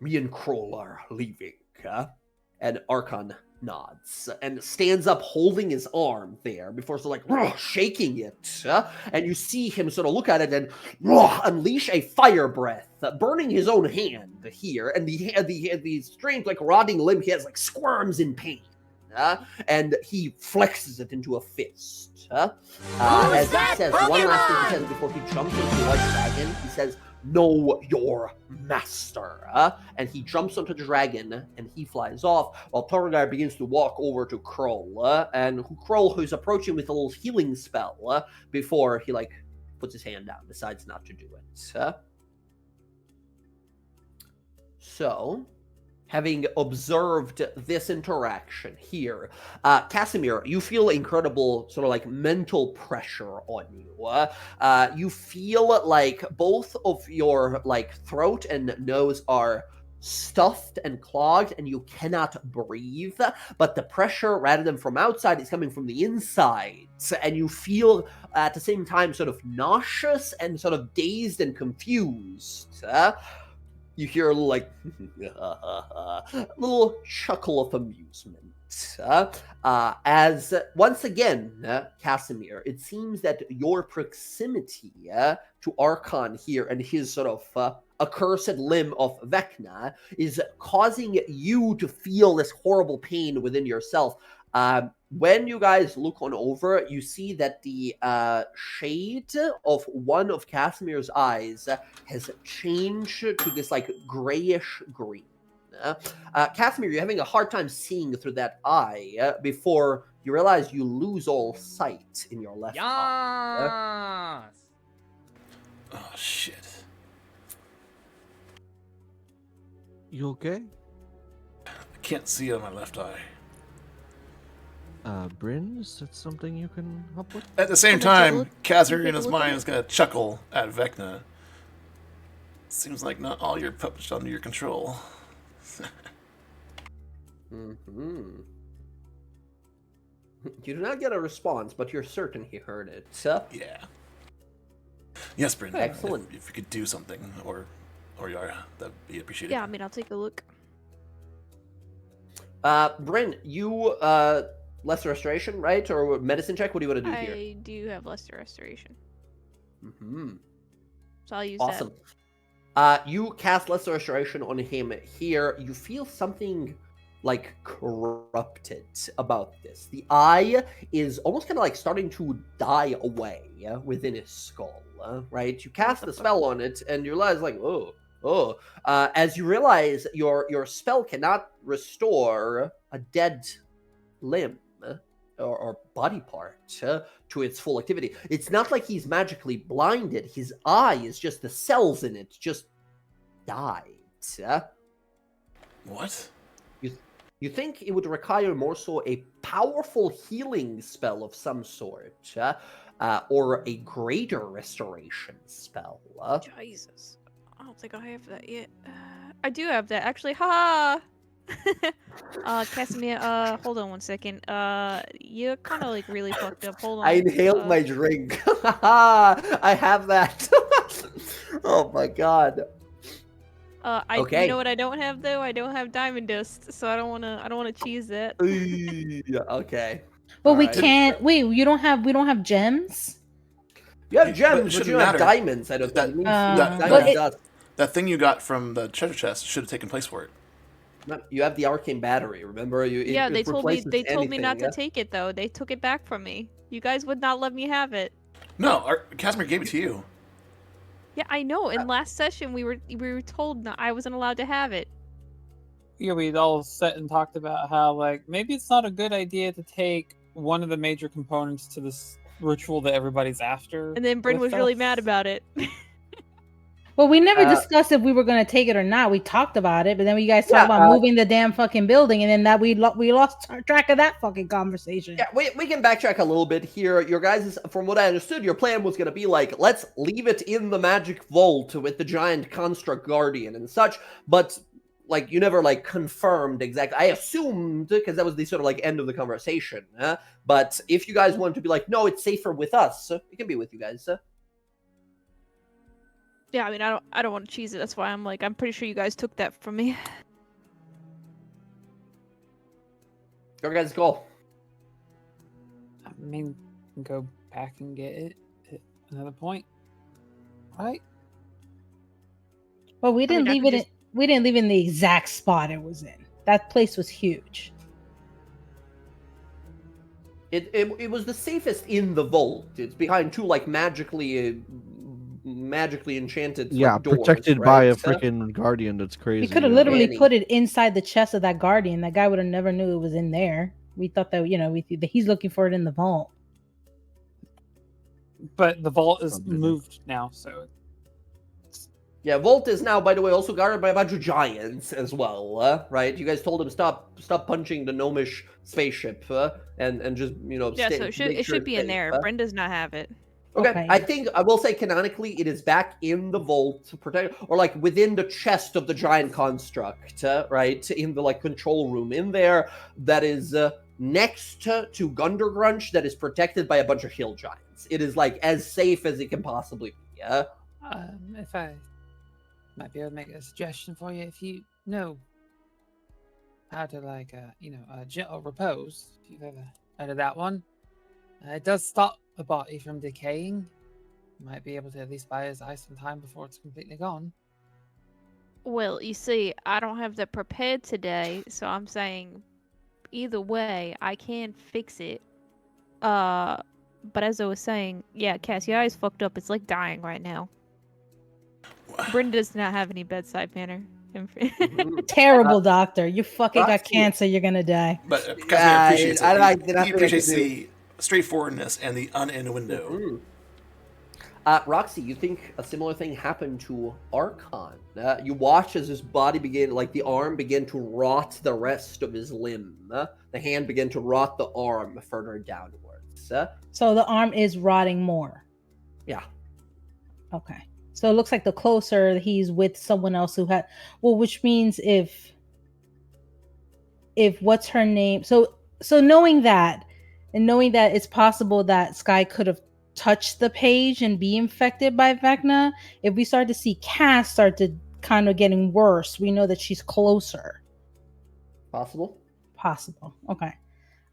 Me and Kroll are leaving." And Archon nods and stands up holding his arm there before sort of like shaking it. And you see him sort of look at it and unleash a fire breath, burning his own hand here. And the strange like rotting limb he has like squirms in pain. And he flexes it into a fist. As he says, one last thing he says before he jumps into the white dragon, he says, "Know your master." And he jumps onto the dragon and he flies off while Torgar begins to walk over to Krull. And Krull, who's approaching with a little healing spell before he like puts his hand down, decides not to do it. So, having observed this interaction here, Casimir, you feel incredible sort of like mental pressure on you. You feel like both of your like throat and nose are stuffed and clogged and you cannot breathe, but the pressure rather than from outside is coming from the inside, and you feel at the same time sort of nauseous and sort of dazed and confused. You hear a little like a little chuckle of amusement. As once again, Casimir, it seems that your proximity to Archon here and his sort of accursed limb of Vecna is causing you to feel this horrible pain within yourself. When you guys look on over, you see that the shade of one of Casimir's eyes has changed to this like grayish green. Casimir, you're having a hard time seeing through that eye before you realize you lose all sight in your left eye. Yes. Oh shit. You okay? I can't see on my left eye. Bryn, is that something you can help with? At the same Can I take a time, look- Casimir take in a his look at mind it? is gonna chuckle at Vecna. Seems like not all your puppets under your control. Mm-hmm. You do not get a response, but you're certain he heard it. Yeah. Yes, Bryn. Excellent. If you could do something, or Yara, that'd be appreciated. Yeah, I mean, I'll take a look. Bryn, you lesser restoration, right? Or medicine check? What do you want to do here? I do have lesser restoration, Mm-hmm. so I'll use Awesome. You cast lesser restoration on him here. You feel something like corrupted about this. The eye is almost kind of like starting to die away within his skull, right? You cast the spell on it, and you realize like, oh. As you realize your spell cannot restore a dead limb or body part to its full activity. It's not like he's magically blinded. His eye is just the cells in it just died. What? You think it would require more so a powerful healing spell of some sort, or a greater restoration spell. Jesus, I don't think I have that yet. I do have that actually. Ha! Casimir, hold on one second. You're kind of like really fucked up. Hold on. I inhaled my drink. I have that. Oh my god. Okay. You know what I don't have though? I don't have diamond dust, so I don't wanna cheese that. Yeah, okay. Well, we Alright. can't. Wait, we don't have gems. You have But it gems, but shouldn't you don't have matter. diamonds. I don't That- think. It means that- diamond that- dust. That thing you got from the treasure chest should have taken place for it. No, you have the arcane battery. Remember, Yeah, they told me not to anything, take it though. They took it back from me. You guys would not let me have it. No, Casimir gave it to you. Yeah, I know. In last session, we were told I wasn't allowed to have it. Yeah, we'd all sat and talked about how, like, maybe it's not a good idea to take one of the major components to this ritual that everybody's after. And then Bryn with was really us. mad about it. Well, we never Uh, discussed if we were going to take it or not. We talked about it, but then you guys Yeah, talked about moving the damn fucking building, and then that we lost track of that fucking conversation. Yeah, we can backtrack a little bit here. Your guys, from what I understood, your plan was going to be like, let's leave it in the magic vault with the giant construct guardian and such. But like, you never like confirmed exactly. I assumed because that was the sort of like end of the conversation. But if you guys want to be like, no, it's safer with us, it can be with you guys. Yeah, I mean, I don't want to cheese it. That's why I'm pretty sure you guys took that from me. Your guys' call. I mean, go back and get it at another point, right? But we I mean, didn't I leave could it. We didn't leave it in the exact spot it was in. That place was huge. It was the safest in the vault. It's behind two like magically enchanted Yeah, like, doors, protected by a right? freaking guardian. That's crazy. We could have yeah. literally Manny. put it inside the chest of that guardian. That guy would have never knew it was in there. We thought that that he's looking for it in the vault. But the vault is Something. moved now, so Yeah, Vault is now, by the way, also guarded by a bunch of giants as well, right? You guys told him stop punching the gnomish spaceship, and just Yeah, so it make sure should it's be in safe, there. Bryn does not have it. Okay. Okay. I think I will say canonically it is back in the vault, protect or like within the chest of the giant construct, right in the like control room in there. That is next to Gundergrunch, that is protected by a bunch of hill giants. It is like as safe as it can possibly be. Yeah. if I might be able to make a suggestion for you, if you know how to like gentle repose, if you've ever heard of that one, it does stop the body from decaying. You might be able to at least buy his ice some time before it's completely gone. Well, you see, I don't have that prepared today, so I'm saying either way, I can fix it. But as I was saying, yeah, Cass, your eye's fucked up. It's like dying right now. Brenda does not have any bedside manner. Mhm. Terrible doctor. You fucking got Roxy- cancer. You're gonna die. But Casimir Yeah, appreciates it. I like He nothing I appreciates can do. the straightforwardness and the uninnuendo. Mhm. Roxy, you think a similar thing happened to Archon? You watch as his body began, like the arm began to rot the rest of his limb. The hand began to rot the arm further downwards. So the arm is rotting more. Yeah. Okay. So it looks like the closer he's with someone else who had, well, which means if what's her name? So knowing that, and knowing that it's possible that Sky could have touched the page and be infected by Vecna, if we start to see Cass start to kind of getting worse, we know that she's closer. Possible. Okay.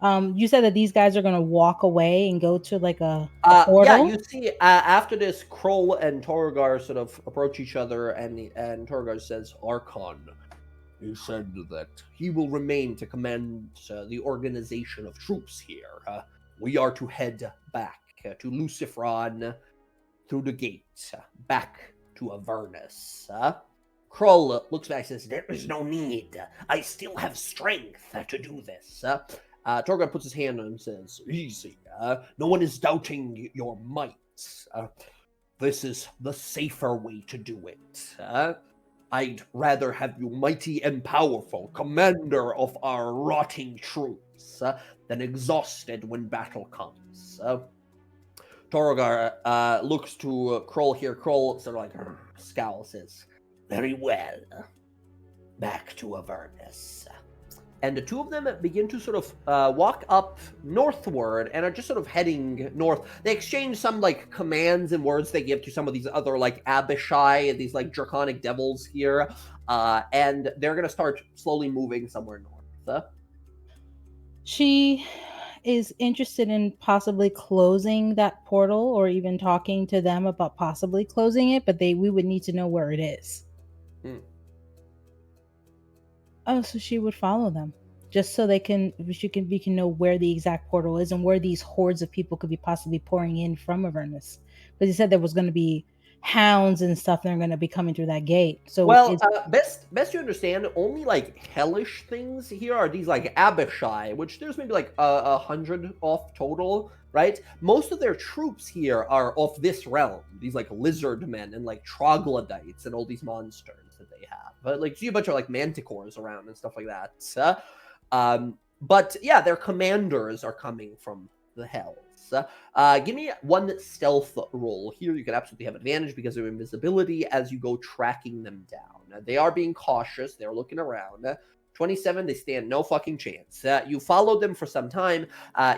You said that these guys are gonna walk away and go to like a Yeah, portal. you see, after this, Kroll and Torgar sort of approach each other, and Torgar says, Archon, he said that he will remain to command the organization of troops here. We are to head back to Luciferon through the gate, back to Avernus. Kroll looks back and says, there is no need. I still have strength to do this. Torgar puts his hand on him and says, easy. No one is doubting your might. This is the safer way to do it. I'd rather have you mighty and powerful, commander of our rotting troops, than exhausted when battle comes. Torgar looks to Kroll here. Kroll sort of like scowls, says, very well. Back to Avernus. And the two of them begin to sort of walk up northward and are just sort of heading north. They exchange some like commands and words they give to some of these other like Abishai, these like draconic devils here, and they're gonna start slowly moving somewhere north. She is interested in possibly closing that portal, or even talking to them about possibly closing it, but we would need to know where it is. Oh, so she would follow them, just so we can know where the exact portal is and where these hordes of people could be possibly pouring in from Avernus. Because he said there was going to be hounds and stuff that are going to be coming through that gate. So well, best you understand, only like hellish things here are these like Abishai, which there's maybe like 100 off total, right? Most of their troops here are of this realm. These like lizard men and like troglodytes and all these monsters that they have. But like see a bunch of like manticores around and stuff like that. But yeah, their commanders are coming from the hells. Give me one stealth roll here. You can absolutely have advantage because of invisibility as you go tracking them down. They are being cautious. They're looking around. 27, they stand no fucking chance. You follow them for some time.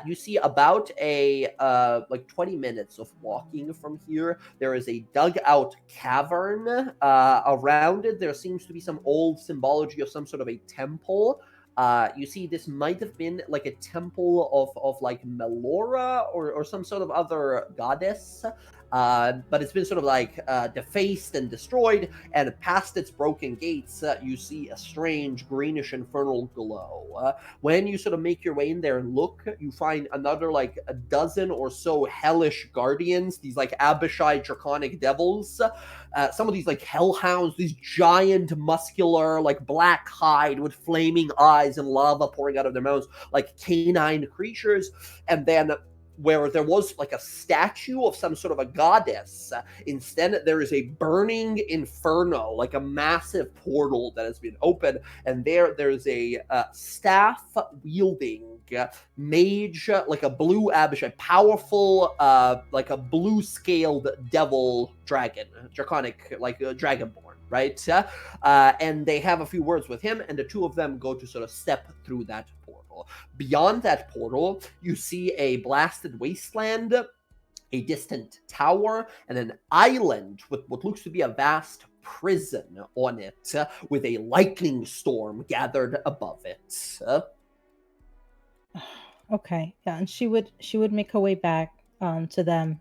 You see about like 20 minutes of walking from here. There is a dug out cavern. Around it, there seems to be some old symbology of some sort of a temple. You see, this might have been like a temple of like Melora or some sort of other goddess, but it's been sort of like defaced and destroyed, and past its broken gates, you see a strange greenish infernal glow. When you sort of make your way in there and look, you find another like a dozen or so hellish guardians, these like Abishai draconic devils. Some of these like hellhounds, these giant muscular like black hide with flaming eyes and lava pouring out of their mouths, like canine creatures. And then where there was like a statue of some sort of a goddess, instead there is a burning inferno, like a massive portal that has been opened, and there's a staff wielding mage, like a blue Abishai, powerful like a blue scaled devil dragon, draconic, like a dragonborn, right? And they have a few words with him, and the two of them go to sort of step through that portal. Beyond that portal, you see a blasted wasteland, a distant tower, and an island with what looks to be a vast prison on it, with a lightning storm gathered above it. Okay, yeah, and she would make her way back to them,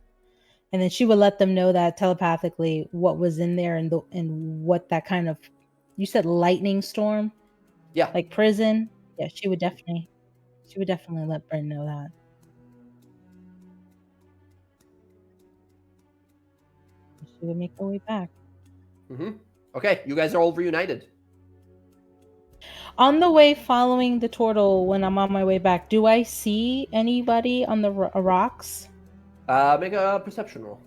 and then she would let them know that telepathically what was in there and what that kind of, you said lightning storm, Yeah, like prison. Yeah, she would definitely She would definitely let Bryn know that. She would make her way back. Okay, you guys are all reunited. On the way following the turtle, when I'm on my way back, do I see anybody on the rocks? Make a perception roll.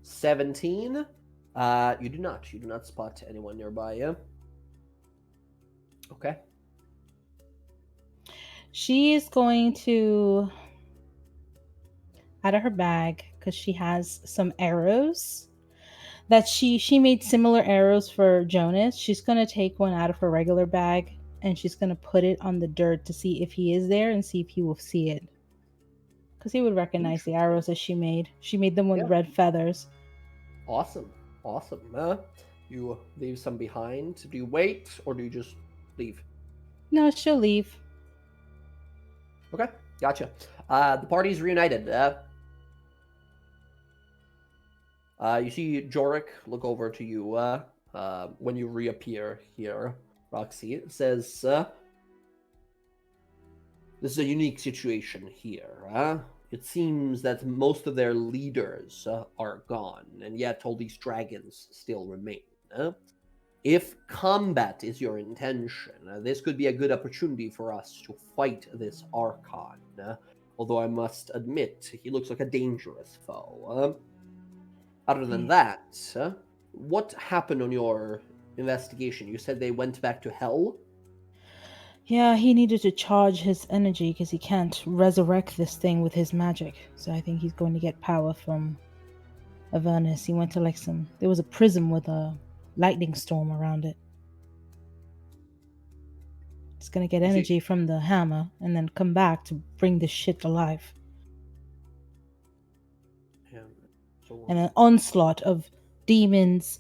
$17. You do not. You do not spot anyone nearby you. Okay. She is going to, out of her bag, because she has some arrows that she made similar arrows for Jonas. She's going to take one out of her regular bag and she's going to put it on the dirt to see if he is there and see if he will see it. Because he would recognize the arrows that she made. She made them with red feathers. Awesome. You leave some behind. Do you wait or do you just leave? No, she'll leave. Okay, gotcha. The party's reunited. You see Jorik look over to you when you reappear here. Roxy says, this is a unique situation here. It seems that most of their leaders are gone, and yet all these dragons still remain. If combat is your intention, this could be a good opportunity for us to fight this Archon. Although I must admit, he looks like a dangerous foe. Other than that, what happened on your investigation? You said they went back to hell? Yeah, he needed to charge his energy because he can't resurrect this thing with his magic. So I think he's going to get power from Avernus. He went to there was a prism with a lightning storm around it. It's going to get energy from the hammer and then come back to bring this shit to life. And an onslaught of demons,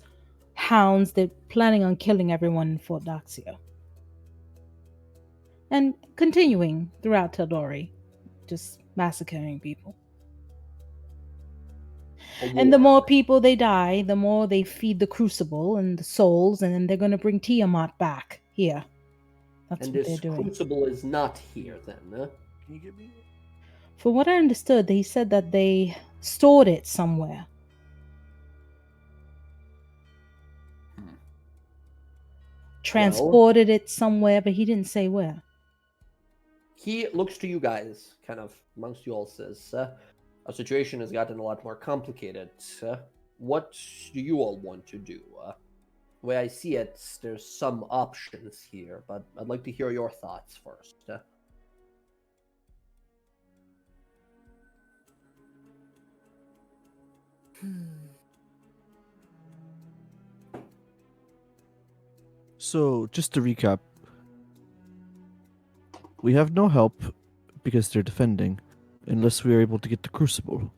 hounds. They're planning on killing everyone in Fort Daxio. And continuing throughout Tal'dori, just massacring people. And the more people they die, the more they feed the crucible and the souls, and then they're going to bring Tiamat back here. That's and what they're this doing. crucible is not here, then? Can you give me? From what I understood, they said that they stored it somewhere. Transported it somewhere, but he didn't say where. He looks to you guys, kind of amongst you all, says, our situation has gotten a lot more complicated. What do you all want to do? The way I see it, there's some options here, but I'd like to hear your thoughts first. So, just to recap, we have no help because they're defending, unless we are able to get the Crucible.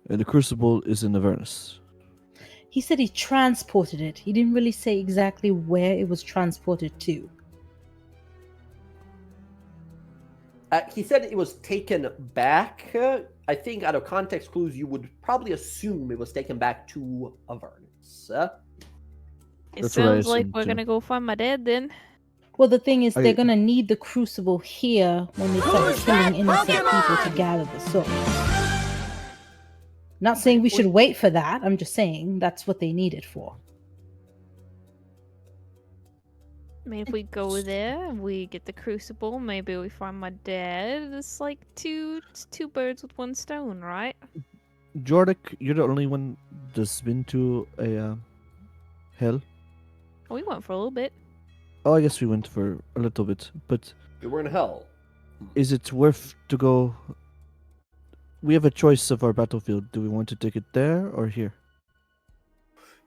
And the Crucible is in Avernus. He said he transported it. He didn't really say exactly where it was transported to. He said it was taken back. I think out of context clues, you would probably assume it was taken back to Avernus. It sounds like we're gonna go find my dad then. Well, the thing is, they're gonna need the Crucible here when they start killing innocent people to gather the souls. Not saying we should wait for that. I'm just saying that's what they need it for. I mean, if we go there, we get the Crucible, maybe we find my dad. It's like two birds with one stone, right? Jordik, you're the only one that's been to a hell. We went for a little bit. Oh, I guess we went for a little bit, but we were in hell. Is it worth to go? We have a choice of our battlefield. Do we want to take it there or here?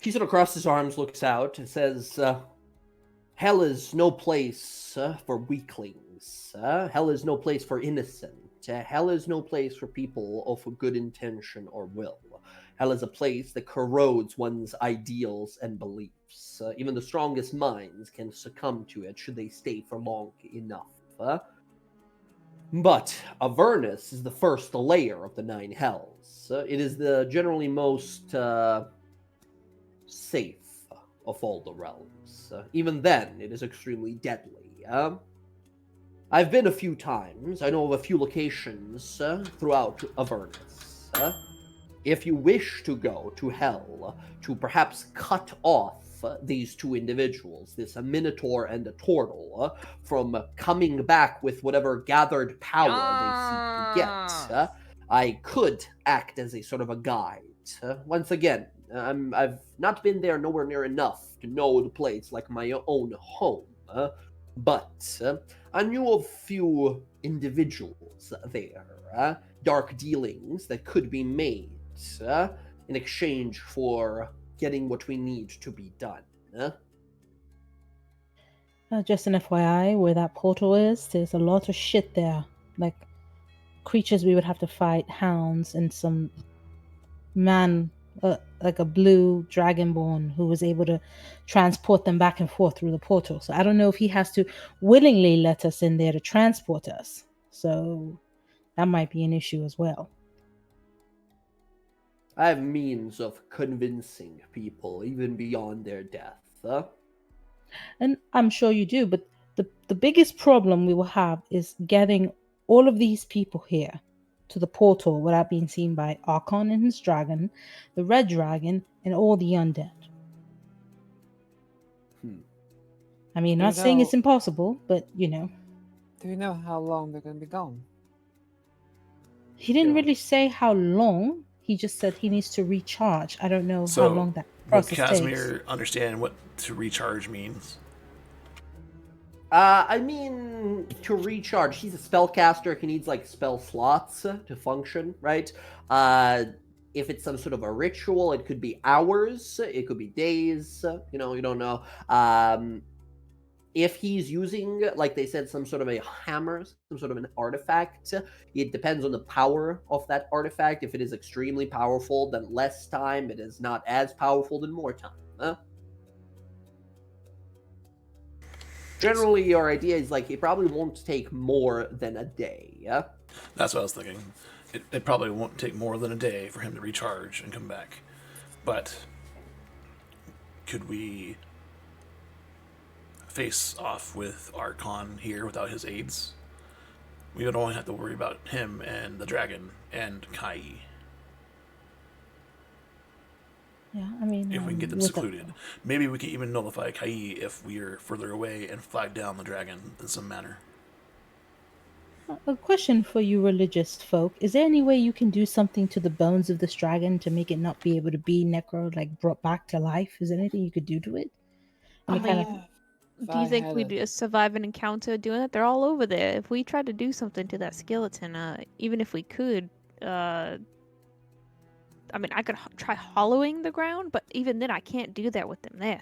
He sort of crosses his arms, looks out, and says, hell is no place for weaklings. Hell is no place for innocent. Hell is no place for people of good intention or will. Hell is a place that corrodes one's ideals and beliefs. Even the strongest minds can succumb to it should they stay for long enough. But Avernus is the first layer of the 9 hells. It is the generally most safe of all the realms. Even then, it is extremely deadly. I've been a few times. I know of a few locations throughout Avernus. If you wish to go to hell to perhaps cut off these two individuals, this a minotaur and a turtle, from coming back with whatever gathered power they seek to get, I could act as a sort of a guide. Once again, I've not been there nowhere near enough to know the place like my own home, but I knew of few individuals there, dark dealings that could be made in exchange for getting what we need to be done. Just an FYI, where that portal is, there's a lot of shit there. Like creatures we would have to fight, hounds, and some man, like a blue dragonborn who was able to transport them back and forth through the portal. So I don't know if he has to willingly let us in there to transport us. So that might be an issue as well. I have means of convincing people even beyond their death. And I'm sure you do, but the biggest problem we will have is getting all of these people here to the portal without being seen by Archon and his dragon, the red dragon, and all the undead. I mean, not saying it's impossible, but you know. Do we know how long they're going to be gone? He didn't really say how long. He just said he needs to recharge. I don't know how long that process would Casimir takes. understand what to recharge means? I mean, to recharge, he's a spellcaster. He needs, like, spell slots to function, right? If it's some sort of a ritual, it could be hours. It could be days. You know, you don't know. If he's using, like they said, some sort of a hammer, some sort of an artifact, it depends on the power of that artifact. If it is extremely powerful, then less time. It is not as powerful, then more time. Generally, your idea is like it probably won't take more than a day. That's what I was thinking. It probably won't take more than a day for him to recharge and come back. But could we face off with Archon here without his aides? We would only have to worry about him and the dragon and Kai. Yeah, I mean, if we can get them secluded. Maybe we can even nullify Kai if we're further away and flag down the dragon in some manner. A question for you religious folk. Is there any way you can do something to the bones of this dragon to make it not be able to be like brought back to life? Is there anything you could do to it? Do you think we'd just survive an encounter doing it? They're all over there. If we tried to do something to that skeleton, even if we could, I mean, I could try hollowing the ground, but even then I can't do that with them there.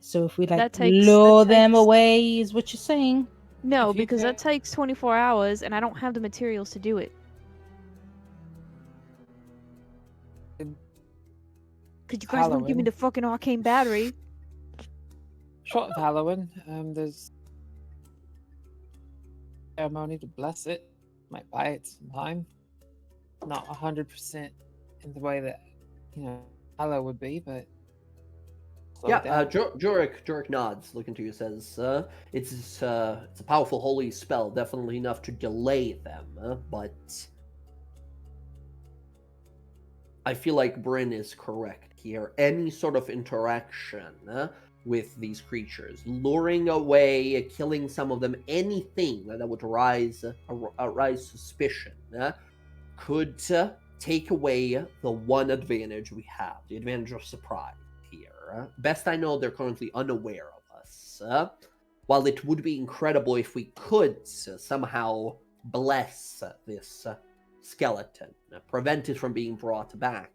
So if we lure them away, is what you're saying? No, because that takes 24 hours, and I don't have the materials to do it. Could you guys not give me the fucking arcane battery? Short of Halloween, there's ceremony to bless it. Might buy it some time. Not 100% in the way that, Hallow would be, but Jorik nods, looking to you, says, it's a powerful holy spell, definitely enough to delay them, but I feel like Bryn is correct here. Any sort of interaction with these creatures, luring away, killing some of them, anything that would arise suspicion, could take away the one advantage we have, the advantage of surprise here. Best I know, they're currently unaware of us. While it would be incredible if we could somehow bless this skeleton, prevent it from being brought back,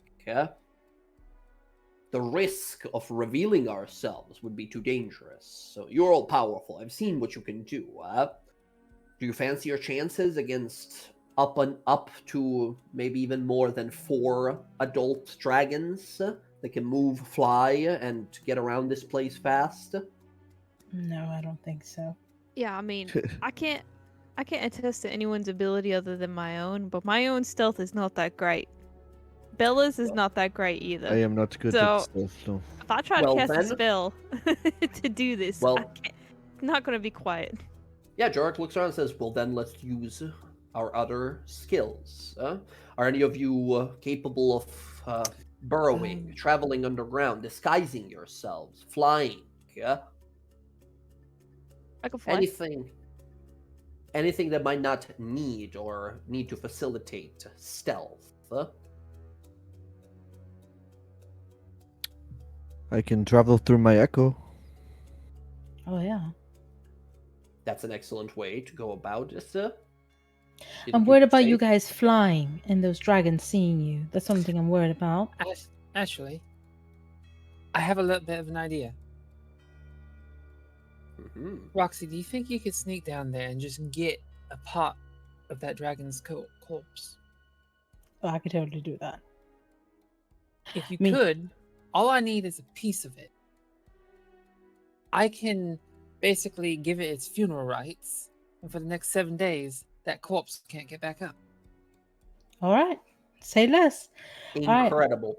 the risk of revealing ourselves would be too dangerous. So you're all powerful. I've seen what you can do. Do you fancy your chances against up to maybe even more than 4 adult dragons that can move, fly, and get around this place fast? No, I don't think so. Yeah, I mean, I can't attest to anyone's ability other than my own, but my own stealth is not that great. Bella's is not that great either. I am not good So- at stealth, no. If I try Well, to cast a then- spell to do this, Well- I'm not gonna be quiet. Yeah, Jorek looks around and says, well, then let's use our other skills. Are any of you capable of burrowing, traveling underground, disguising yourselves, flying? Yeah? I can fly. Anything that might not need to facilitate stealth. I can travel through my echo. Oh yeah. That's an excellent way to go about this. I'm worried about you guys flying and those dragons seeing you. That's something I'm worried about. Actually, I have a little bit of an idea. Hmm. Roxy, do you think you could sneak down there and just get a part of that dragon's corpse? Oh, I could totally do that. If you Me- could, all I need is a piece of it. I can basically give it its funeral rites, and for the next 7 days, that corpse can't get back up. All right. Say less. right. Incredible.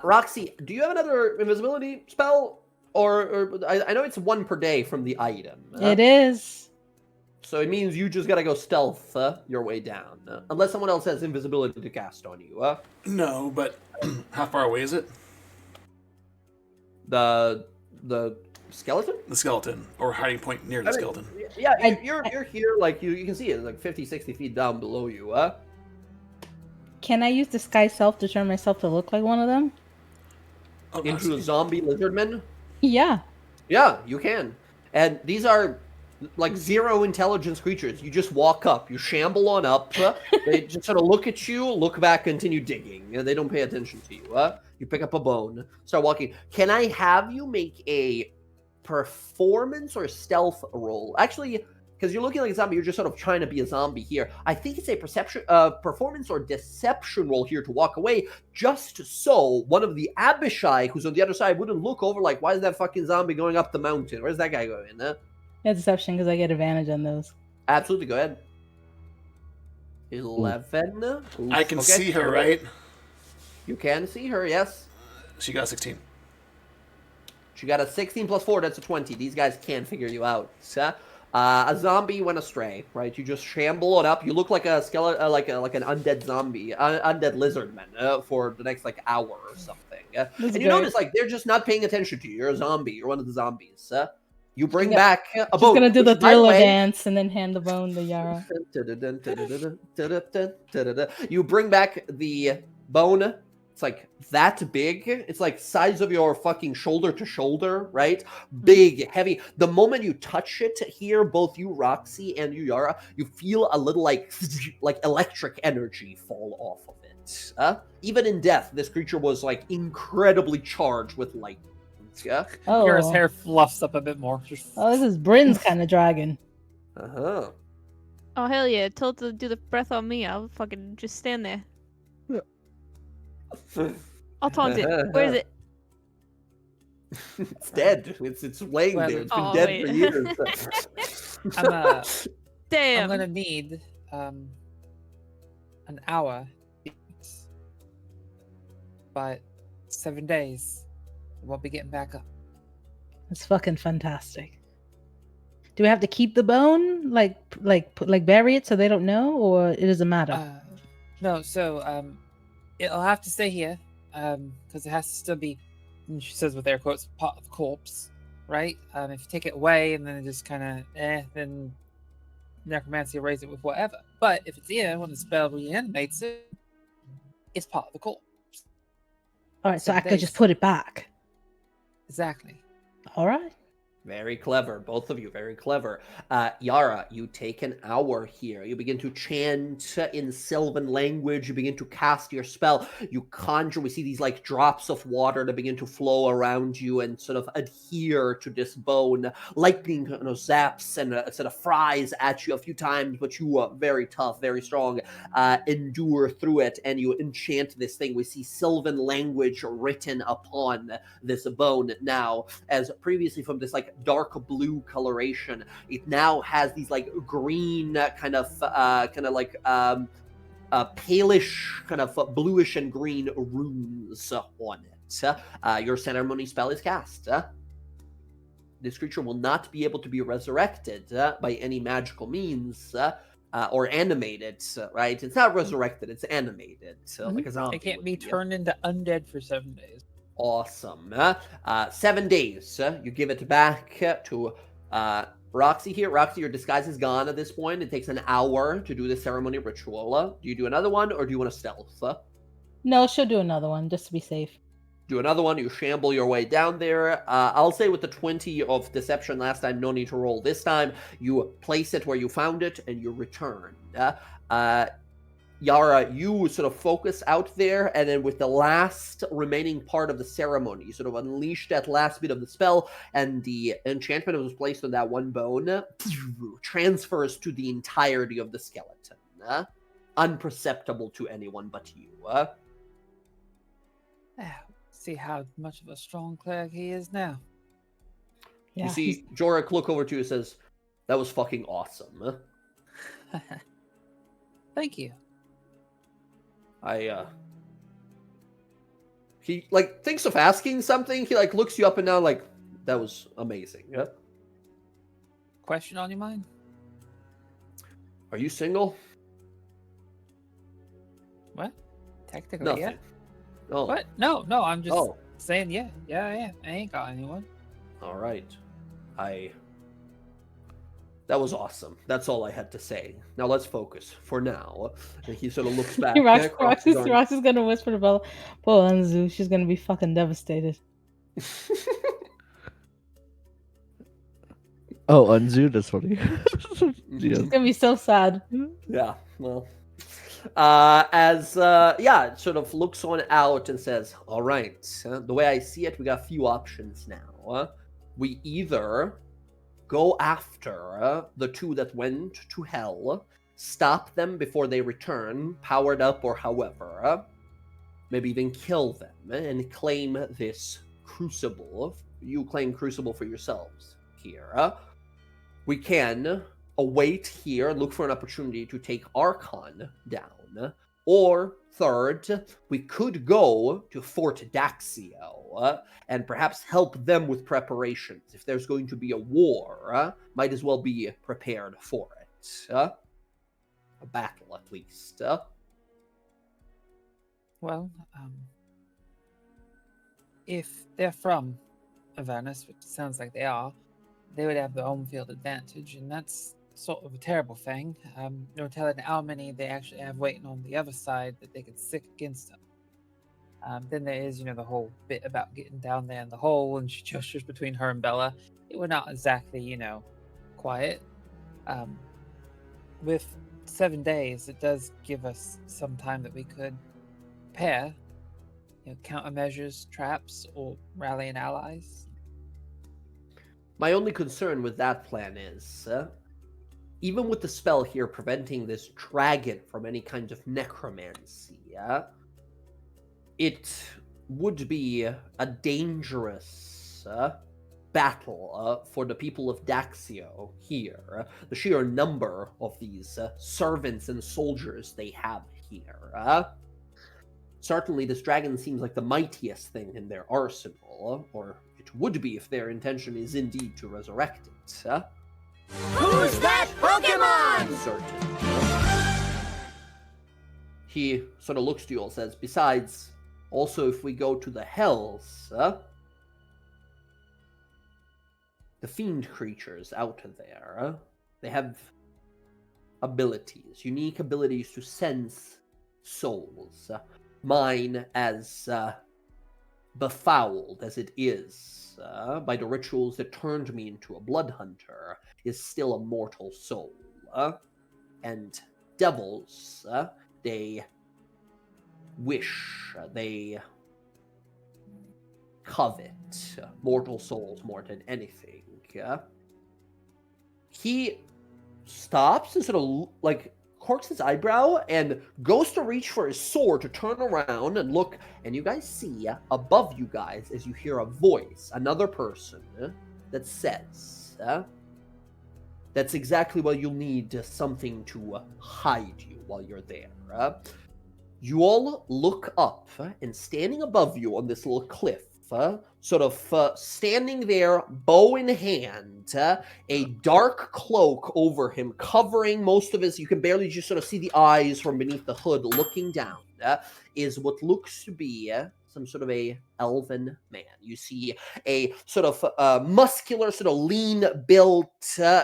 Roxy, do you have another invisibility spell? Or I know it's 1 per day from the item. It is. So it means you just gotta go stealth your way down. Unless someone else has invisibility to cast on you. No, but how far away is it? The skeleton? The skeleton, or hiding point near the skeleton. Yeah, I- you're here, like, you can see it, like 50, 60 feet down below you. Can I use disguise self to turn myself to look like one of them? Oh, Into a zombie lizardman? Yeah. Yeah, you can. And these are like 0 intelligence creatures. You just walk up, you shamble on up, they just sort of look at you, look back, continue digging. They don't pay attention to you. You pick up a bone, start walking. Can I have you make a performance or stealth roll? Actually, because you're looking like a zombie, you're just sort of trying to be a zombie here. I think it's a performance or deception roll here to walk away, just so one of the Abishai, who's on the other side, wouldn't look over like, why is that fucking zombie going up the mountain? Where's that guy going? Yeah, deception because I get advantage on those. Absolutely, go ahead. 11. Oof, I can okay. see her, right? You can see her, yes. She got 16. She got a 16 plus 4, that's a 20. These guys can't figure you out. A zombie went astray, right? You just shamble it up. You look like a skeleton, like an undead zombie, undead lizard man for the next like hour or something. And you great. notice like they're just not paying attention to you. You're a zombie. You're one of the zombies. You bring Yeah. back a She's bone. gonna do the which, by thriller way- dance and then hand the bone to Yara. You bring back the bone. It's like that big. It's like size of your fucking shoulder to shoulder, right? Big, heavy. The moment you touch it here, both you, Roxy, and you, Yara, you feel a little like electric energy fall off of it. Even in death, this creature was like incredibly charged with light. Yeah. Oh, Yara's hair fluffs up a bit more. oh, this is Bryn's kind of dragon. Uh-huh. Oh hell yeah! Told to do the breath on me. I'll fucking just stand there. I'll taunt it. Where is it? It's dead. It's laying Well, there. It's been oh, dead wait. for years. I'm Damn. gonna need an hour, but 7 days. We'll be getting back up. It's fucking fantastic. Do we have to keep the bone, like bury it so they don't know, or it doesn't matter? No, so it'll have to stay here, because it has to still be, and she says with air quotes, part of the corpse, right? If you take it away and then it just kind of then necromancy will raise it with whatever. But if it's here when the spell reanimates it, it's part of the corpse. All right, so 7 I could just days. put it back. Exactly. All right. Very clever, both of you, very clever. Yara, you take an hour here. You begin to chant in Sylvan language. You begin to cast your spell. You conjure. We see these like drops of water that begin to flow around you and sort of adhere to this bone. Lightning zaps and sort of fries at you a few times, but you are very tough, very strong. Endure through it, and you enchant this thing. We see Sylvan language written upon this bone now, as previously from this like dark blue coloration, it now has these like green kind of like palish, kind of bluish and green runes on it. Your ceremony spell is cast. This creature will not be able to be resurrected by any magical means or animated, right? It's not resurrected, it's animated, like a zombie. It can't would be turned into undead for 7 days. Awesome. 7 days. You give it back to Roxy here. Roxy, your disguise is gone at this point. It takes an hour to do the ceremony ritual. Do you do another one, or do you want to stealth? No, she'll do another one just to be safe. Do another one. You shamble your way down there. I'll say with the 20 of deception last time, no need to roll this time. You place it where you found it, and you return. Yara, you sort of focus out there, and then with the last remaining part of the ceremony, you sort of unleash that last bit of the spell, and the enchantment that was placed on that one bone transfers to the entirety of the skeleton. Unperceptible to anyone but you. See how much of a strong cleric he is now. Yeah, You see Jorik look over to you and says, "That was fucking awesome." Thank you. He like thinks of asking something. He like looks you up and down like, "That was amazing." Yeah. Question on your mind? Are you single? What? Technically, Nothing. yeah. Oh. What? No, I'm just Oh. saying, yeah. I ain't got anyone. All right. That was awesome. That's all I had to say. Now let's focus for now. And he sort of looks back. Rox is gonna whisper to Bella, "Poor Anzu, she's gonna be fucking devastated." Oh, Unzu, that's funny. She's gonna be so sad. Yeah, well. Sort of looks on out and says, "All right, the way I see it, we got a few options now. We either go after the two that went to hell, stop them before they return, powered up or however, maybe even kill them, and claim this crucible. You claim crucible for yourselves here. We can await here and look for an opportunity to take Archon down. Or, third, we could go to Fort Daxio and perhaps help them with preparations. If there's going to be a war, might as well be prepared for it. A battle, at least. Well, if they're from Avernus, which it sounds like they are, they would have the home field advantage, and that's sort of a terrible thing. No telling how many they actually have waiting on the other side that they could stick against them. Then there is, the whole bit about getting down there in the hole, and she gestures between her and Bella. It were not exactly, quiet. With 7 days, it does give us some time that we could prepare, countermeasures, traps, or rallying allies. My only concern with that plan is, even with the spell here preventing this dragon from any kind of necromancy, it would be a dangerous battle for the people of Daxio here. The sheer number of these servants and soldiers they have here. Certainly, this dragon seems like the mightiest thing in their arsenal, or it would be if their intention is indeed to resurrect it. Who's that Pokemon? Certain. He sort of looks to you and says, besides, also if we go to the Hells, the fiend creatures out there, they have abilities, unique abilities to sense souls. Mine, as befouled as it is by the rituals that turned me into a blood hunter, is still a mortal soul. And devils, they wish, they covet mortal souls more than anything. He stops and sort of corks his eyebrow and goes to reach for his sword to turn around and look, and you guys see above you guys as you hear a voice, another person, that says, that's exactly what you'll need, something to hide you while you're there. You all look up, and standing above you on this little cliff, standing there, bow in hand, a dark cloak over him, covering most of his. You can barely just sort of see the eyes from beneath the hood looking down, is what looks to be some sort of a elven man. You see a sort of muscular, sort of lean built.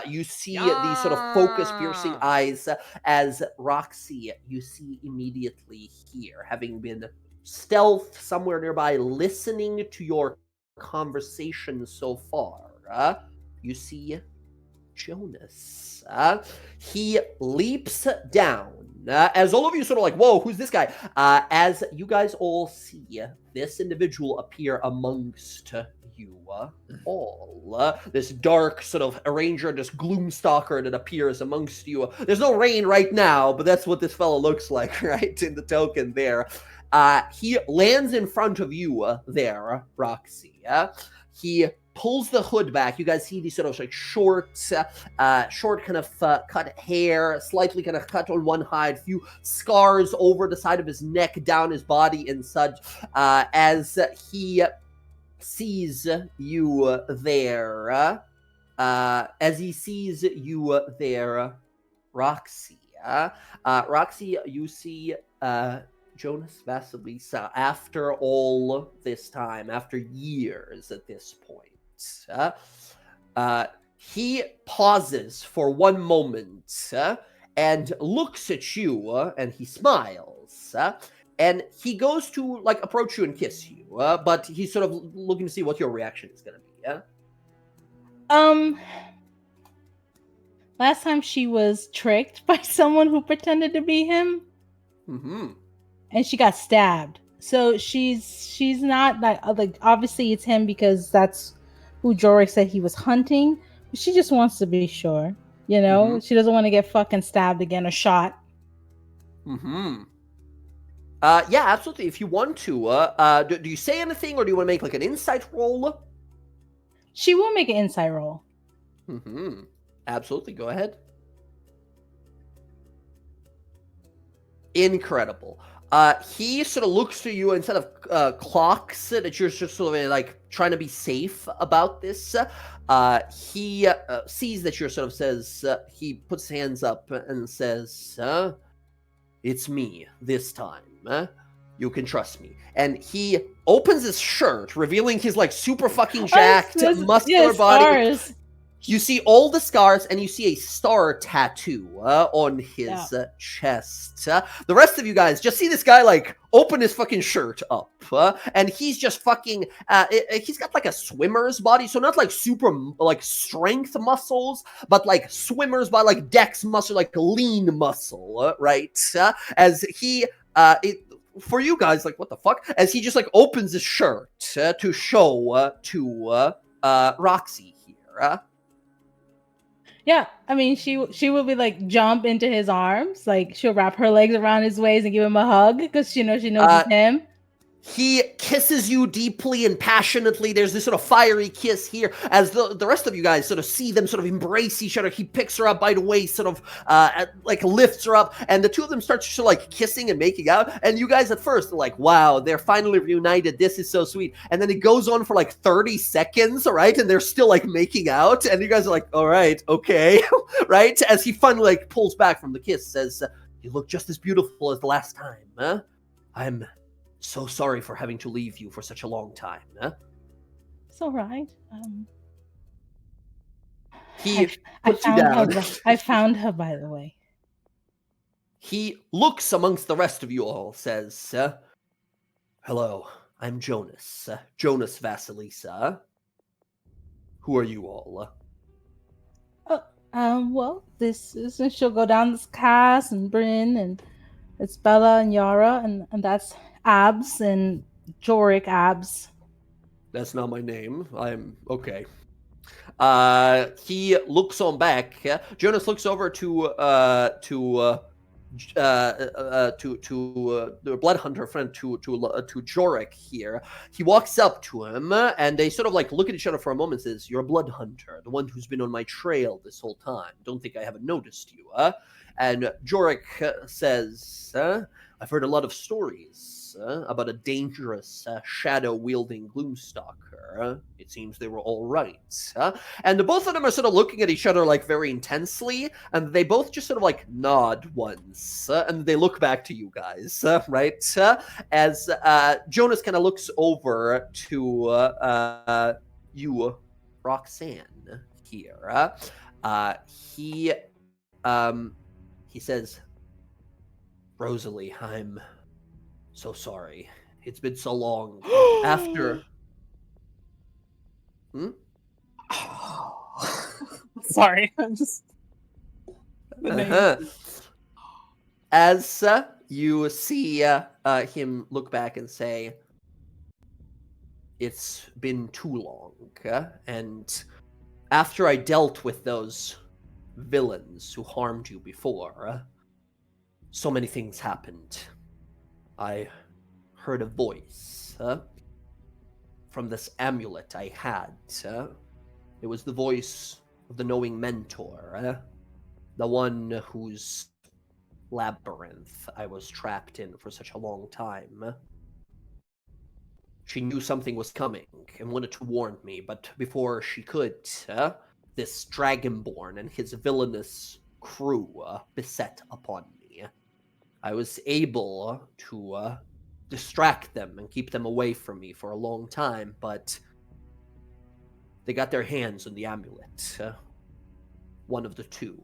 You see these sort of focus piercing eyes. As Roxy, you see immediately here, having been stealth somewhere nearby, listening to your conversation so far. You see Jonas. He leaps down. As all of you sort of like, whoa, who's this guy? As you guys all see this individual appear amongst you all. This dark sort of arranger, this gloomstalker that appears amongst you. There's no rain right now, but that's what this fellow looks like, right? In the token there. He lands in front of you there, Roxy. He pulls the hood back. You guys see these sort of like short kind of cut hair, slightly kind of cut on one side, few scars over the side of his neck, down his body and such, as he sees you there. Roxy. Roxy, you see Jonas Vasilisa, after all this time, after years at this point. He pauses for one moment and looks at you, and he smiles, and he goes to like approach you and kiss you, but he's sort of looking to see what your reaction is going to be. Last time she was tricked by someone who pretended to be him, and she got stabbed. So she's not like obviously it's him because that's who Jorik said he was hunting. But she just wants to be sure, you know. She doesn't want to get fucking stabbed again or shot. Yeah, absolutely. If you want to, do you say anything, or do you want to make like an insight roll? She will make an insight roll. Absolutely. Go ahead. Incredible. He sort of looks to you and sort of clocks that you're just sort of like trying to be safe about this. He sees that you're sort of says, he puts his hands up and says, it's me this time. You can trust me. And he opens his shirt, revealing his like super fucking jacked, muscular body. Stars. You see all the scars, and you see a star tattoo on his chest. The rest of you guys just see this guy, like, open his fucking shirt up. And he's just fucking, he's got, like, a swimmer's body. So not, like, super, like, strength muscles, but, like, swimmer's body, like, dex muscle, like, lean muscle, right? As he, for you guys, like, what the fuck? As he just, like, opens his shirt to show to Roxy here. Yeah, I mean, she will be like jump into his arms, like she'll wrap her legs around his waist and give him a hug because she knows it's him. He kisses you deeply and passionately. There's this sort of fiery kiss here. As the rest of you guys sort of see them sort of embrace each other, he picks her up by the waist, sort of like lifts her up, and the two of them start to like kissing and making out. And you guys at first are like, wow, they're finally reunited. This is so sweet. And then it goes on for like 30 seconds, right? And they're still like making out. And you guys are like, all right, okay, right? As he finally like pulls back from the kiss, says, you look just as beautiful as the last time, huh? I'm so sorry for having to leave you for such a long time, huh? It's all right. He puts you down. I found her, by the way. He looks amongst the rest of you all, says, hello, I'm Jonas. Jonas Vasilisa. Who are you all? Well, this is, she'll go down this Cass and Bryn, and it's Bella and Yara, and that's Abs and Jorik Abs. That's not my name. I'm okay. He looks on back. Jonas looks over to the blood hunter friend to Jorik here. He walks up to him and they sort of like look at each other for a moment. And says, "You're a blood hunter, the one who's been on my trail this whole time. Don't think I haven't noticed you." And Jorik says, "I've heard a lot of stories about a dangerous shadow-wielding gloomstalker. It seems they were all right." And the both of them are sort of looking at each other like very intensely, and they both just sort of like nod once, and they look back to you guys, right? As Jonas kind of looks over to you, Roxanne, here. He says, "Rosalie, I'm so sorry. It's been so long. After..." Sorry, I'm just. The name. As you see him look back and say, "It's been too long, and after I dealt with those villains who harmed you before, so many things happened. I heard a voice from this amulet I had. It was the voice of the knowing mentor, the one whose labyrinth I was trapped in for such a long time. She knew something was coming and wanted to warn me, but before she could, this Dragonborn and his villainous crew beset upon me. I was able to distract them and keep them away from me for a long time, but they got their hands on the amulet. One of the two.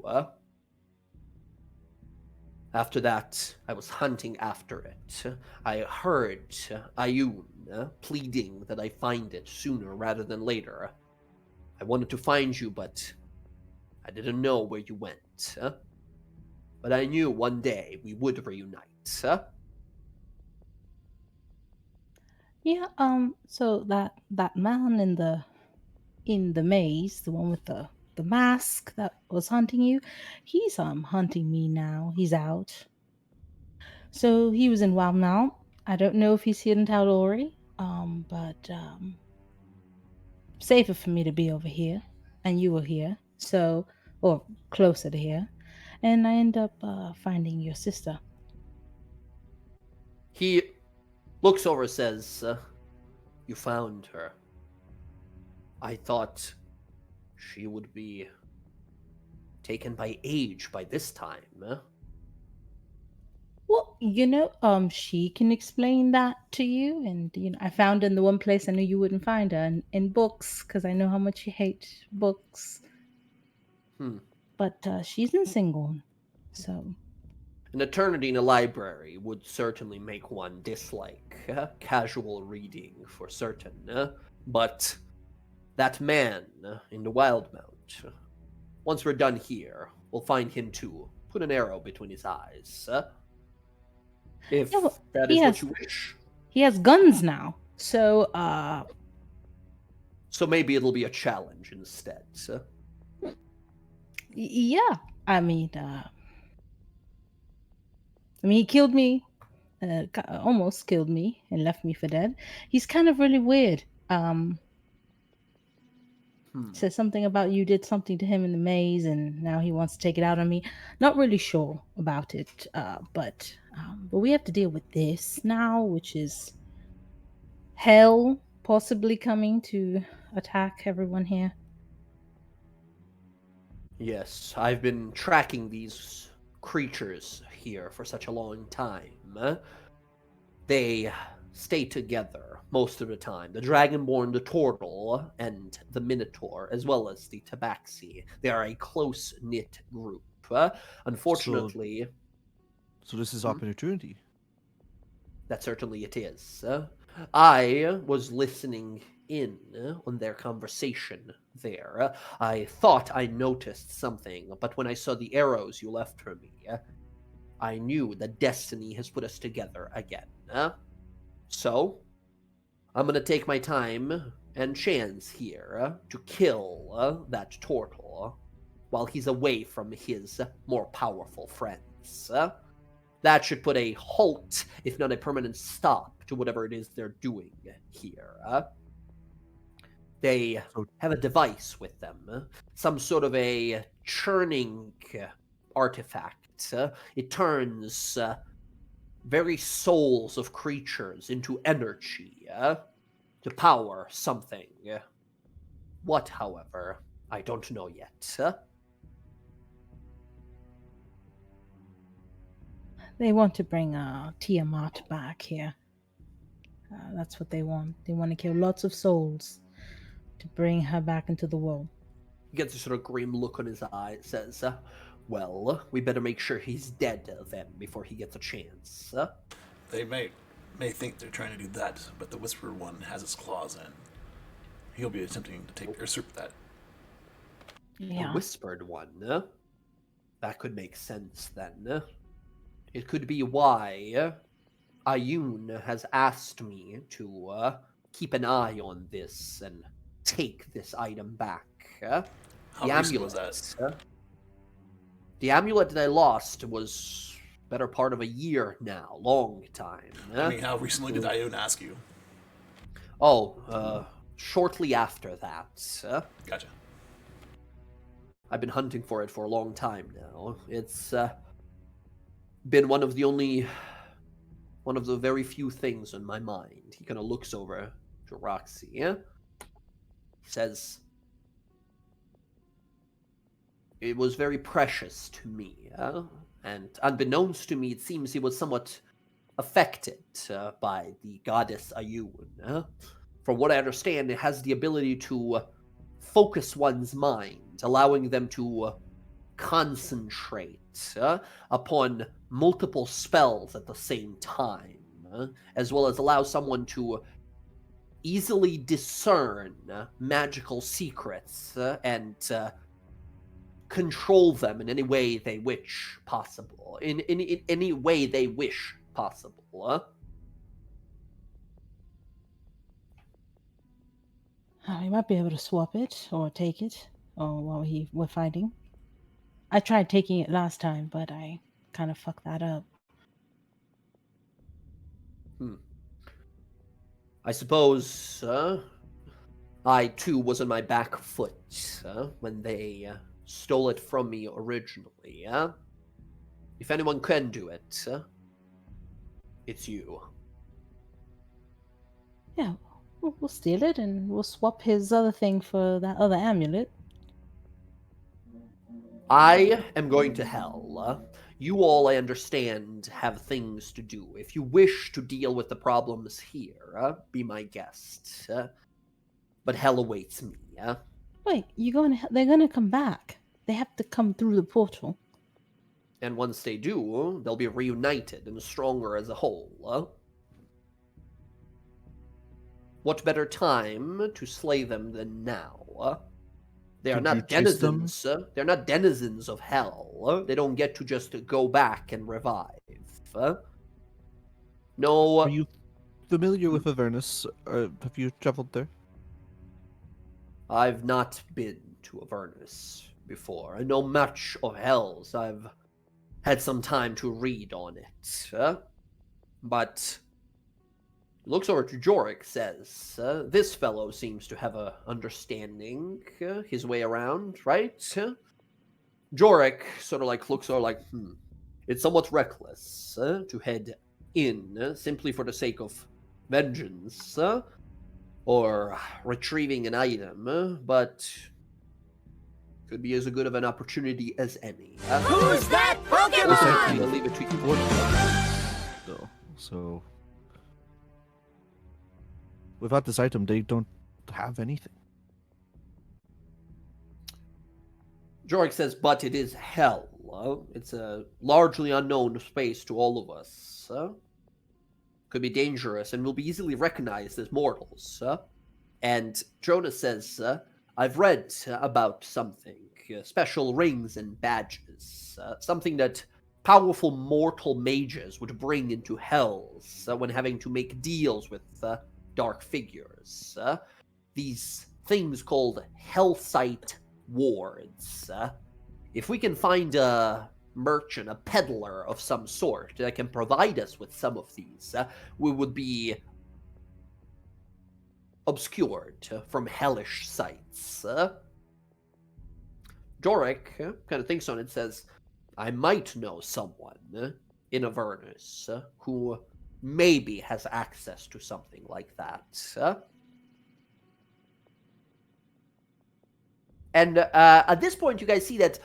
After that, I was hunting after it. I heard Ayun pleading that I find it sooner rather than later. I wanted to find you, but I didn't know where you went. But I knew one day we would reunite." Yeah, so that man in the maze, the one with the mask that was hunting you, he's hunting me now. He's out. So he was in Wild now. I don't know if he's here in Tal'dorai, but safer for me to be over here, and you were here, so, or closer to here, and I end up finding your sister. He looks over and says, "You found her. I thought she would be taken by age by this time." Well, she can explain that to you, and I found her in the one place I knew you wouldn't find her, in books, because I know how much you hate books. But she's in Singon, so. An eternity in a library would certainly make one dislike casual reading for certain, but that man in the Wildmount, once we're done here, we'll find him too. Put an arrow between his eyes. If that is what you wish. He has guns now, so So maybe it'll be a challenge instead. Yeah, I mean, he killed me, almost killed me, and left me for dead. He's kind of really weird. Says something about you did something to him in the maze, and now he wants to take it out on me. Not really sure about it, but we have to deal with this now, which is hell possibly coming to attack everyone here. Yes, I've been tracking these creatures here for such a long time. They stay together most of the time. The Dragonborn, the Turtle, and the Minotaur, as well as the Tabaxi. They are a close-knit group. Unfortunately... So this is opportunity. That certainly it is. I was listening in on their conversation there. I thought I noticed something, but when I saw the arrows you left for me, I knew that destiny has put us together again. So, I'm gonna take my time and chance here to kill that turtle while he's away from his more powerful friends. that should put a halt, if not a permanent stop, to whatever it is they're doing here. They have a device with them, some sort of a churning artifact. It turns very souls of creatures into energy to power something. What, however, I don't know yet. They want to bring Tiamat back here. That's what they want. They want to kill lots of souls to bring her back into the world. He gets a sort of grim look on his eye. Says, well, we better make sure he's dead then before he gets a chance. They may think they're trying to do that, but the Whisperer one has his claws in. He'll be attempting to take usurp that. Yeah. The Whispered one. That could make sense then. It could be why Ayun has asked me to keep an eye on this and take this item back. How recent was that? The amulet that I lost was better part of a year now. Long time. I mean, how recently did Ayun ask you? Oh, shortly after that. Gotcha. I've been hunting for it for a long time now. It's been one of the very few things on my mind. He kind of looks over to Roxy. He says, it was very precious to me, and unbeknownst to me, it seems he was somewhat affected by the goddess Ayun. From what I understand, it has the ability to focus one's mind, allowing them to concentrate upon multiple spells at the same time, as well as allow someone to easily discern magical secrets and control them in any way they wish possible. In any way they wish possible. We might be able to swap it or take it, or while we're fighting. I tried taking it last time, but I kind of fucked that up. I suppose I too was on my back foot when they stole it from me originally. If anyone can do it, it's you. Yeah, we'll steal it and we'll swap his other thing for that other amulet. I am going to hell. You all, I understand, have things to do. If you wish to deal with the problems here, be my guest. But hell awaits me. Wait, they're gonna come back. They have to come through the portal. And once they do, they'll be reunited and stronger as a whole. What better time to slay them than now? They are not denizens. They're not denizens of hell. They don't get to just go back and revive. No. Are you familiar with Avernus? Have you traveled there? I've not been to Avernus before. I know much of Hells. I've had some time to read on it. But looks over to Jorik, says, this fellow seems to have a understanding his way around, right? Jorik sort of like looks over like, it's somewhat reckless to head in simply for the sake of vengeance or retrieving an item, but could be as good of an opportunity as any. Who's that Pokemon? I'll leave it to you. So without this item, they don't have anything. Jorik says, but it is hell. It's a largely unknown space to all of us. Could be dangerous and will be easily recognized as mortals. And Jonas says, I've read about something, special rings and badges, something that powerful mortal mages would bring into hells when having to make deals with dark figures. These things called Hellsight wards. If we can find a merchant, a peddler of some sort that can provide us with some of these, we would be obscured from hellish sights. Jorik kind of thinks on it, says, I might know someone in Avernus who maybe has access to something like that. And at this point, you guys see that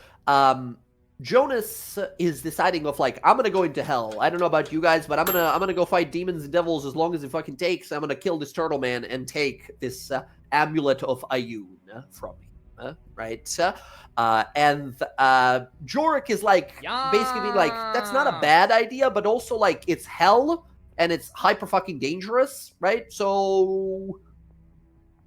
Jonas is deciding of like, I'm gonna go into hell. I don't know about you guys, but I'm gonna go fight demons and devils as long as it fucking takes. I'm gonna kill this turtle man and take this amulet of Ayun from him, right? And Jorik is like basically being like, that's not a bad idea, but also like it's hell and it's hyper fucking dangerous, right? So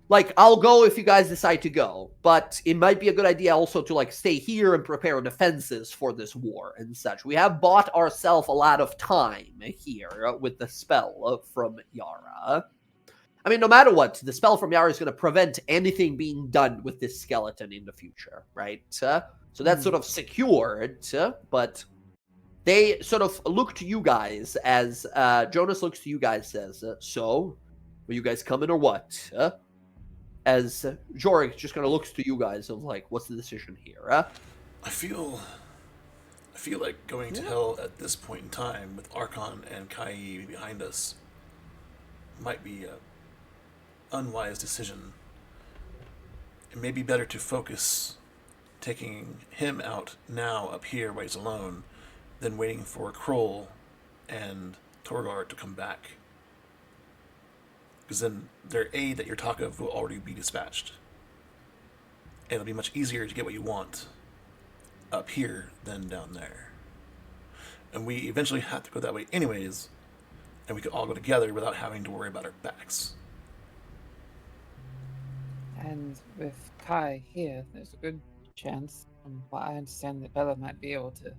like, I'll go if you guys decide to go, but it might be a good idea also to, like, stay here and prepare defenses for this war and such. We have bought ourselves a lot of time here with the spell from Yara. I mean, no matter what, the spell from Yara is going to prevent anything being done with this skeleton in the future, right? So that's sort of secured, but they sort of look to you guys as, Jonas looks to you guys, says, so, are you guys coming or what? As Jorik just kind of looks to you guys of like, what's the decision here? I feel like going to hell at this point in time with Archon and Kai behind us might be a unwise decision. It may be better to focus taking him out now up here where he's alone than waiting for Kroll and Torgard to come back. Because then their aid that you're talking of will already be dispatched. And it'll be much easier to get what you want up here than down there. And we eventually have to go that way anyways, and we could all go together without having to worry about our backs. And with Kai here, there's a good chance, from what I understand, that Bella might be able to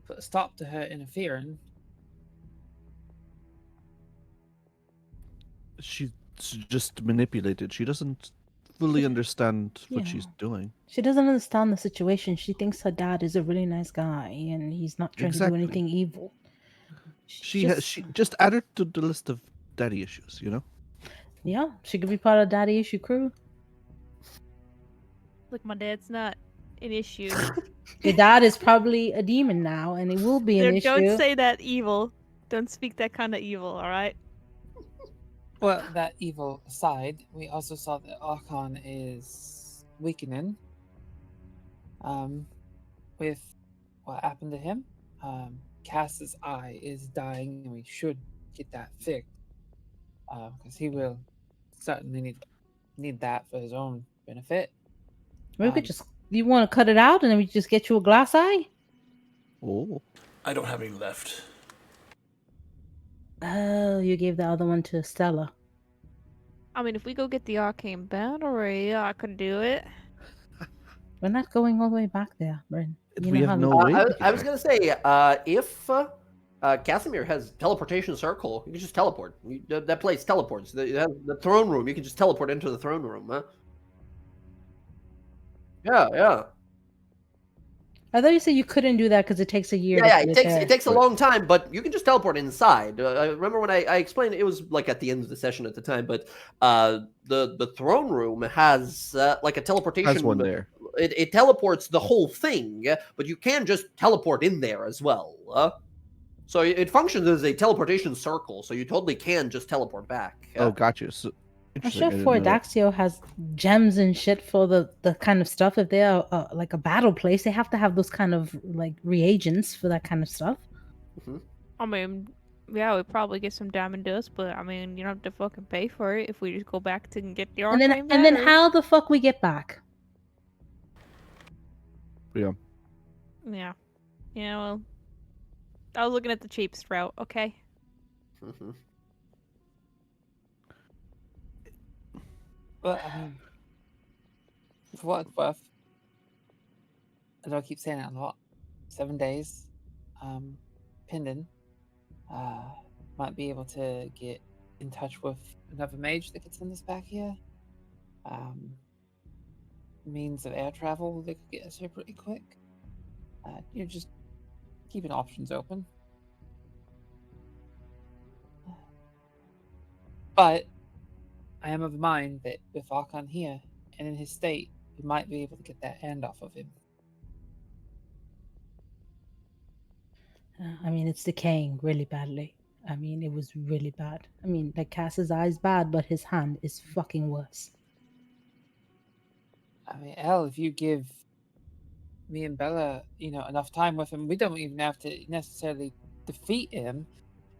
put a stop to her interfering. She's just manipulated. She doesn't fully understand what she's doing. She doesn't understand the situation. She thinks her dad is a really nice guy and he's not trying to do anything evil. She just add her to the list of daddy issues, you know? Yeah, she could be part of daddy issue crew. Look, my dad's not an issue. Your dad is probably a demon now, and it will be an issue. Don't say that evil. Don't speak that kind of evil, alright? Well, that evil aside, we also saw that Archon is weakening. With what happened to him, Cass's eye is dying, and we should get that fixed. Because he will certainly need that for his own benefit. We could just, you want to cut it out, and then we just get you a glass eye? Oh. I don't have any left. Oh, you gave the other one to Stella. I mean, if we go get the arcane battery, I could do it. We're not going all the way back there, Bryn. We have no way. I was going to say, if Casimir has teleportation circle, you can just teleport. That place teleports. The throne room, you can just teleport into the throne room. Huh? Yeah. I thought you said you couldn't do that because it takes a year. Yeah, it takes a long time, but you can just teleport inside. I remember when I explained it was like at the end of the session at the time, but the throne room has like a teleportation. Has one there. It teleports the whole thing, but you can just teleport in there as well. So it functions as a teleportation circle, so you totally can just teleport back. Oh, gotcha. So, I'm sure Fort Daxio has gems and shit for the kind of stuff. If they're like a battle place, they have to have those kind of like reagents for that kind of stuff. Mm-hmm. I mean, yeah, we probably get some diamond dust, but I mean, you don't have to fucking pay for it if we just go back to get the arcane battery. And then how the fuck we get back? Yeah. Yeah, well, I was looking at the cheapest route, okay? Mm-hmm. But, I mean, for what it's worth, I know I keep saying it a lot, 7 days, Pindon, might be able to get in touch with another mage that could send us back here. Means of air travel, they could get us here pretty quick. Just keeping options open. But I am of the mind that with Archon here and in his state, we might be able to get that hand off of him. I mean, it's decaying really badly. I mean, it was really bad. I mean, like Cass's eye's bad, but his hand is fucking worse. I mean, hell, if you give me and Bella, enough time with him, we don't even have to necessarily defeat him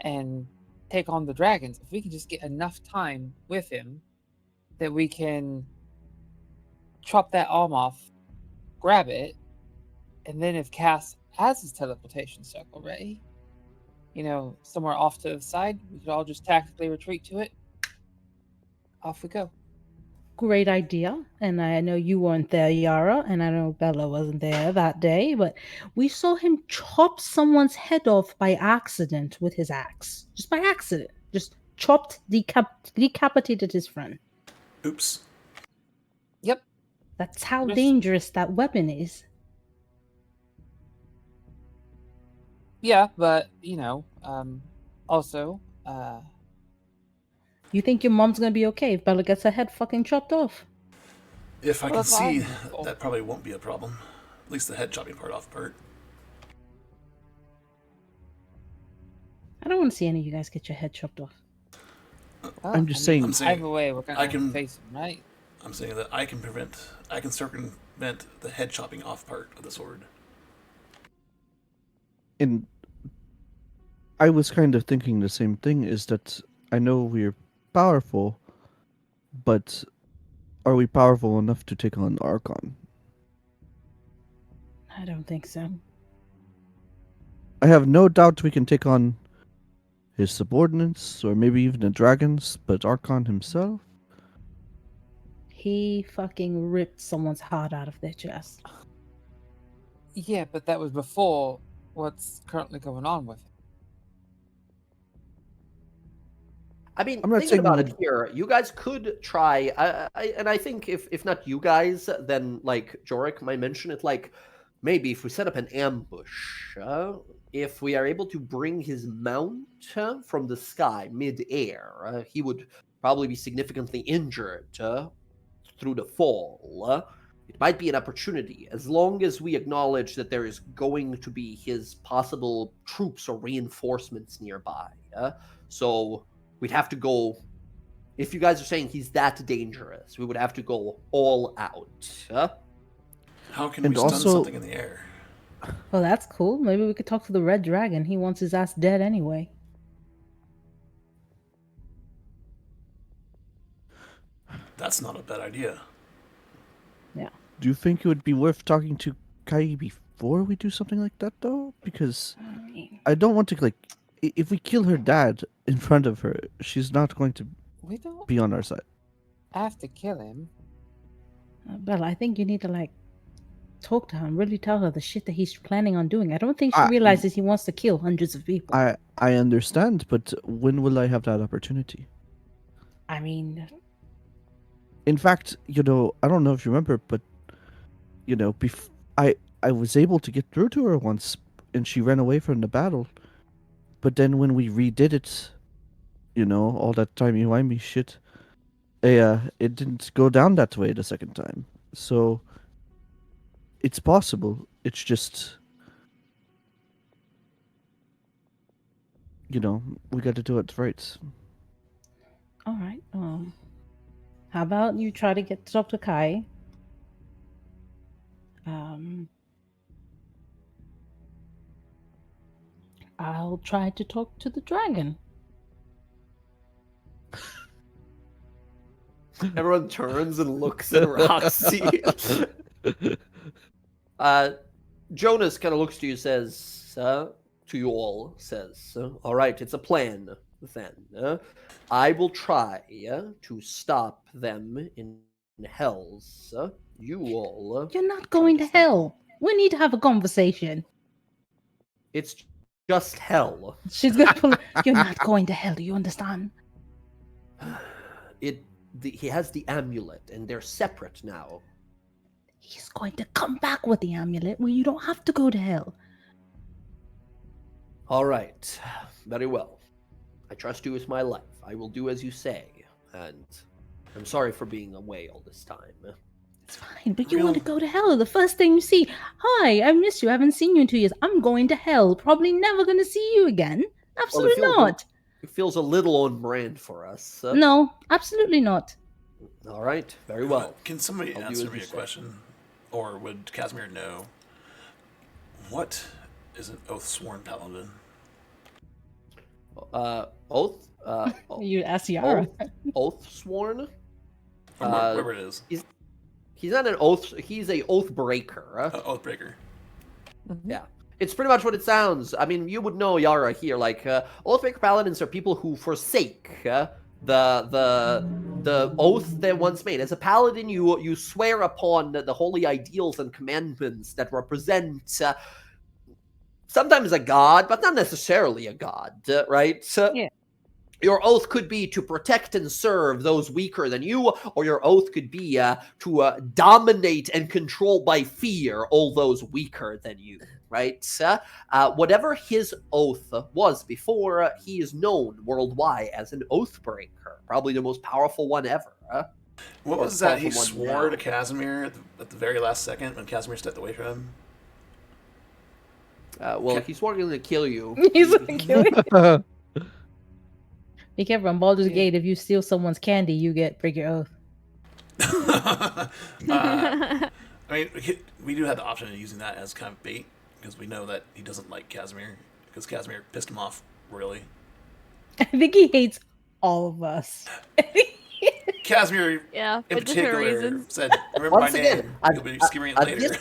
and take on the dragons. If we can just get enough time with him, that we can chop that arm off, grab it, and then if Cass has his teleportation circle ready, somewhere off to the side, we could all just tactically retreat to it. Off we go. Great idea. And I know you weren't there, Yara, and I know Bella wasn't there that day, but we saw him chop someone's head off by accident with his axe. Just by accident. Just chopped, decapitated his friend. Oops. Yep. That's how dangerous that weapon is. Yeah, but, also, You think your mom's gonna be okay if Bella gets her head fucking chopped off? If I Well, can see, fine. that probably won't be a problem. At least the head chopping part. I don't want to see any of you guys get your head chopped off. I'm just saying- I'm saying either way, we're gonna I have to can- face him, right? I'm saying that I can circumvent the head chopping off part of the sword. And I was kind of thinking the same thing, is that I know we're powerful, but are we powerful enough to take on Archon? I don't think so. I have no doubt we can take on his subordinates, or maybe even the dragons, but Archon himself? He fucking ripped someone's heart out of their chest. Yeah, but that was before what's currently going on with him. I mean, I'm not thinking saying about we it here, you guys could try, and I think if not you guys, then like Jorik might mention it, like maybe if we set up an ambush, if we are able to bring his mount from the sky mid-air, he would probably be significantly injured through the fall. It might be an opportunity, as long as we acknowledge that there is going to be his possible troops or reinforcements nearby. So we'd have to go, if you guys are saying he's that dangerous, we would have to go all out. How can And we stun also- something in the air? Well, that's cool. Maybe we could talk to the Red Dragon. He wants his ass dead anyway. That's not a bad idea. Do you think it would be worth talking to Kai before we do something like that, though? Because I don't want to, like, if we kill her dad in front of her, she's not going to We don't be on our side. have to kill him. Bella, I think you need to, like, talk to her and really tell her the shit that he's planning on doing. I don't think she I- realizes he wants to kill hundreds of people. I understand, but when will I have that opportunity? I mean, In fact, I don't know if you remember, but I was able to get through to her once, and she ran away from the battle. But then when we redid it, all that timey-wimey shit, it didn't go down that way the second time. So it's possible. It's just, we got to do it right. all right. How about you try to get to Dr. Kai? I'll try to talk to the dragon. Everyone turns and looks at Roxy. Jonas kind of looks to you, says, to you all, says, all right, it's a plan, then. I will try to stop them in hells. You all... You're not going to hell. We need to have a conversation. It's just hell. She's gonna pull. You're not going to hell. Do you understand? He has the amulet, and they're separate now. He's going to come back with the amulet where you don't have to go to hell. All right. Very well. I trust you with my life. I will do as you say. And I'm sorry for being away all this time. It's fine, but you want to go to hell. The first thing you see, hi, I miss you. I haven't seen you in 2 years. I'm going to hell. Probably never going to see you again. Absolutely not. It feels a little on brand for us. No, absolutely not. All right. Very well. Can somebody I'll do answer as me you a say. question? Or would Casimir know? What is an oath sworn paladin? Oath? You ask Yara. Oath sworn? Or whatever it is. He's not an oath. He's a oath breaker. Oath breaker. Yeah. It's pretty much what it sounds. I mean, you would know Yara here. Like, Oathbreaker Paladins are people who forsake the oath they once made. As a paladin, you swear upon the holy ideals and commandments that represent sometimes a god, but not necessarily a god, right? Yeah. Your oath could be to protect and serve those weaker than you, or your oath could be to dominate and control by fear all those weaker than you, right? Whatever his oath was before, he is known worldwide as an oath breaker, probably the most powerful one ever. What was that he swore to Casimir at the very last second when Casimir stepped away from him? Well, he swore to kill you. He's going to kill you. Be careful on Baldur's Gate. If you steal someone's candy, you break your oath. I mean, we do have the option of using that as kind of bait because we know that he doesn't like Casimir because Casimir pissed him off royally. I think he hates all of us. Casimir, Yeah, in for different particular, reasons. said, "Remember Once my again, name." You'll be screaming it later.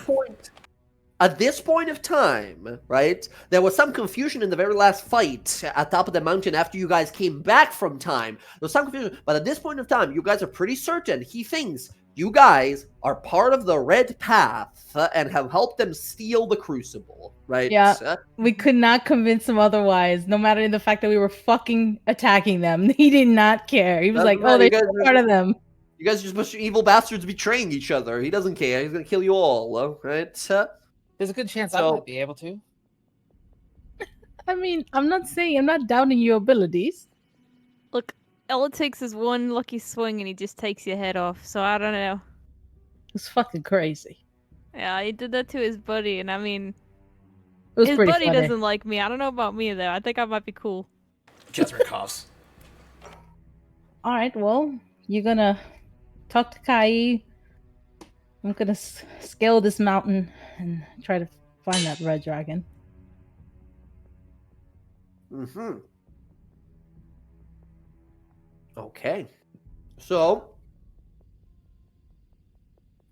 At this point of time, right, there was some confusion in the very last fight at top of the mountain after you guys came back from time. There was some confusion, but at this point of time, you guys are pretty certain he thinks you guys are part of the Red Path and have helped them steal the Crucible, right? Yeah. We could not convince him otherwise, no matter the fact that we were fucking attacking them. He did not care. He was like, oh, they're part of them. You guys are just a bunch of evil bastards betraying each other. He doesn't care. He's going to kill you all, right? There's a good chance I might be able to. I mean, I'm not doubting your abilities. Look, all it takes is one lucky swing and he just takes your head off, so I don't know. It's fucking crazy. Yeah, he did that to his buddy, and I mean, his buddy funny. doesn't like me. I don't know about me, though. I think I might be cool. Casimir coughs. Alright, well, you're gonna talk to Kai. I'm gonna scale this mountain and try to find that red dragon. Mm-hmm. Okay. So,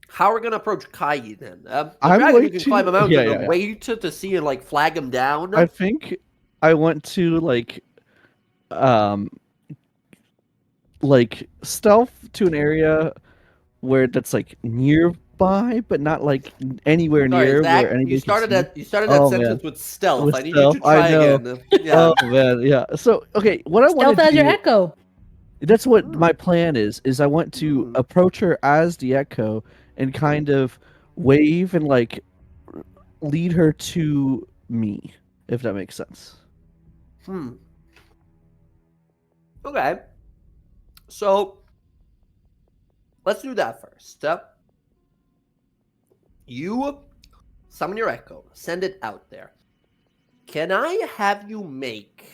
how are we going to approach Kai then? You can climb a mountain and wait to see and, like, flag him down. I think I want to, stealth to an area where that's, like, nearby, but not, like, anywhere near Zach, where anybody you started can see. that sentence with stealth. With I need stealth, you to try I know. again. Yeah. Oh, man, yeah. So, okay, what I want Stealth to as do... your echo. That's what my plan is I want to approach her as the Echo and kind of wave and, like, lead her to me, if that makes sense. Okay. So, let's do that first. You summon your Echo, send it out there. Can I have you make...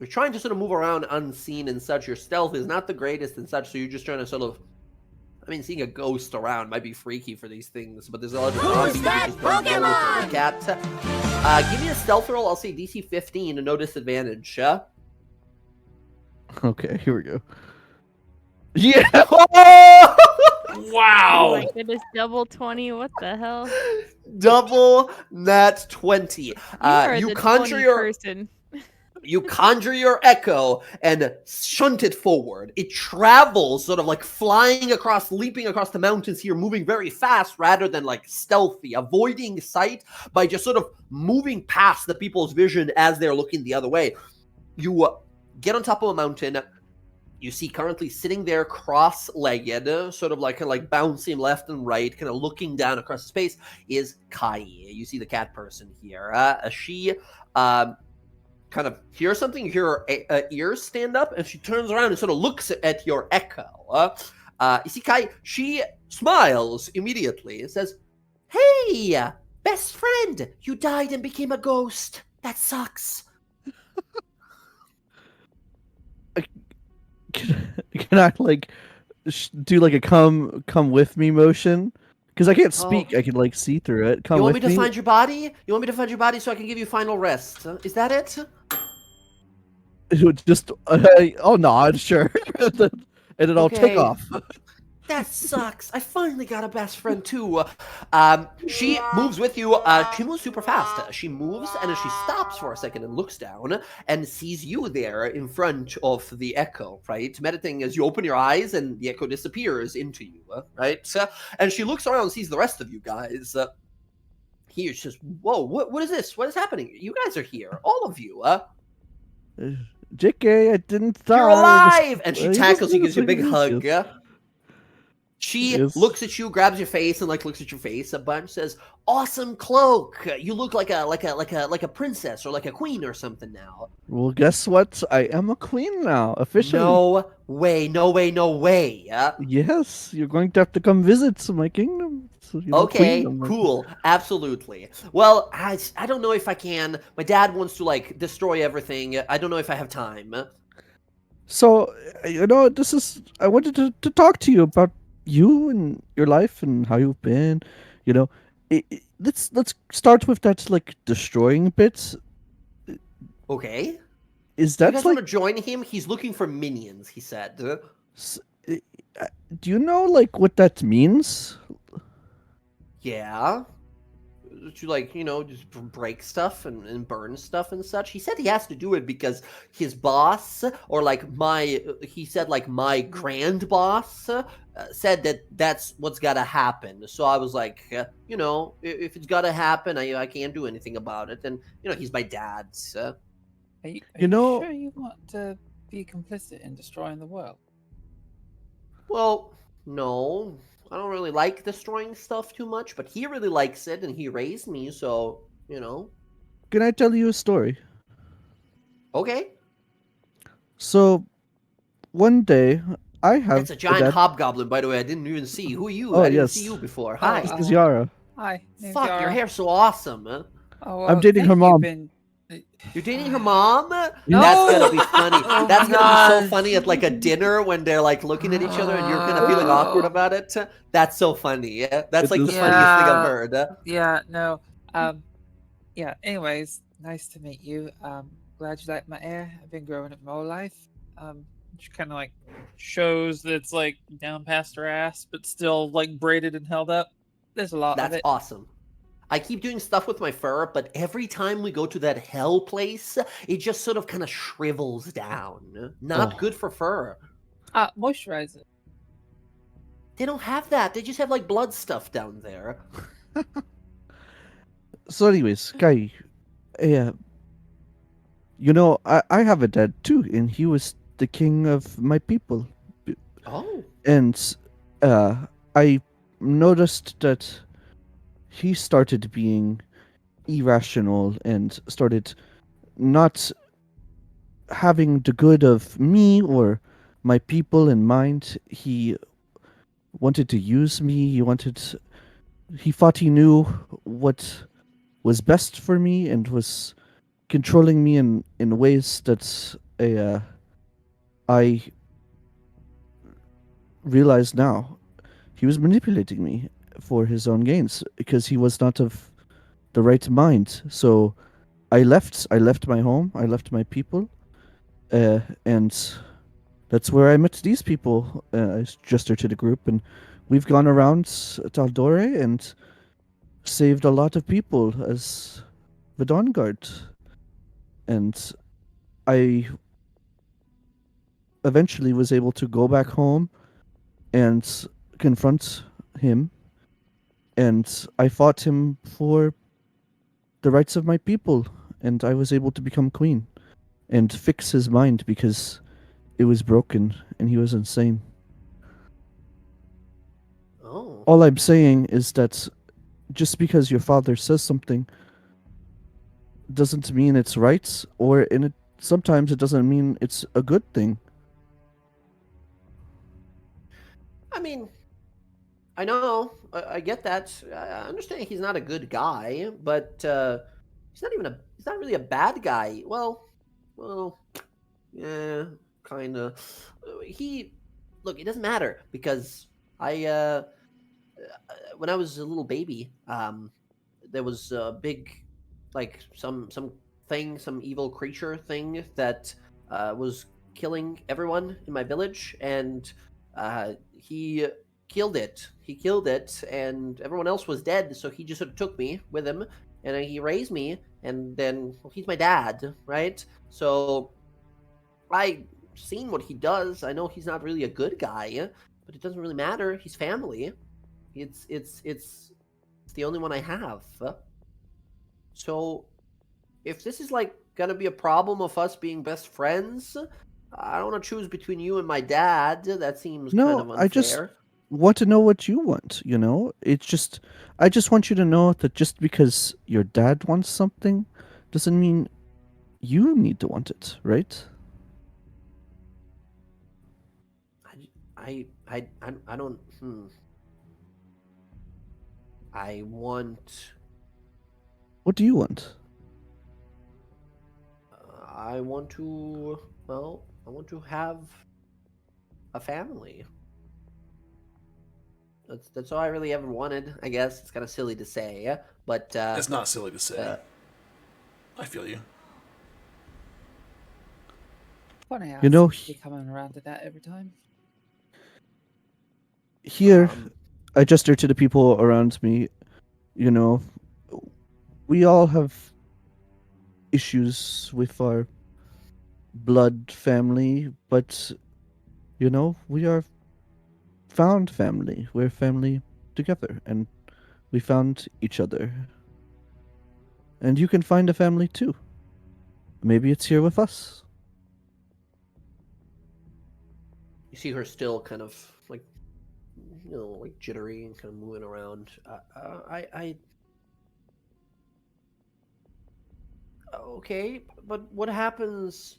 You're trying to sort of move around unseen and such. Your stealth is not the greatest and such, so you're just trying to sort of... I mean, seeing a ghost around might be freaky for these things, but there's a lot of... Who's that Pokemon? Give me a stealth roll. I'll say DC 15 and no disadvantage. Okay, here we go. Yeah! Wow! Oh my goodness, double 20, what the hell? Double nat 20. You conjure your Echo and shunt it forward. It travels sort of like flying across, leaping across the mountains here, moving very fast rather than like stealthy, avoiding sight by just sort of moving past the people's vision as they're looking the other way. You get on top of a mountain. you see currently sitting there cross-legged, sort of like bouncing left and right, kind of looking down across the space, is Kai. You see the cat person here. She kind of hears something, you hear her ears stand up, and she turns around and sort of looks at your echo. You see Kai, she smiles immediately and says, "Hey, best friend, you died and became a ghost. That sucks." Can I like do like a come with me motion? Because I can't speak. I can like see through it. Come You want with me to find your body? You want me to find your body so I can give you final rest? Is that it? It would just oh nod, sure, and then I'll take Okay. off. That sucks. I finally got a best friend too. She moves with you. She moves super fast. She moves and then she stops for a second and looks down and sees you there in front of the echo, right? Meditating as you open your eyes and the echo disappears into you, right? And she looks around and sees the rest of you guys. Here, she says, "Whoa, what is this? What is happening? You guys are here, all of you. JK, I didn't die. You're alive!" And she Just tackles you, gives you a big yes. hug. She Yes. looks at you, grabs your face, and like looks at your face a bunch. Says, "Awesome cloak. You look like a princess or like a queen or something now." Well, guess what? I am a queen now, officially. No way! No way! No way! Yes, you're going to have to come visit my kingdom. So, Okay, queen, cool, absolutely. Well, I don't know if I can. My dad wants to like destroy everything. I don't know if I have time. So, this is. I wanted to talk to you about you and your life and how you've been. Let's start with that like destroying bit. Okay. Is You that guys like? want to join him? He's looking for minions. He said. Do you know like what that means? Yeah. To like, just break stuff and burn stuff and such. He said he has to do it because his boss, or like he said like my grand boss said that that's what's gotta happen. So I was like, if it's gotta happen, I can't do anything about it. And he's my dad. So. Are you know- sure you want to be complicit in destroying the world? Well, no. I don't really like destroying stuff too much, but he really likes it, and he raised me, so, Can I tell you a story? Okay. So, one day I have That's a giant hobgoblin, by the way. I didn't even see. Who are you? Oh, I didn't yes. see you before. Hi. This is Yara. Hi. name's Fuck, your Yara. hair's so awesome, man. Oh, I'm dating her thank you, mom. Ben. You're dating her mom? No! That's gonna be funny. Oh, That's gonna be so God. funny at like a dinner when they're like looking at each other and you're kind of feeling awkward about it. That's so funny. Yeah? That's like the is funniest thing Yeah. I've heard. Yeah, no. Yeah, anyways, nice to meet you. Glad you like my hair. I've been growing it my whole life. Which kind of like shows that it's like down past her ass, but still like braided and held up. There's a lot of That's it. awesome. I keep doing stuff with my fur, but every time we go to that hell place, it just sort of kind of shrivels down. Not Oh. good for fur. Moisturize it. They don't have that. They just have like blood stuff down there. So, anyways, Kai, yeah, I have a dad too, and he was the king of my people, Oh. and I noticed that he started being irrational and started not having the good of me or my people in mind. He wanted to use me. He thought he knew what was best for me and was controlling me in ways that I realize now he was manipulating me for his own gains because he was not of the right mind. So I left my home, I left my people, and that's where I met these people. I gestured to the group, and we've gone around Tal'dorai and saved a lot of people as the DawnGuard. And I eventually was able to go back home and confront him, and I fought him for the rights of my people, and I was able to become queen and fix his mind because it was broken and he was insane. Oh. All I'm saying is that just because your father says something doesn't mean it's right, or in it sometimes it doesn't mean it's a good thing. I mean, I know. I get that. I understand he's not a good guy, but he's not really a bad guy. Well, yeah, kind of. He look. It doesn't matter because I when I was a little baby, there was a big, like some evil creature thing that was killing everyone in my village, and he killed it. He killed it, and everyone else was dead. So he just sort of took me with him, and he raised me, and then well, he's my dad, right? So I seen what he does. I know he's not really a good guy, but it doesn't really matter. He's family. It's the only one I have. So if this is like gonna be a problem of us being best friends, I don't want to choose between you and my dad. That seems kind No, of I just unfair. want to know what you want, you know? I just want you to know that just because your dad wants something doesn't mean you need to want it, right? I don't. I want. What do you want? I want to. Well, I want to have a family. That's all I really ever wanted. I guess it's kind of silly to say, but It's not silly to say. uh, I feel you. Funny how You it know, seems to be coming around to that every time. here, um, I gesture to the people around me, you know, we all have issues with our blood family, but, you know, we are found family. We're family together, and we found each other. And you can find a family too. Maybe it's here with us. you see her still kind of like like jittery and kind of moving around. I okay, but what happens?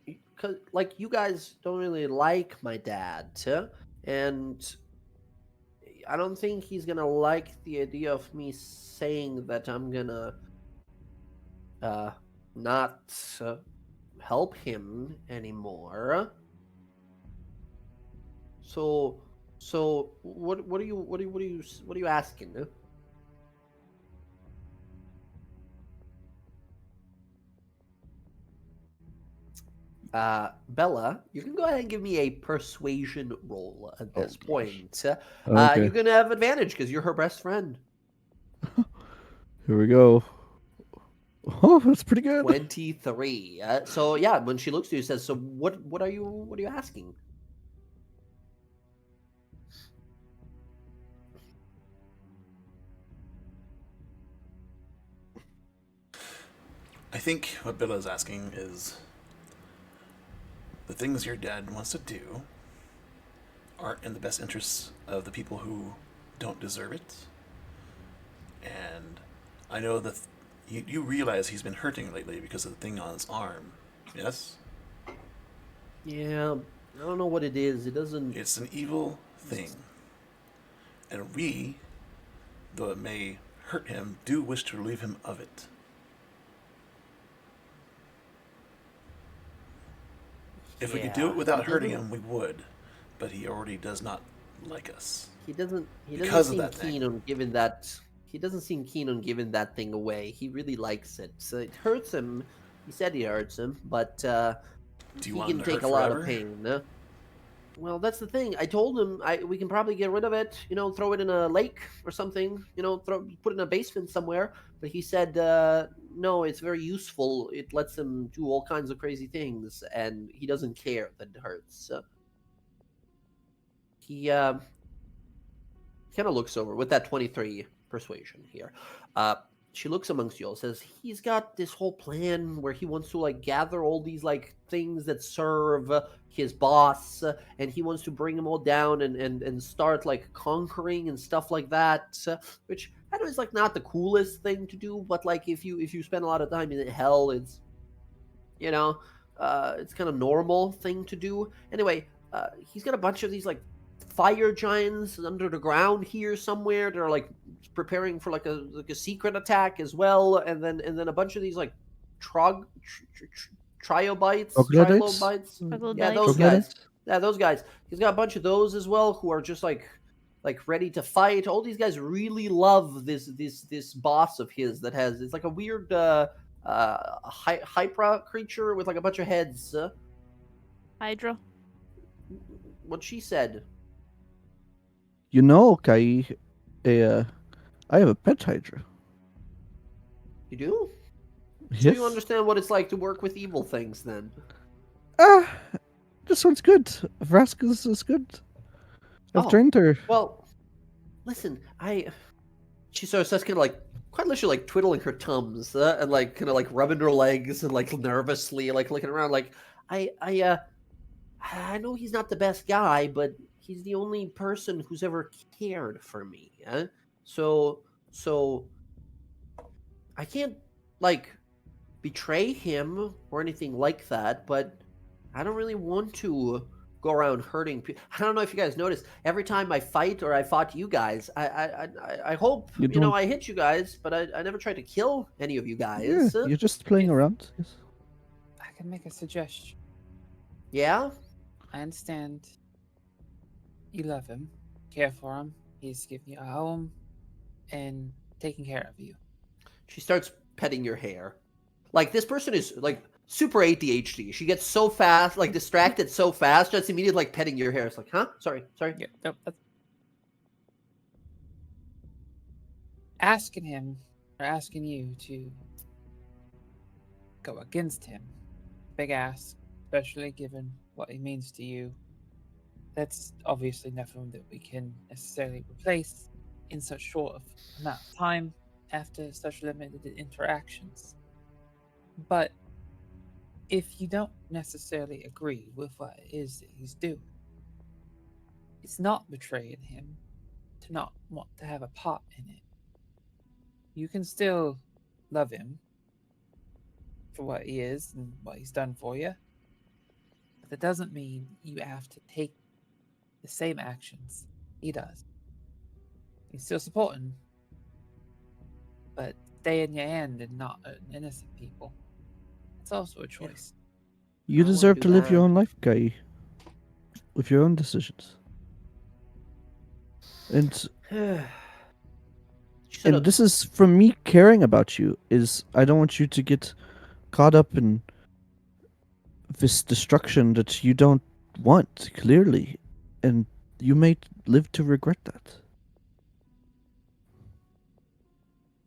Because like you guys don't really like my dad, and I don't think he's gonna like the idea of me saying that I'm gonna uh not uh, help him anymore. So what are you asking? Bella, you can go ahead and give me a persuasion roll at Oh, this gosh. point. Okay. You're gonna have advantage because you're her best friend. Here we go. Oh, that's pretty good. 23. So yeah, when she looks at you, says, "So what are you asking?" I think what Billa is asking is the things your dad wants to do aren't in the best interests of the people who don't deserve it. And I know that you realize he's been hurting lately because of the thing on his arm. Yes? Yeah, I don't know what it is. It doesn't. It's an evil thing. And we, though it may hurt him, do wish to relieve him of it. If we could do it without hurting him, we would. But he already does not like us. He doesn't. He doesn't Because of seem that keen thing. on giving that. He doesn't seem keen on giving that thing away. He really likes it. So it hurts him. He said it hurts him, but Do you he want him can to take hurt a lot of forever? pain. Well, that's the thing. I told him we can probably get rid of it. Throw it in a lake or something. Put it in a basement somewhere. But he said no. It's very useful. It lets him do all kinds of crazy things, and he doesn't care that it hurts. He kind of looks over with that 23 persuasion here. she looks amongst you all, says he's got this whole plan where he wants to like gather all these like things that serve his boss, and he wants to bring them all down and start like conquering and stuff like that, which I know is like not the coolest thing to do, but like if you spend a lot of time in hell, it's it's kind of normal thing to do. Anyway, he's got a bunch of these like fire giants under the ground here somewhere. They're like preparing for like a secret attack as well, and then a bunch of these like triobites, Troglodytes? Troglodytes. yeah, those Troglodytes? guys. Yeah, those guys. He's got a bunch of those as well who are just like ready to fight. All these guys really love this boss of his that has it's like a weird Hypra creature with like a bunch of heads. Hydra. What she said. You know, Kai, I have a pet hydra. You do? So Yes. you understand what it's like to work with evil things then? This one's good. Vraska's is good. I've Oh. trained her. Well, listen, she starts kind of like quite literally like twiddling her thumbs and like kind of like rubbing her legs and like nervously like looking around like I know he's not the best guy, but he's the only person who's ever cared for me. So I can't like betray him or anything like that, but I don't really want to go around hurting people. I don't know if you guys noticed. Every time I fight or I fought you guys, I hope You you know don't- I hit you guys, but I never tried to kill any of you Yeah, guys. you're just playing around. Yes. I can make a suggestion. Yeah? I understand you love him, care for him. He's giving you a home and taking care of you. She starts petting your hair. Like this person is like super ADHD. She gets so fast, like distracted so fast, just immediately like petting your hair. It's like, huh? Sorry. Yeah, no, asking him or asking you to go against him, big ask, especially given what he means to you. That's obviously nothing that we can necessarily replace in such short of amount of time after such limited interactions. But if you don't necessarily agree with what it is that he's doing, it's not betraying him to not want to have a part in it. You can still love him for what he is and what he's done for you, but that doesn't mean you have to take the same actions he does. You still support him, but stay in your end and not innocent people. It's also a choice. You I wanna deserve do to live your that. own life, Kai. With your own decisions. And She sort of, this is from me caring about you, is I don't want you to get caught up in this destruction that you don't want, clearly. And you may live to regret that.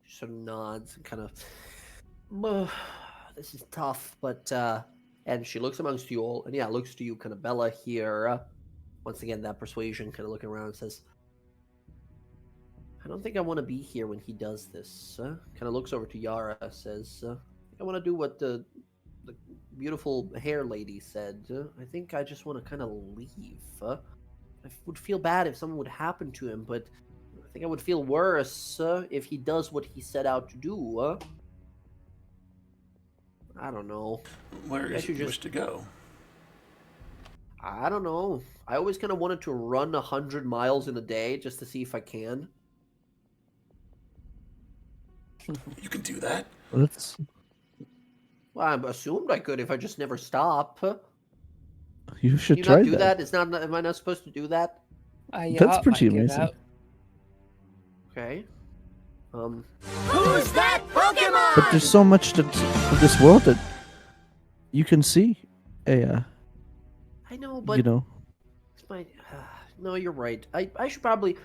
she sort of nods and kind of, this is tough, but and she looks amongst you all, and yeah, looks to you, kind of Bella here. Once again, that persuasion, kind of looking around, and says, I don't think I want to be here when he does this. Kind of looks over to Yara, says, I think I want to do what the beautiful hair lady said. I think I just want to kind of leave. I would feel bad if something would happen to him, but I think I would feel worse if he does what he set out to do. I don't know. Where guess is you you just- wish to go? I don't know. I always kind of wanted to run 100 miles in a day just to see if I can. You can do that. Well, that's Well, I assumed I could if I just never stop. you should Can you try not do that. that? It's not. Am I not supposed to do that? That's pretty amazing. Okay. Who's that Pokemon? But there's so much that of this world that you can see. I know, but You know, it's my. No, you're right. I should probably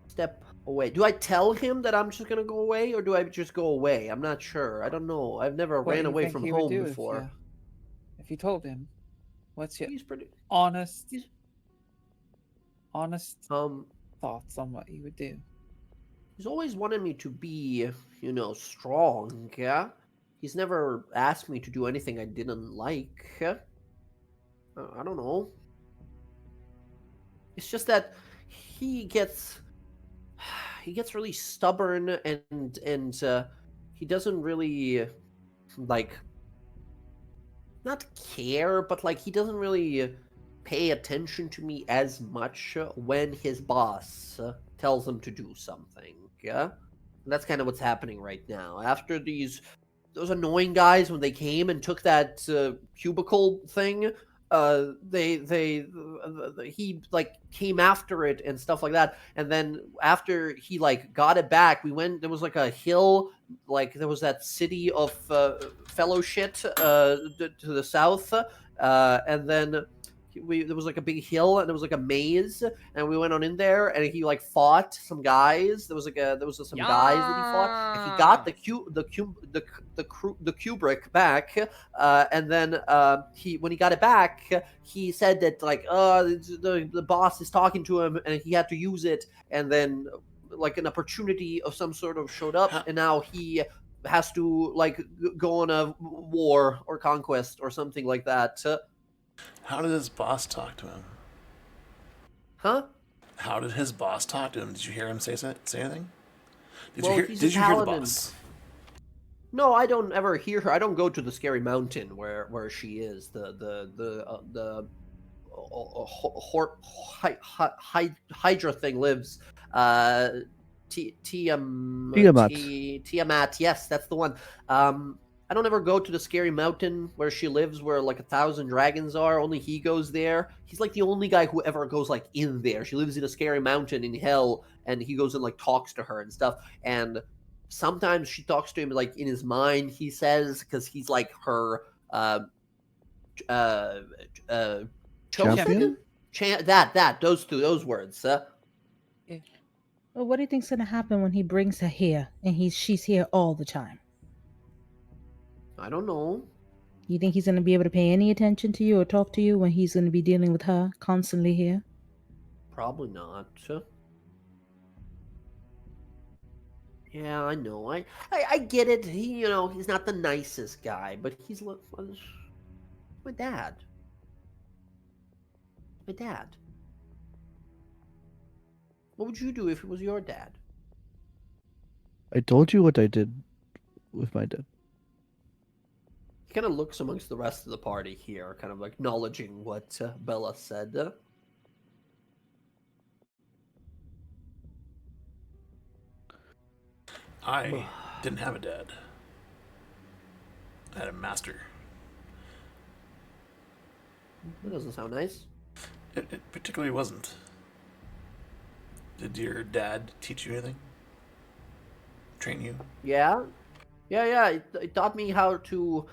step away. Do I tell him that I'm just gonna go away, or do I just go away? I'm not sure. I don't know. I've never What do ran you away think from he would home do before. If you told him, what's your He's pretty. honest He's- thoughts on what you would do? he's always wanted me to be, strong. Yeah, he's never asked me to do anything I didn't like. I don't know. It's just that he gets really stubborn and he doesn't really like not care, but like he doesn't really pay attention to me as much when his boss tells him to do something. Yeah, and that's kind of what's happening right now. After those annoying guys when they came and took that cubicle thing, he like came after it and stuff like that. And then after he like got it back, there was like a hill, like there was that city of fellowship to the south, and then there was like a big hill and there was like a maze, and we went on in there and he like fought some guys. There was some guys that he fought, and he got the Kubrick back, and then when he got it back, he said that like the boss is talking to him and he had to use it, and then like an opportunity of some sort of showed up, and now he has to like go on a war or conquest or something like that. How did his boss talk to him? Huh? How did his boss talk to him? Did you hear him say anything? Did Well, you he's hear? a Did you hear the paladin. boss? No, I don't ever hear her. I don't go to the scary mountain where she is. Hydra thing lives. Tiamat. Tiamat. Yes, that's the one. I don't ever go to the scary mountain where she lives, where like 1,000 dragons are. Only he goes there. He's like the only guy who ever goes like in there. She lives in a scary mountain in hell, and he goes and like talks to her and stuff. And sometimes she talks to him like in his mind, he says, because he's like her chosen. Champion? Those words. Well, what do you think's gonna happen when he brings her here and she's here all the time? I don't know. You think he's gonna be able to pay any attention to you or talk to you when he's gonna be dealing with her constantly here? Probably not. Yeah, I know. I get it. He's not the nicest guy, but he's my dad. My dad. What would you do if it was your dad? I told you what I did with my dad. He kind of looks amongst the rest of the party here, kind of acknowledging what Bella said. I didn't have a dad. I had a master. That doesn't sound nice. It particularly wasn't. Did your dad teach you anything? Train you? Yeah. It taught me how to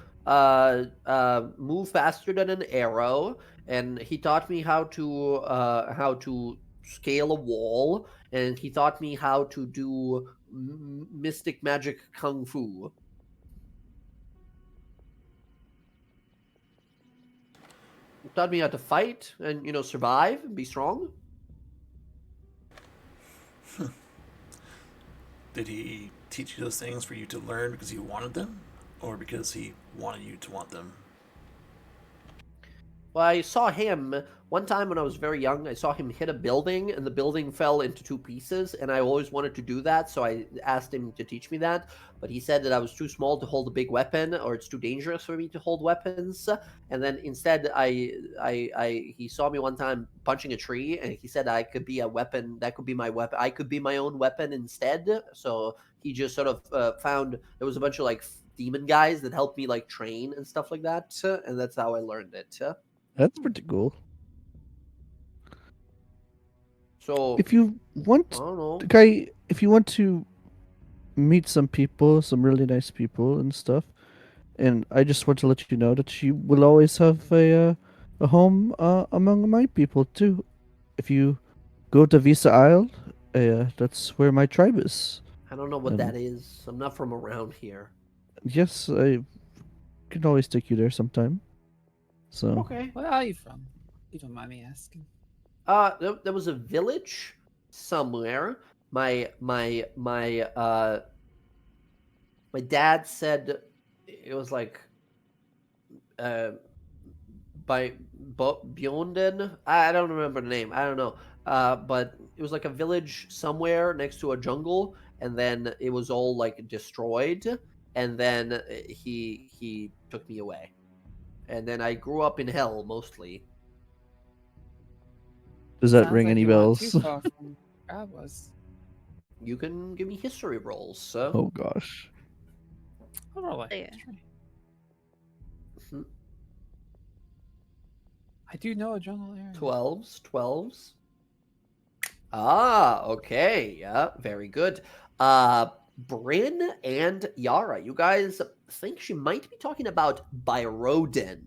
move faster than an arrow, and he taught me how to scale a wall, and he taught me how to do mystic magic kung fu. He taught me how to fight and survive and be strong. Did he teach you those things for you to learn because you wanted them, or because he wanted you to want them? Well, I saw him one time when I was very young. I saw him hit a building, and the building fell into 2 pieces, and I always wanted to do that, so I asked him to teach me that, but he said that I was too small to hold a big weapon, or it's too dangerous for me to hold weapons, and then instead he saw me one time punching a tree, and he said I could be a weapon, that could be my weapon, I could be my own weapon instead, so he just sort of found, there was a bunch of demon guys that helped me train and stuff like that, and that's how I learned it. That's pretty cool. So If you want, I don't know. Guy, if you want to meet some people, some really nice people and stuff, and I just want to let you know that you will always have a home among my people too. If you go to Visa Isle, that's where my tribe is. I don't know what that is. I'm not from around here. Yes, I can always take you there sometime. So Okay. Where are you from? You don't mind me asking. There was a village somewhere my dad said it was like by Bjonden. I don't remember the name. I don't know. But it was like a village somewhere next to a jungle, and then it was all like destroyed, and then he took me away, and then I grew up in hell mostly. Does that Sounds ring like any you weren't too bells? far from where I was. You can give me history rolls. So. Oh gosh. I'll roll a Yeah. history. Mhm. I do know a jungle area. 12s. Ah, okay. Yeah, very good. Bryn and Yara, you guys think she might be talking about Byroden.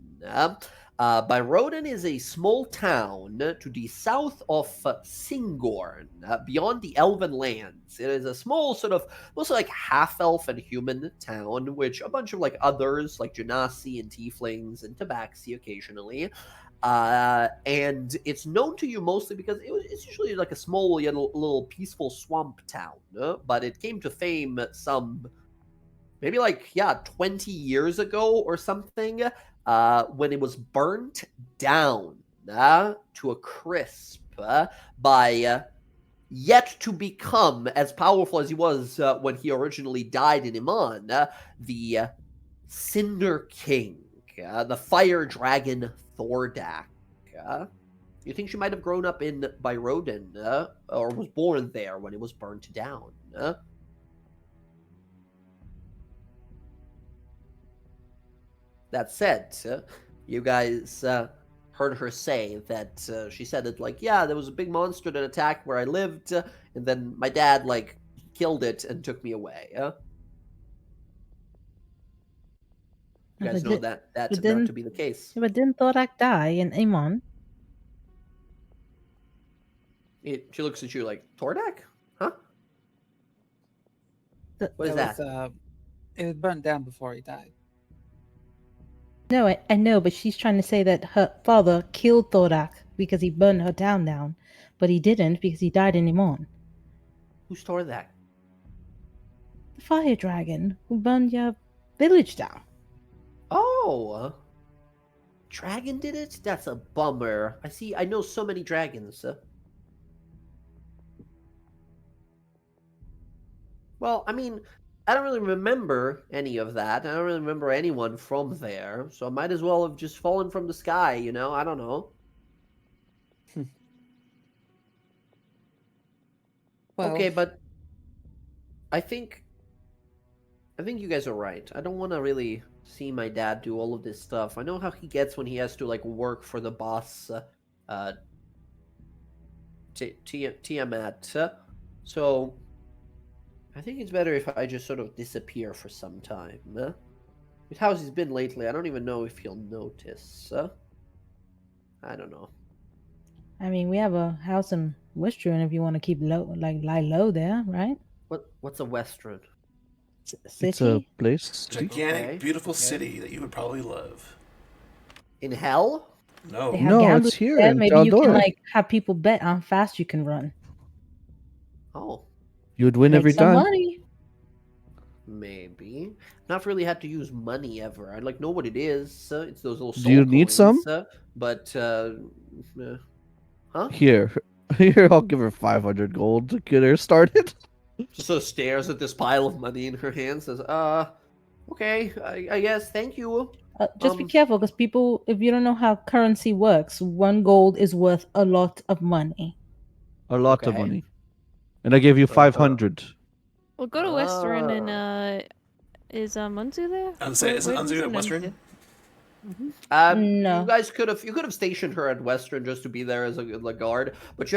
Byroden is a small town to the south of Singorn, beyond the Elven lands. It is a small sort of, mostly like half-elf and human town, which a bunch of like others, like Genasi and Tieflings and Tabaxi occasionally. And it's known to you mostly because it's usually like a small, little peaceful swamp town. But it came to fame maybe 20 years ago or something, when it was burnt down to a crisp by yet to become as powerful as he was when he originally died in Iman, the Cinder King, the fire dragon Thordak. You think she might have grown up in Byroden, or was born there when it was burnt down? That said, you guys heard her say that she said that, like, yeah, there was a big monster that attacked where I lived, and then my dad, like, killed it and took me away. You guys know that not to be the case. But didn't Thorak die in Amon? She looks at you like, Tordak? Huh? What is that? It was burnt down before he died. No, I know, but she's trying to say that her father killed Thorak because he burned her town down, but he didn't because he died in Amon. Who's Tordak? The fire dragon who burned your village down. Oh, dragon did it? That's a bummer. I know so many dragons. Well, I mean, I don't really remember any of that. I don't really remember anyone from there, so I might as well have just fallen from the sky, you know? I don't know. Well, Okay, but I think you guys are right. I don't want to really see my dad do all of this stuff. I know how he gets when he has to like work for the boss, Tiamat. So I think it's better if I just sort of disappear for some time. With how he's been lately, I don't even know if he'll notice. I don't know. I mean, we have a house in Western if you want to keep lie low there, right? What's a Western? City? It's a place. Gigantic, Okay, beautiful okay. city that you would probably love. In hell? No. They have No, gamblers it's here there. in Maybe you can Tal'dorai. like have people bet how fast you can run. Oh, You would win Make every some time. money. maybe. Not really had to use money ever. I like know what it is. It's those little soul Do you need coins, some? But huh? Here, here, I'll give her 500 gold to get her started. Just sort of stares at this pile of money in her hand. Says, okay, I guess. Thank you. Just be careful because people, if you don't know how currency works, 1 gold is worth a lot of money. A lot of Okay. money. And I gave you 500. Well, go to Western Ah. and is Unzu there? I would say, isn't Where Unzu is at Western? No. You guys could have stationed her at Western just to be there as a guard, but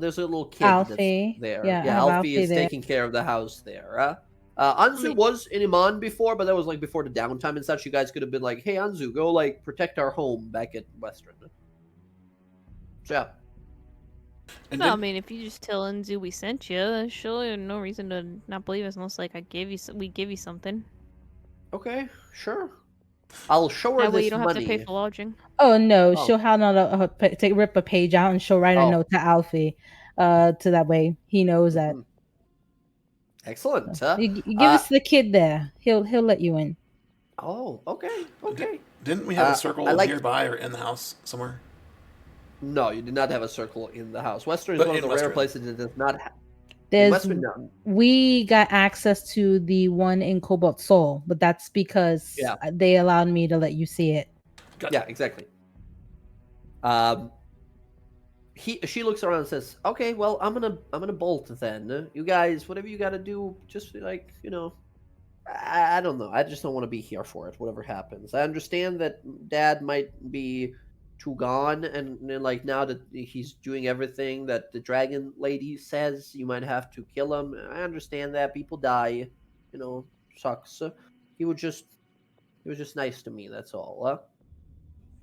there's a little kid Alfie. that's there. Yeah, I have Alfie Alfie is there. taking care of the house there. Anzu was in Iman before, but that was like before the downtime and such. You guys could have been like, "Hey, Anzu, go like protect our home back at Western." So yeah. And No, I did- mean, if you just tell Unzu we sent you, there's surely no reason to not believe us unless, like, we give you something. Okay, sure. I'll show her That way this you don't money. have to pay for lodging. Oh no, Oh. she'll have rip a page out and she'll write a Oh. note to Alfie. To that way he knows that Mhm. Excellent. You give us the kid there. He'll let you in. Oh, okay, okay. Didn't we have a circle I like- nearby or in the house somewhere? No, you did not have a circle in the house. Western is But one of in the rare Western. places that does not have. There's Western, no. we got access to the one in Cobalt Soul, but that's because Yeah. they allowed me to let you see it. Gotcha. Yeah, exactly. She looks around and says, "Okay, well, I'm gonna bolt then. You guys, whatever you gotta do, just like I don't know. I just don't want to be here for it. Whatever happens, I understand that Dad might be too gone, and like now that he's doing everything that the Dragon Lady says, you might have to kill him. I understand that people die. Sucks. He was just nice to me. That's all.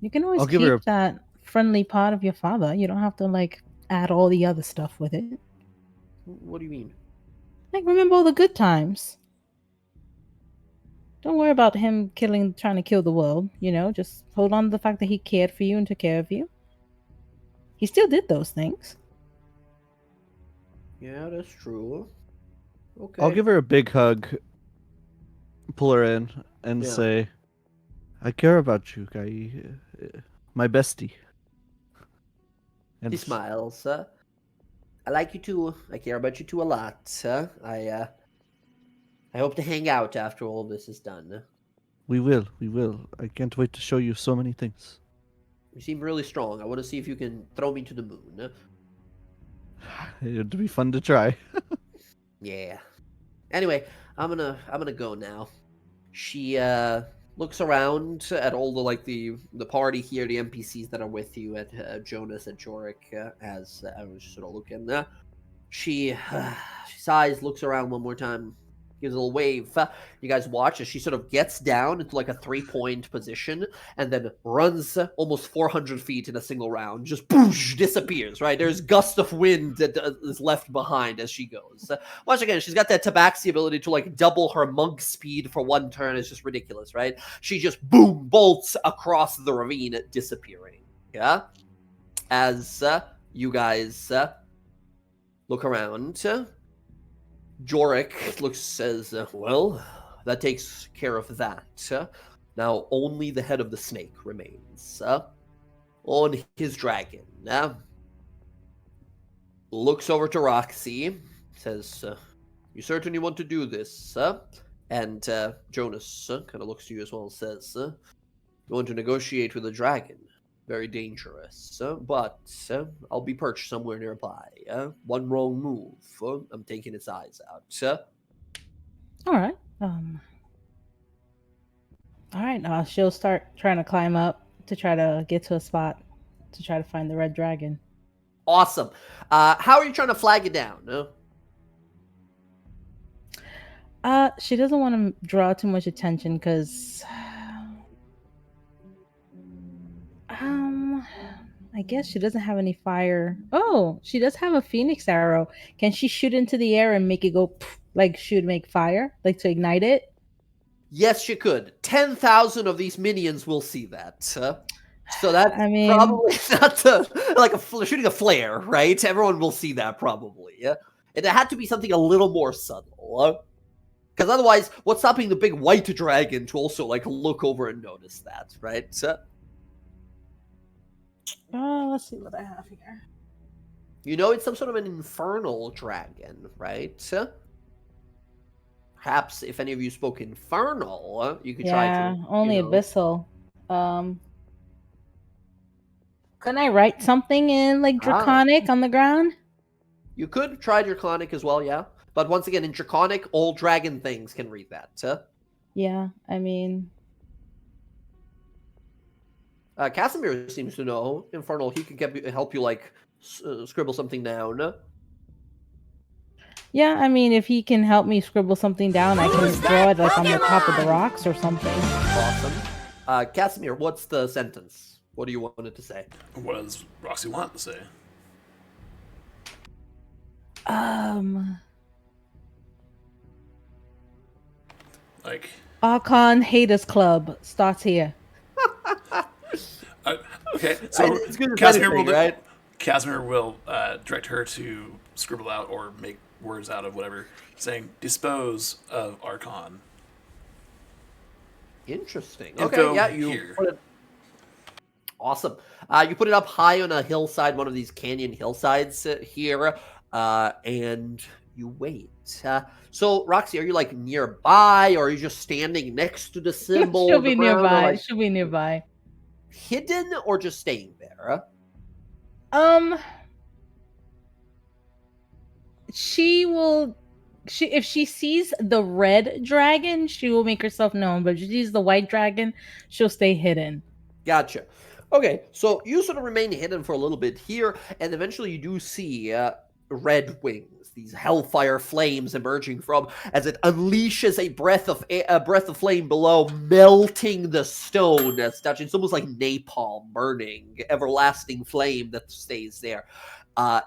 You can always I'll give her keep that friendly part of your father. You don't have to like add all the other stuff with it. What do you mean? Like remember all the good times. Don't worry about him trying to kill the world. Just hold on to the fact that he cared for you and took care of you. He still did those things. Yeah, that's true. Okay. I'll give her a big hug, pull her in, and Yeah. say, "I care about you, guy, my bestie." And He smiles. I like you too. I care about you too a lot. I hope to hang out after all this is done. We will. I can't wait to show you so many things. You seem really strong. I want to see if you can throw me to the moon. It'd be fun to try. Yeah. Anyway, I'm gonna go now. She looks around at all the party here, the NPCs that are with you, at Jonas and Jorik, as I was sort of looking. She sighs, looks around one more time, gives a little wave. You guys watch as she sort of gets down into like a 3-point position and then runs almost 400 feet in a single round. Just boosh, disappears, right? There's gust of wind that is left behind as she goes. Once again, she's got that tabaxi ability to like double her monk speed for one turn. It's just ridiculous, right? She just boom, bolts across the ravine, disappearing. Yeah? As you guys look around, Jorik says, well, that takes care of that. Now only the head of the snake remains on his dragon. Looks over to Roxy, says, you certainly want to do this? And Jonas kind of looks to you as well and says, you want to negotiate with a dragon? Very dangerous, but I'll be perched somewhere nearby. One wrong move, I'm taking its eyes out. All right. All right. She'll start trying to climb up to try to get to a spot to try to find the red dragon. Awesome. How are you trying to flag it down? She doesn't want to draw too much attention because I guess she doesn't have any fire. Oh, she does have a phoenix arrow. Can she shoot into the air and make it go like shoot make fire, like to ignite it? Yes, she could. 10,000 of these minions will see that. So that's I probably not like shooting a flare, right? Everyone will see that probably. And it had to be something a little more subtle. Because otherwise, what's stopping the big white dragon to also like look over and notice that, right? Let's see what I have here. It's some sort of an infernal dragon, right? Perhaps if any of you spoke infernal, you could try to. Yeah, only abyssal. Can I write something in like draconic on the ground? You could try draconic as well, yeah. But once again, in draconic, all dragon things can read that. Yeah, I mean. Casimir seems to know infernal. He can help you like scribble something down. Yeah, I mean, if he can help me scribble something down, I can draw it like on the top of the rocks or something. Awesome. Casimir, what's the sentence? What do you want it to say? What does Roxy want to say? Like Archon Haters Club starts here. Okay, so it's good Casimir anything, will right? Casimir will direct her to scribble out or make words out of whatever, saying "dispose of Archon." Interesting. Info Okay, yeah, you here. put it. Awesome. You put it up high on a hillside, one of these canyon hillsides here, and you wait. So, Roxy, are you like nearby, or are you just standing next to the symbol? She'll on the be ground, or, nearby. like, She'll be nearby. hidden, or just staying there? She will. If she sees the red dragon, she will make herself known. But if she sees the white dragon, she'll stay hidden. Gotcha. Okay, so you sort of remain hidden for a little bit here, and eventually you do see red wings, these hellfire flames emerging from as it unleashes a breath of flame below, melting the stone as such. It's almost like napalm burning, everlasting flame that stays there.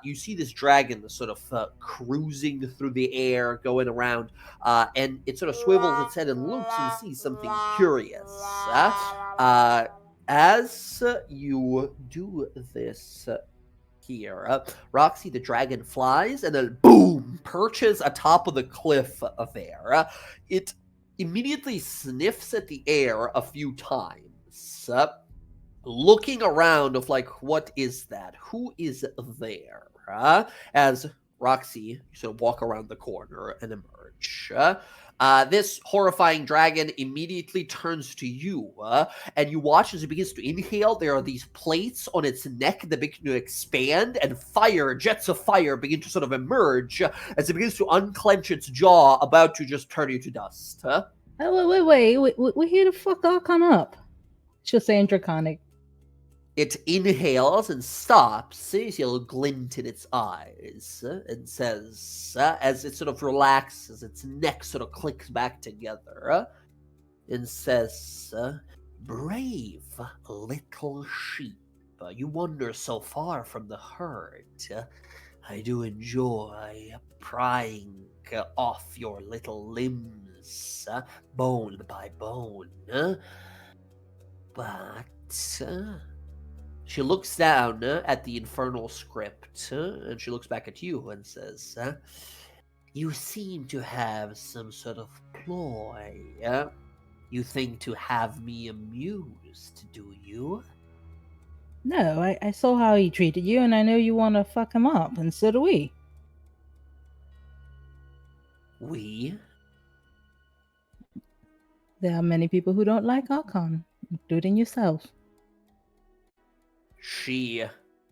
You see this dragon sort of cruising through the air, going around, and it sort of swivels its head and looks and sees something curious. As you do this here, Roxy the dragon flies and then boom, perches atop of the cliff there. It immediately sniffs at the air a few times, looking around of like, what is that? Who is there? As Roxy, you sort of walk around the corner and emerge. This horrifying dragon immediately turns to you, and you watch as it begins to inhale. There are these plates on its neck that begin to expand, and jets of fire begin to sort of emerge as it begins to unclench its jaw, about to just turn you to dust. Wait. We here to fuck Archon up. She'll say in Draconic. It inhales and stops. You see a little glint in its eyes and says, as it sort of relaxes, its neck sort of clicks back together, and says, brave little sheep, you wander so far from the herd. I do enjoy prying off your little limbs, bone by bone. But she looks down at the infernal script, and she looks back at you and says, you seem to have some sort of ploy. You think to have me amused, do you? No, I saw how he treated you, and I know you want to fuck him up, and so do we. We? There are many people who don't like Archon, including yourself. She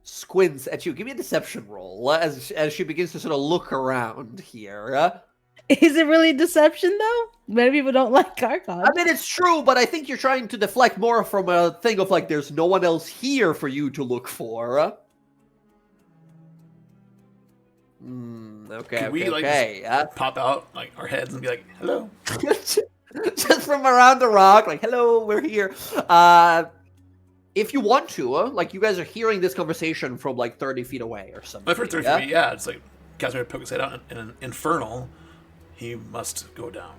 squints at you. Give me a deception roll as she begins to sort of look around here. Is it really deception, though? Many people don't like Archon. I mean, it's true, but I think you're trying to deflect more from a thing of like, there's no one else here for you to look for. Okay, Could we like pop out like our heads and be like, hello? Just from around the rock, like, hello, we're here. If you want to, like, you guys are hearing this conversation from like 30 feet away or something. If we're 30 feet, yeah, it's like Casimir pokes his head out in an infernal. He must go down.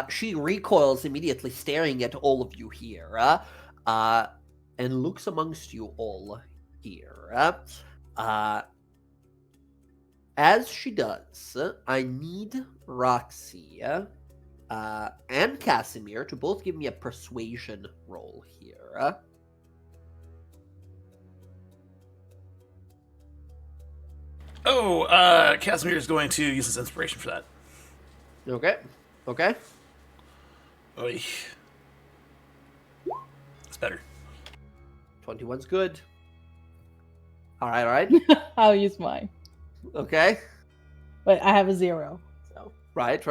She recoils immediately, staring at all of you here, and looks amongst you all here. As she does, I need Roxy and Casimir to both give me a persuasion roll here. Casimir is going to use his inspiration for that. Okay. Oy. It's better. 21's good. All right. I'll use mine. Okay. But I have a 0. So Right.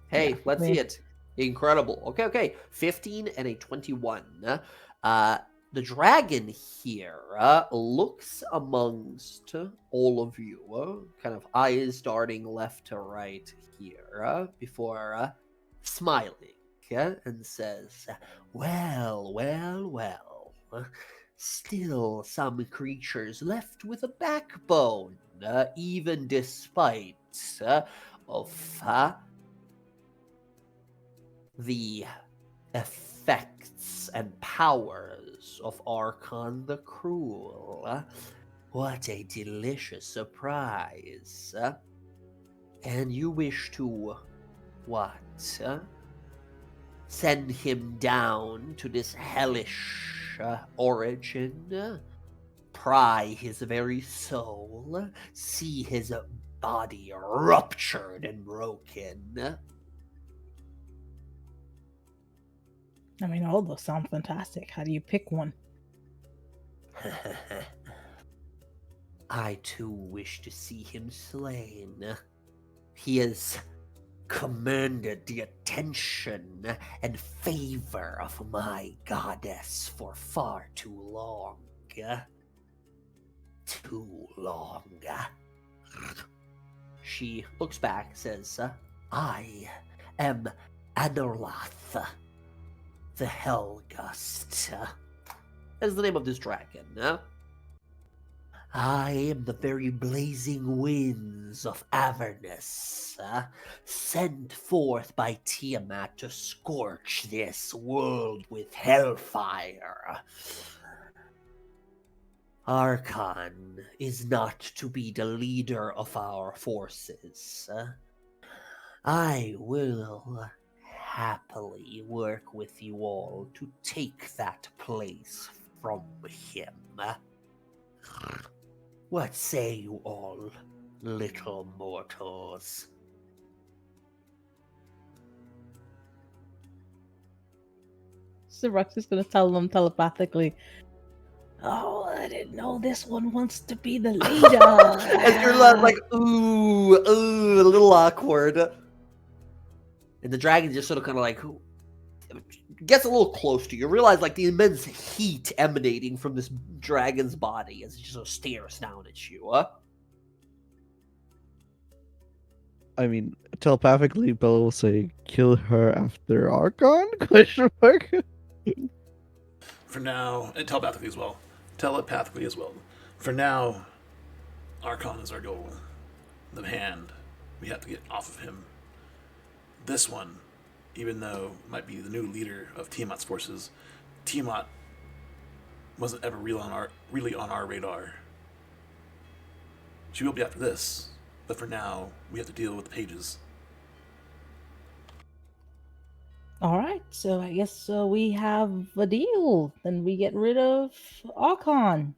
Hey, yeah, let's see it. Incredible. Okay. 15 and a 21. The dragon here looks amongst all of you, kind of eyes darting left to right here, before smiling, and says, well. Still some creatures left with a backbone, even despite of the effects and powers of Archon the Cruel. What a delicious surprise. And you wish to, what? Send him down to this hellish origin? Pry his very soul? See his body ruptured and broken? I mean, all those sound fantastic. How do you pick one? I too wish to see him slain. He has commanded the attention and favor of my goddess for far too long. Too long. She looks back, says, I am Anorlath, the Hellgust. That's the name of this dragon. I am the very blazing winds of Avernus, sent forth by Tiamat to scorch this world with hellfire. Archon is not to be the leader of our forces. I will happily work with you all to take that place from him. What say you all, little mortals? So Rux is gonna tell them telepathically, oh, I didn't know this one wants to be the leader. And you're like, ooh, a little awkward. And the dragon just sort of kind of like gets a little close to you. You realize like the immense heat emanating from this dragon's body as it just sort of stares down at you. I mean, telepathically, Bella will say, "Kill her after Archon?" Question mark. For now, and telepathically as well. Telepathically as well. For now, Archon is our goal. The hand, we have to get off of him. This one, even though it might be the new leader of Tiamat's forces, Tiamat wasn't ever really on our radar. She will be after this, but for now, we have to deal with the pages. All right, so I guess we have a deal. Then we get rid of Archon.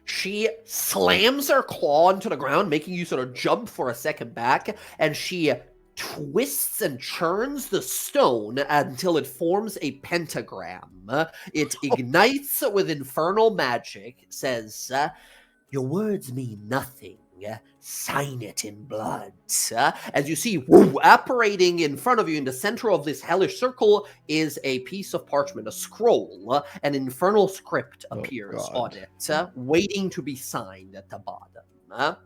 She slams her claw into the ground, making you sort of jump for a second back, and she twists and churns the stone until it forms a pentagram. It ignites with infernal magic, says, your words mean nothing. Sign it in blood. As you see, apparating in front of you in the center of this hellish circle is a piece of parchment, a scroll. An infernal script appears on it, waiting to be signed at the bottom.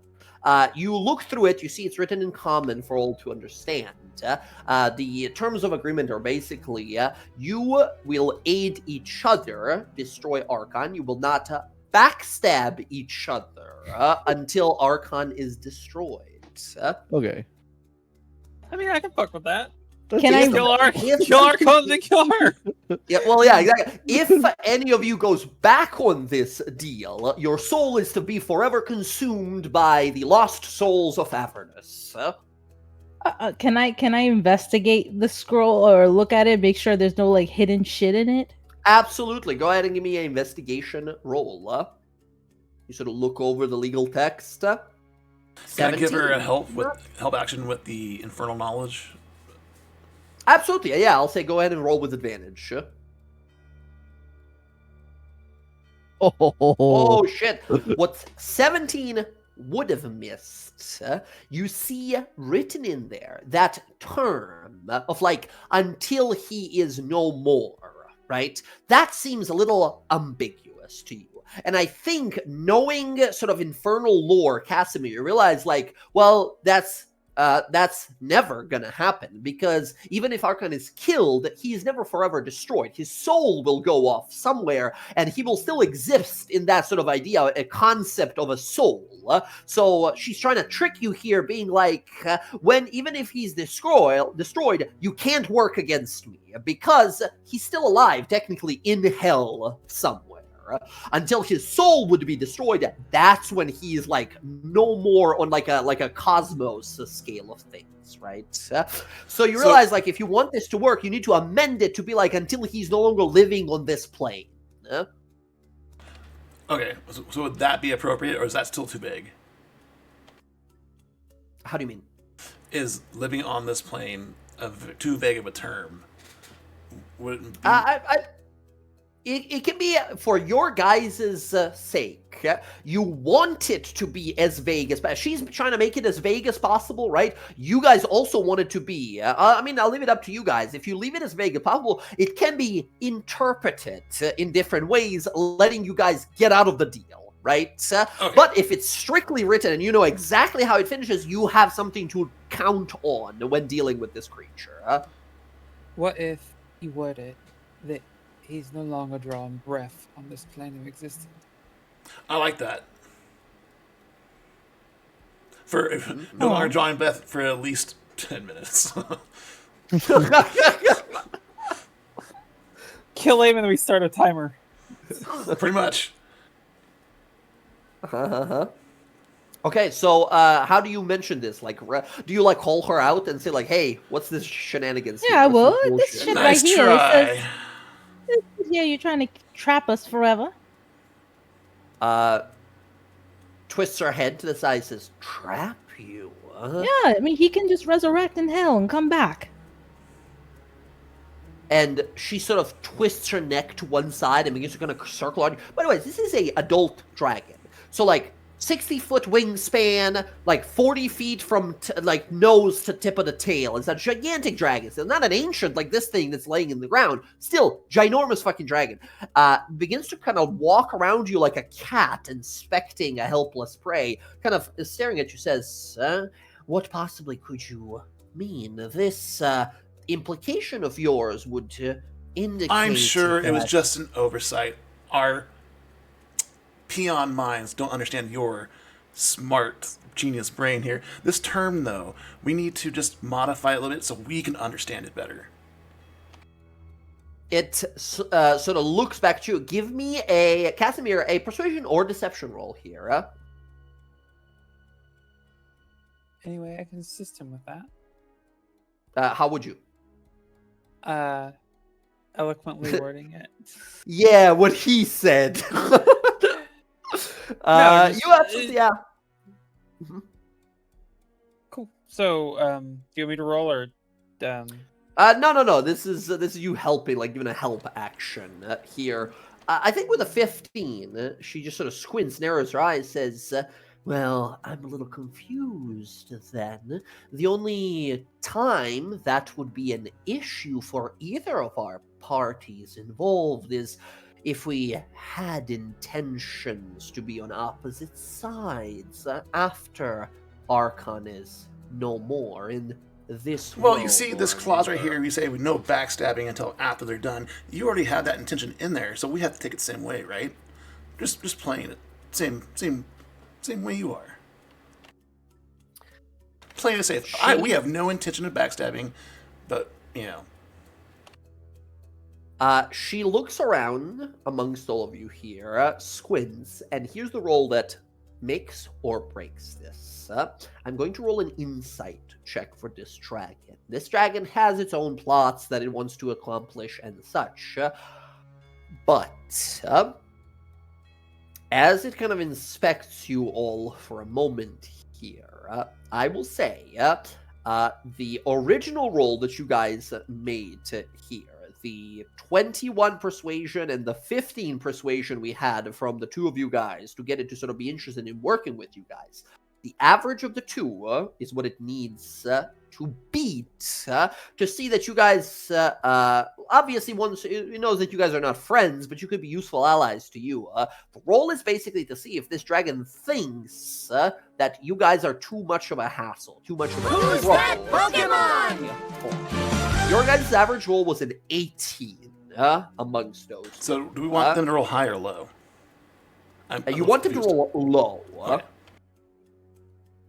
You look through it, you see it's written in common for all to understand. The terms of agreement are basically, you will aid each other, destroy Archon. You will not backstab each other until Archon is destroyed. Okay. I mean, I can fuck with that. Can I Kill Archon, then kill her. Yeah, well, yeah, exactly. If any of you goes back on this deal, your soul is to be forever consumed by the lost souls of Avernus. Can I investigate the scroll or look at it, make sure there's no like hidden shit in it? Absolutely. Go ahead and give me an investigation roll. You sort of look over the legal text. Can I give her a 17. help action with the infernal knowledge? Absolutely. Yeah, I'll say go ahead and roll with advantage. Oh, shit. What 17 would have missed, you see written in there that term of like, until he is no more, right? That seems a little ambiguous to you. And I think knowing sort of infernal lore, Casimir, you realize like, well, that's never gonna happen, because even if Archon is killed, he is never forever destroyed. His soul will go off somewhere, and he will still exist in that sort of idea, a concept of a soul. So she's trying to trick you here, being like, even if he's destroyed, you can't work against me, because he's still alive, technically in hell somewhere. until his soul would be destroyed. That's when he's like no more on like a cosmos scale of things, right? So you realize like if you want this to work, you need to amend it to be like until he's no longer living on this plane. Okay, so would that be appropriate, or is that still too big? How do you mean? Is living on this plane too vague of a term? Would it be... It can be for your guys' sake. You want it to be as vague as... She's trying to make it as vague as possible, right? You guys also want it to be. I mean, I'll leave it up to you guys. If you leave it as vague as possible, it can be interpreted in different ways, letting you guys get out of the deal. Right? Okay. But if it's strictly written and you know exactly how it finishes, you have something to count on when dealing with this creature. What if you word it that he's no longer drawing breath on this plane of existence? I like that. For no longer drawing breath for at least 10 minutes. Kill him and then we start a timer. Pretty much. Okay, so how do you mention this? Like, do you like call her out and say like, "Hey, what's this shenanigans?" Yeah, well, this shit nice right here. try. It says, yeah, you're trying to trap us forever. Twists her head to the side, says, "Trap you?" Yeah, I mean, he can just resurrect in hell and come back. And she sort of twists her neck to one side and begins to kind of circle on you. By the way, this is a adult dragon. So, like, 60-foot wingspan, like 40 feet from, like, nose to tip of the tail. It's a gigantic dragon. So not an ancient, like this thing that's laying in the ground. Still, ginormous fucking dragon. Begins to kind of walk around you like a cat, inspecting a helpless prey. Kind of staring at you, says, what possibly could you mean? This, implication of yours would indicate... I'm sure it was just an oversight. Our peon minds don't understand your smart genius brain here. This term, though, we need to just modify it a little bit so we can understand it better. It sort of looks back at you. Give me a, Casimir, a persuasion or deception roll here. Anyway, I can assist him with that. How would you? Eloquently wording it. Yeah, what he said. You absolutely, yeah. Mm-hmm. Cool. So, do you want me to roll or? No. This is you helping, like giving a help action here. I think with a 15, she just sort of squints, narrows her eyes, says, well, I'm a little confused then. The only time that would be an issue for either of our parties involved is if we had intentions to be on opposite sides after Archon is no more in this Well, world. you see this clause right here, we say with no backstabbing until after they're done. You already have that intention in there, so we have to take it the same way, right? Just playing it. Same way you are. Playing it safe. We have no intention of backstabbing, but, you know. She looks around amongst all of you here, squints, and here's the roll that makes or breaks this. I'm going to roll an insight check for this dragon. This dragon has its own plots that it wants to accomplish and such, but as it kind of inspects you all for a moment here, I will say the original roll that you guys made here, the 21 persuasion and the 15 persuasion we had from the two of you guys to get it to sort of be interested in working with you guys. The average of the two is what it needs to beat to see that you guys, obviously once it knows that you guys are not friends, but you could be useful allies to you. The roll is basically to see if this dragon thinks that you guys are too much of a hassle, too much of a Who's trouble. that Pokemon? Your guys' average roll was an 18 amongst those. So do we want them to roll high or low? You want them to roll low. Okay.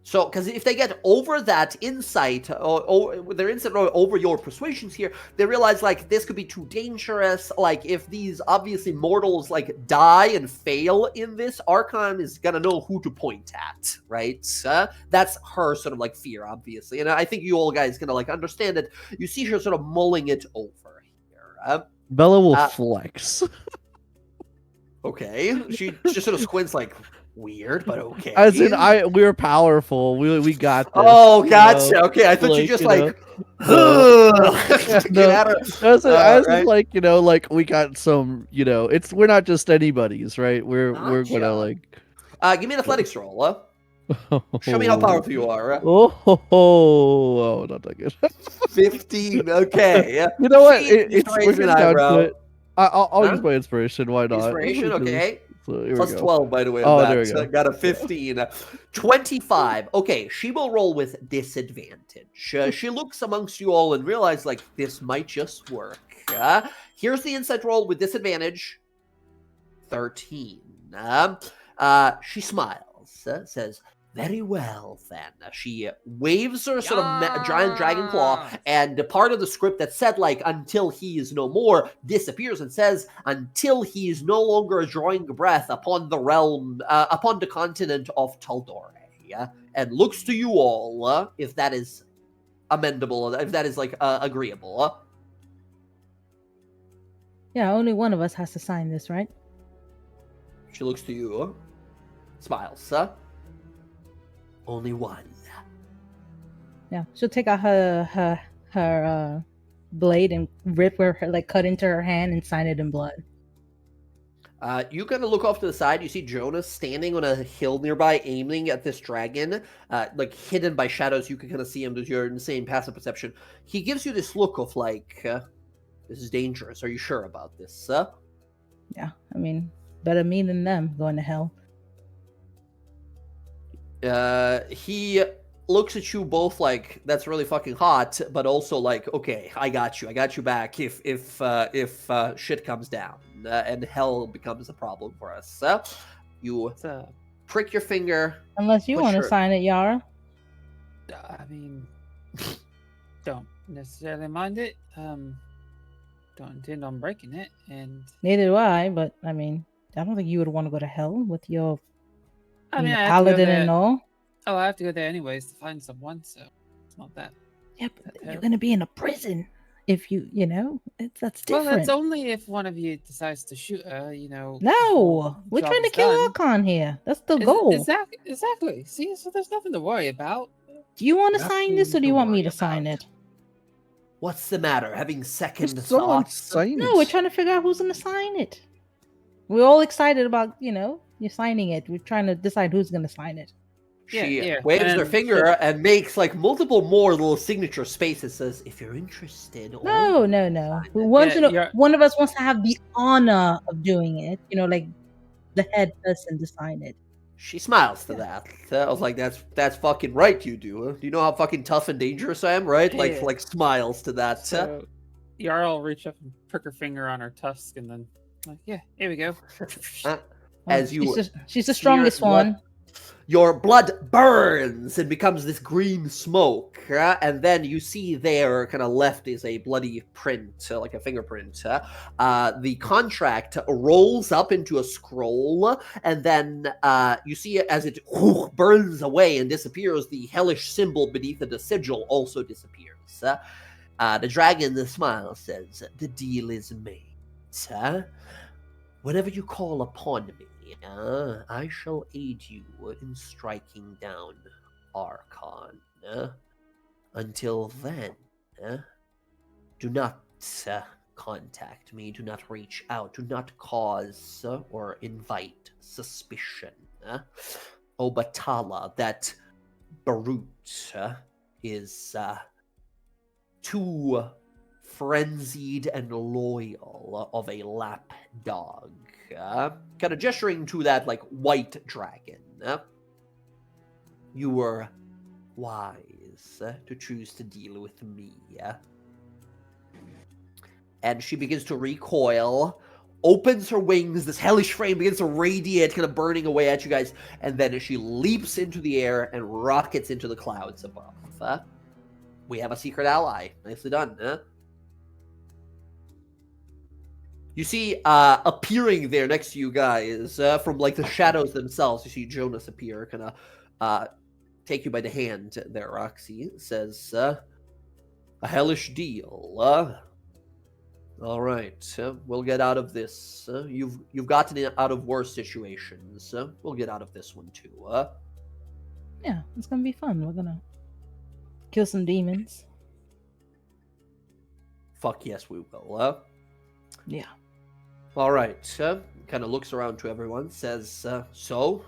So, because if they get over that insight, or their insight over your persuasions here, they realize, like, this could be too dangerous. Like, if these obviously mortals, like, die and fail in this, Archon is gonna know who to point at, right? That's her sort of, like, fear, obviously. And I think you all guys gonna, like, understand it. You see her sort of mulling it over here. Bella will flex. Okay. She just sort of squints, like, weird, but okay. As in, we're powerful. We got this. Oh, gotcha. Okay, I thought you just like. Get out of. As like, like we got some. We're not just anybody's, right? We're gonna like. Give me an athletics roll. Show me how powerful you are. Oh, not that good. 15. Okay. You know what? It's we're getting down to it. I'll use my inspiration. Why not? Inspiration. Okay. So Plus 12, by the way. Oh, that. there we go. So got a 15. 25. Okay, she will roll with disadvantage. She looks amongst you all and realizes, like, this might just work. Here's the insight roll with disadvantage. 13. She smiles, says, very well, then. She waves her sort of giant dragon claw, and part of the script that said, like, until he is no more, disappears and says, until he is no longer drawing breath upon the realm, upon the continent of Tal'dorai, and looks to you all, if that is amendable, if that is, like, agreeable. Yeah, only one of us has to sign this, right? She looks to you, smiles, only one. Yeah, she'll take out her blade and rip her, like, cut into her hand and sign it in blood. You kind of look off to the side. You see Jonas standing on a hill nearby, aiming at this dragon, like hidden by shadows. You can kind of see him with your insane passive perception. He gives you this look of like, this is dangerous. Are you sure about this? Yeah, I mean, better me than them going to hell. He looks at you both like, that's really fucking hot, but also like, okay, I got you back if shit comes down and hell becomes a problem for us. You prick your finger. Unless you want to sign it, Yara. I mean, don't necessarily mind it. Don't intend on breaking it, and neither do I. But I mean, I don't think you would want to go to hell with your. I mean, paladin and all. Oh, I have to go there anyways to find someone, so it's not that. Yeah, but you're gonna be in a prison if that's different. Well, it's only if one of you decides to shoot her, No, we're trying to kill Archon here. That's the goal. Exactly. See, so there's nothing to worry about. Do you want to sign this, or do you want me to sign it? What's the matter? Having second thoughts? No, we're trying to figure out who's gonna sign it. We're all excited about, you're signing it. We're trying to decide who's going to sign it. She waves her finger and makes like multiple more little signature spaces. Says, "If you're interested." No. One of us wants to have the honor of doing it. Like the head person to sign it. She smiles to that. I was like, "That's fucking right, you do. Do you know how fucking tough and dangerous I am, right?" Yeah. Like smiles to that. So, Yara will reach up and prick her finger on her tusk, and then. Like, yeah, here we go. As you, she's the strongest one. Your blood burns and becomes this green smoke, and then you see there, kind of left, is a bloody print, like a fingerprint. The contract rolls up into a scroll, and then you see it as it burns away and disappears. The hellish symbol beneath the sigil also disappears. The dragon smiles, says, "The deal is made. Whenever you call upon me, I shall aid you in striking down Archon. Until then, do not contact me, do not reach out, do not cause or invite suspicion. Obatala, that brute, is too frenzied and loyal of a lap dog. Kind of gesturing to that, like, white dragon. You were wise to choose to deal with me. And she begins to recoil. opens her wings. This hellish flame begins to radiate, kind of burning away at you guys. And then she leaps into the air and rockets into the clouds above. We have a secret ally. Nicely done, huh? You see, appearing there next to you guys, from like the shadows themselves, you see Jonas appear, kind of take you by the hand there, Roxy. Says, a hellish deal. All right, we'll get out of this. You've gotten out of worse situations. We'll get out of this one too. Yeah, it's gonna be fun. We're gonna kill some demons. Fuck yes, we will. Yeah. All right. Kind of looks around to everyone, says, so,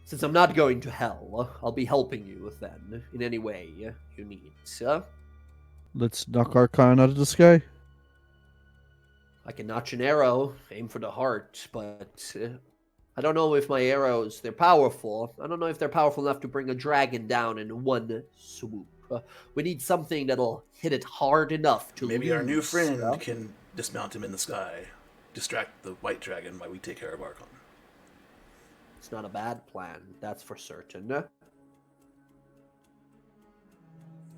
since I'm not going to hell, I'll be helping you then in any way you need. Let's knock Archon out of the sky. I can notch an arrow, aim for the heart, but I don't know if my arrows, they're powerful. I don't know if they're powerful enough to bring a dragon down in one swoop. We need something that'll hit it hard enough to Maybe our new lose, friend can dismount him in the sky, distract the white dragon while we take care of Archon. It's not a bad plan, that's for certain.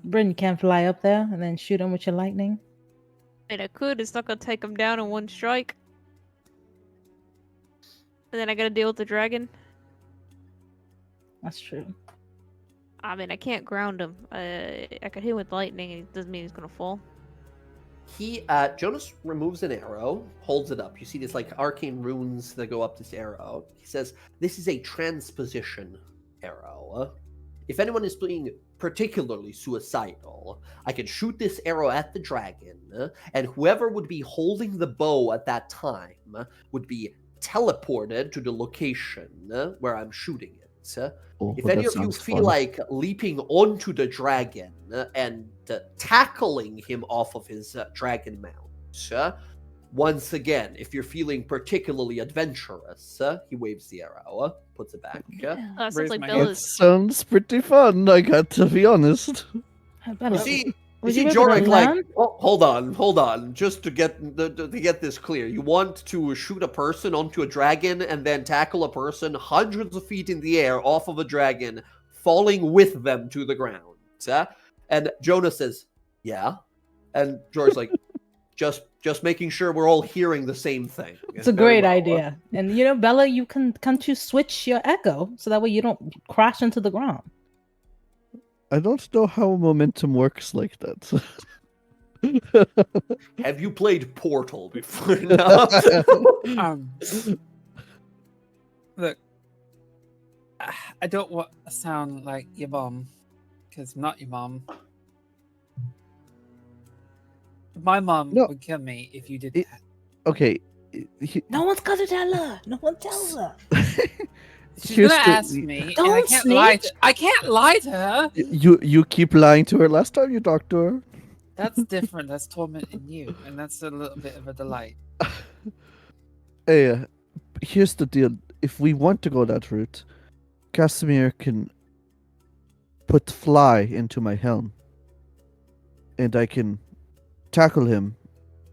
Bryn, you can't fly up there and then shoot him with your lightning. I mean, I could. It's not gonna take him down in one strike. And then I gotta deal with the dragon. That's true. I mean, I can't ground him. I could hit him with lightning, and it doesn't mean he's gonna fall. Jonas removes an arrow, holds it up. You see these like arcane runes that go up this arrow. He says, this is a transposition arrow. If anyone is being particularly suicidal, I can shoot this arrow at the dragon, and whoever would be holding the bow at that time would be teleported to the location where I'm shooting it. If any of you feel like leaping onto the dragon and tackling him off of his dragon mount, once again, if you're feeling particularly adventurous, he waves the arrow, puts it back. Sounds Raise like my That hand. Bella's. sounds pretty fun, I got to be honest. You see, Was you you see able to Jorik like, land? oh, hold on, just to get this clear. You want to shoot a person onto a dragon and then tackle a person hundreds of feet in the air off of a dragon, falling with them to the ground. And Jonas says, yeah. And Jorik's like, just making sure we're all hearing the same thing. It's a Very great well. idea. And you know, Bella, can't you switch your echo so that way you don't crash into the ground? I don't know how momentum works like that. Have you played Portal before? No. Look, I don't want to sound like your mom, because I'm not your mom. My mom No. would kill me if you did It- that. Okay. No one's gonna tell her. No one tells her. She's Here's gonna the- ask me, and I Don't can't lie. snitch. I can't lie to her. You keep lying to her. Last time you talked to her. That's different. That's tormenting you, and that's a little bit of a delight. Hey, here's the deal. If we want to go that route, Casimir can put fly into my helm, and I can tackle him,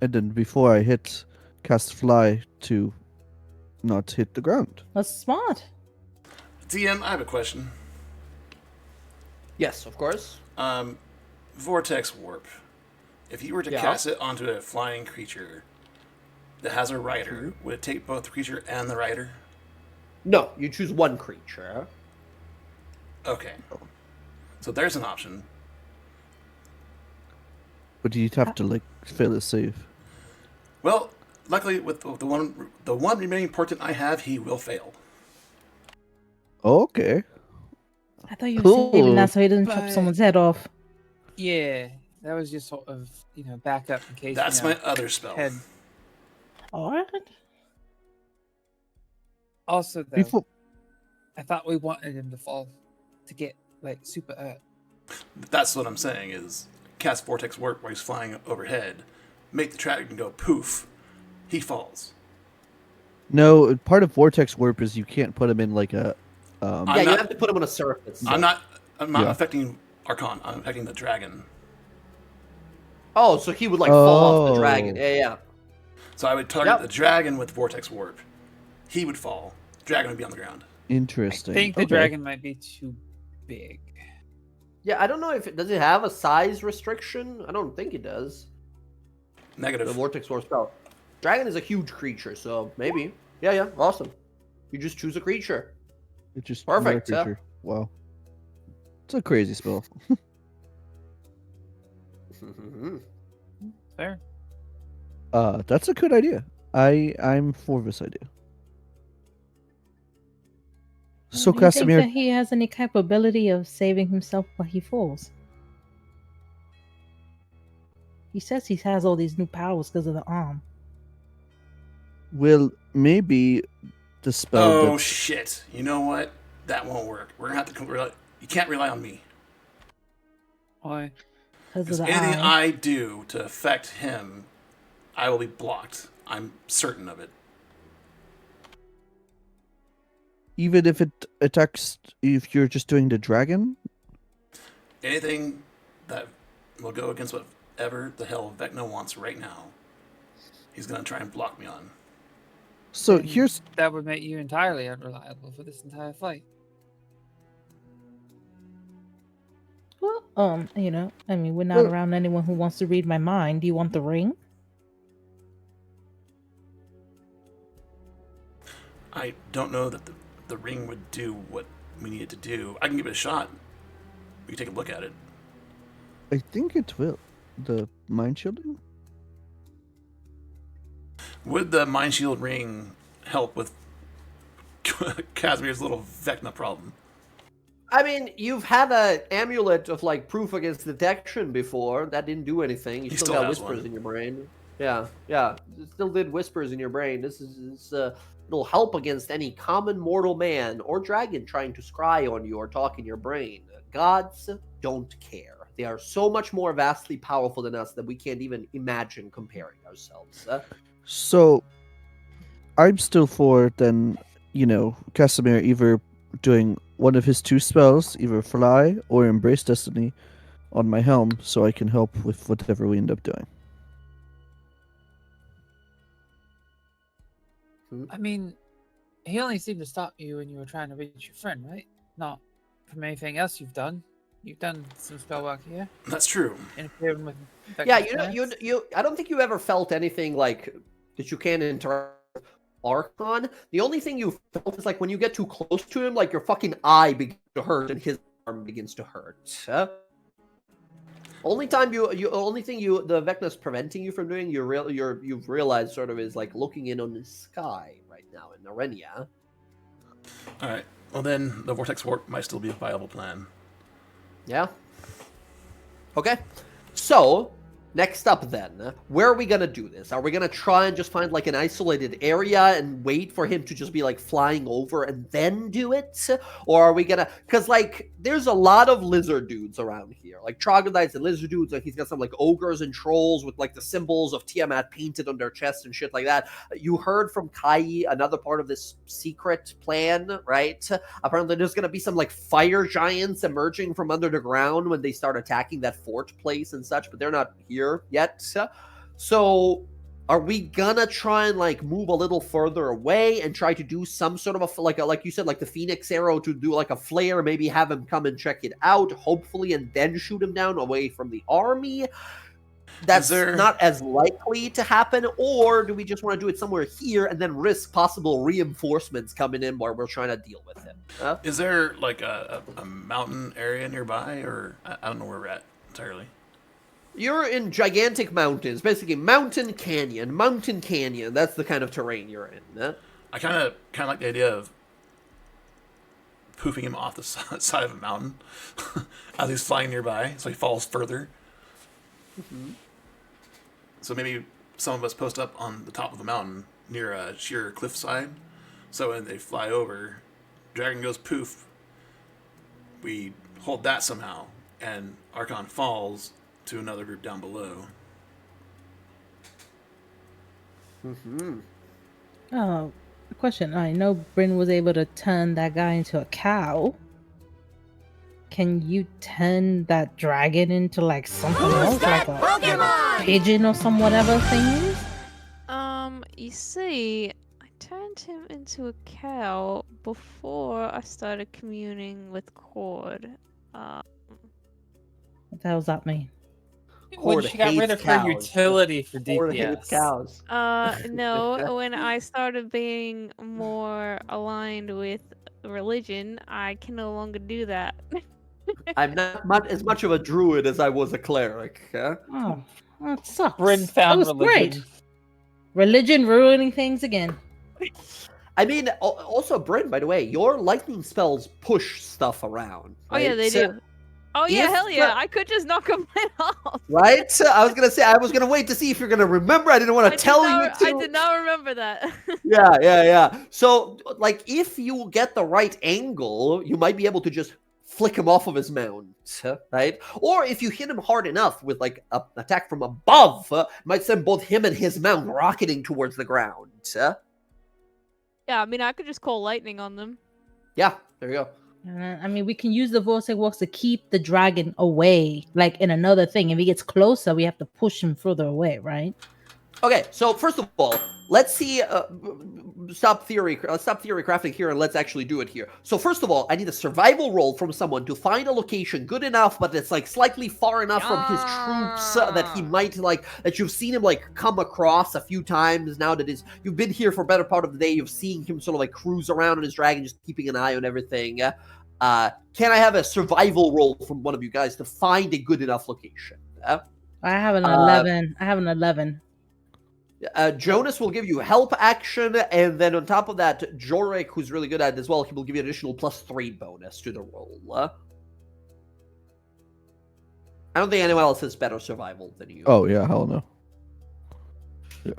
and then before I hit, cast fly to not hit the ground. That's smart. DM, I have a question. Yes, of course. Vortex warp. If you were to Yeah. cast it onto a flying creature that has a rider, would it take both the creature and the rider? No, you choose one creature. Okay. So there's an option. But you'd have to like fail a save. Well, luckily with the one remaining portent I have, he will fail. Okay. I thought you were saving Cool. that so he doesn't chop But- someone's head off. Yeah, that was just sort of backup in case. That's my other spell. head. Alright. Also, though, Before I thought we wanted him to fall to get like super hurt. That's what I'm saying is cast Vortex Warp while he's flying overhead, make the dragon go poof, he falls. no, part of vortex warp is you can't put him in like a. I'm Yeah, you not- have to put him on a surface. I'm not Yeah. affecting Archon, I'm affecting the dragon. Oh, so he would like fall off the Oh. dragon. Yeah, yeah. So I would target the dragon with Vortex Warp. He would fall. Dragon would be on the ground. Interesting. I think the dragon might be too big. Yeah, I don't know if does it have a size restriction? I don't think it does. Negative. The Vortex War spell. Dragon is a huge creature, so maybe. Yeah, awesome. You just choose a creature. It's just Perfect, another creature. Wow. It's a crazy spell. Fair. That's a good idea. I'm for this idea. So do you think Casimir, that he has any capability of saving himself while he falls? He says he has all these new powers because of the arm. will maybe the spell Oh that shit! You know what? That won't work. We're gonna have to rely. You can't rely on me. Why? Because of Because the anything eye. I do to affect him, I will be blocked. I'm certain of it. even if it attacks, if you're just doing the dragon, Anything that will go against whatever the hell Vecna wants right now, he's gonna try and block me on. so Then here's that would make you entirely unreliable for this entire fight. Well, I mean, we're not Well- around anyone who wants to read my mind. Do you want the ring? I don't know that the ring would do what we need it to do. I can give it a shot. We can take a look at it. I think it will. The mind shielding? Would the Mind Shield ring help with Casimir's little Vecna problem? I mean, you've had an amulet of like proof against detection before. That didn't do anything. You He still still got has whispers one. in your brain. Yeah. It still did whispers in your brain. It'll help against any common mortal man or dragon trying to scry on you or talk in your brain. Gods don't care. They are so much more vastly powerful than us that we can't even imagine comparing ourselves. So I'm still for then, Casimir either doing one of his two spells, either fly or embrace destiny on my helm so I can help with whatever we end up doing. I mean, he only seemed to stop you when you were trying to reach your friend, right? Not from anything else you've done. You've done some spell work here, That's true. interfering with. Yeah, Vecna's plans. I don't think you ever felt anything like that you can't interact with Archon. The only thing you felt is like when you get too close to him, like your fucking eye begins to hurt and his arm begins to hurt. Only thing the Vecna's preventing you from doing, you've realized sort of is like looking in on the sky right now in Narenia. All right. Well, then the Vortex Warp might still be a viable plan. Yeah. Okay. So, next up then, where are we gonna do this? Are we gonna try and just find like an isolated area and wait for him to just be like flying over and then do it? Or are we gonna, cause like, there's a lot of lizard dudes around here, like troglodytes and lizard dudes, like he's got some like ogres and trolls with like the symbols of Tiamat painted on their chests and shit like that. You heard from Kai another part of this secret plan, right? Apparently there's gonna be some like fire giants emerging from under the ground when they start attacking that fort place and such, but they're not here yet. So are we gonna try and like move a little further away and try to do some sort of like you said, like the Phoenix arrow to do like a flare, maybe have him come and check it out, hopefully, and then shoot him down away from the army? That's not as likely to happen. Or do we just want to do it somewhere here and then risk possible reinforcements coming in while we're trying to deal with him? Is there like a mountain area nearby, or I don't know where we're at entirely? You're in gigantic mountains, basically mountain canyon. That's the kind of terrain you're in. I kind of like the idea of poofing him off the side of a mountain as he's flying nearby, so he falls further. Mm-hmm. So maybe some of us post up on the top of the mountain near a sheer cliffside, so when they fly over, dragon goes poof. We hold that somehow, and Archon falls to another group down below. Question. I know Bryn was able to turn that guy into a cow. Can you turn that dragon into like something else, like a pigeon or some whatever thing is? You see, I turned him into a cow before I started communing with Cord. What the hell does that mean? When Horde she got rid hates of her cows. utility for Horde hates DPS. cows. No, when I started being more aligned with religion, I can no longer do that. I'm not as much of a druid as I was a cleric. Huh? Oh, that sucks. Bryn That found was religion. great. Religion ruining things again. I mean, also, Bryn, by the way, your lightning spells push stuff around. Oh yeah, right? they do. Oh yeah, if hell yeah! the- I could just knock them off. Right? I was gonna say I was gonna wait to see if you're gonna remember. I didn't want to tell you to. I did not remember that. Yeah. So, like, if you get the right angle, you might be able to just flick him off of his mount, right? Or if you hit him hard enough with like an attack from above, might send both him and his mount rocketing towards the ground. Yeah, I mean, I could just call lightning on them. Yeah, there you go. I mean, we can use the vortex walks to keep the dragon away, like in another thing. If he gets closer, we have to push him further away, right? Okay, so first of all, let's see. Stop theory crafting here, and let's actually do it here. So first of all, I need a survival roll from someone to find a location good enough, but it's like slightly far enough from his troops that he might like that you've seen him like come across a few times. Now that you've been here for a better part of the day, you've seen him sort of like cruise around on his dragon, just keeping an eye on everything. Can I have a survival roll from one of you guys to find a good enough location? I have an 11. I have an 11. Jonas will give you help action, and then on top of that, Jorik, who's really good at it as well, he will give you an additional +3 bonus to the roll. I don't think anyone else has better survival than you. Oh yeah, hell no. Yeah.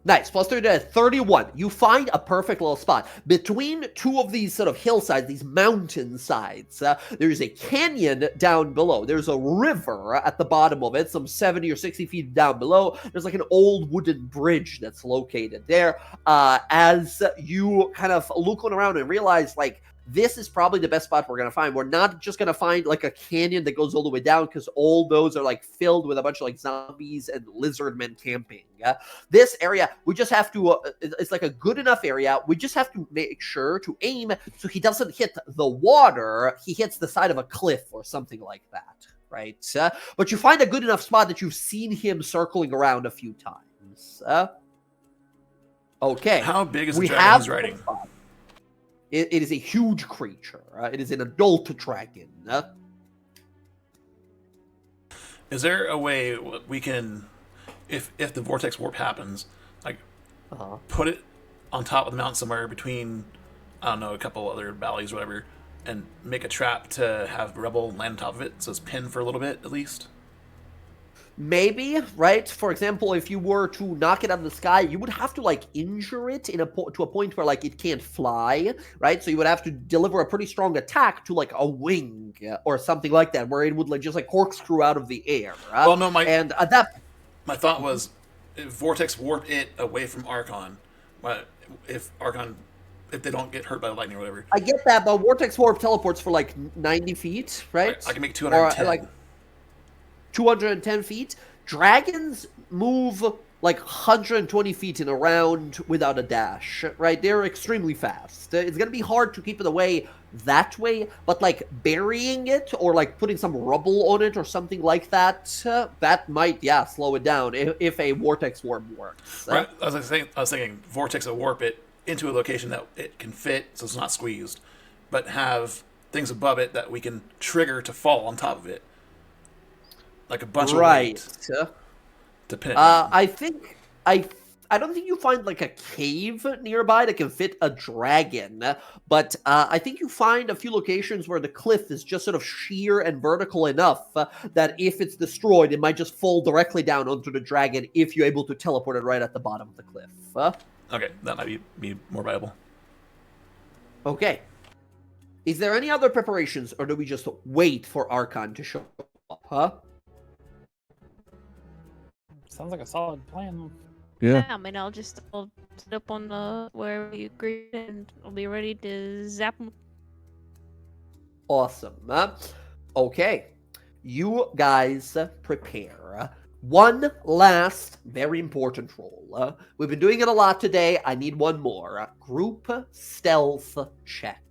Nice. +3 to 31. You find a perfect little spot. Between two of these sort of hillsides, these mountain sides, there's a canyon down below. There's a river at the bottom of it, some 70 or 60 feet down below. There's like an old wooden bridge that's located there. As you kind of look around and realize, like, this is probably the best spot we're going to find. We're not just going to find like a canyon that goes all the way down, because all those are like filled with a bunch of like zombies and lizard men camping. This area, we just have to, it's like a good enough area. We just have to make sure to aim so he doesn't hit the water. He hits the side of a cliff or something like that, right? But you find a good enough spot that you've seen him circling around a few times. Okay. How big is the dragon he's riding? It is a huge creature. It is an adult dragon. Is there a way we can, if the vortex warp happens, like put it on top of the mountain somewhere between, I don't know, a couple other valleys or whatever, and make a trap to have Rebel land on top of it so it's pinned for a little bit at least? Maybe, right? For example, if you were to knock it out of the sky, you would have to like injure it to a point where like it can't fly, right? So you would have to deliver a pretty strong attack to like a wing or something like that, where it would like just like corkscrew out of the air. Well, no, my thought was vortex warp it away from Archon. But if they don't get hurt by lightning or whatever. I get that, but vortex warp teleports for like 90 feet, right? I can make 210. Or like 210 feet. Dragons move like 120 feet in a round without a dash, right? They're extremely fast. It's going to be hard to keep it away that way, but like burying it or like putting some rubble on it or something like that, that might, slow it down if a vortex warp works. Right. I was thinking vortex will warp it into a location that it can fit so it's not squeezed, but have things above it that we can trigger to fall on top of it. Like a bunch of weight to pin it down. I don't think you find like a cave nearby that can fit a dragon, but I think you find a few locations where the cliff is just sort of sheer and vertical enough that if it's destroyed, it might just fall directly down onto the dragon if you're able to teleport it right at the bottom of the cliff. Okay, that might be more viable. Okay. Is there any other preparations, or do we just wait for Archon to show up, Sounds like a solid plan. Yeah. I mean, I'll sit up on where we agreed, and I'll be ready to zap them. Awesome. Okay. You guys prepare. One last very important roll. We've been doing it a lot today. I need one more. Group stealth check.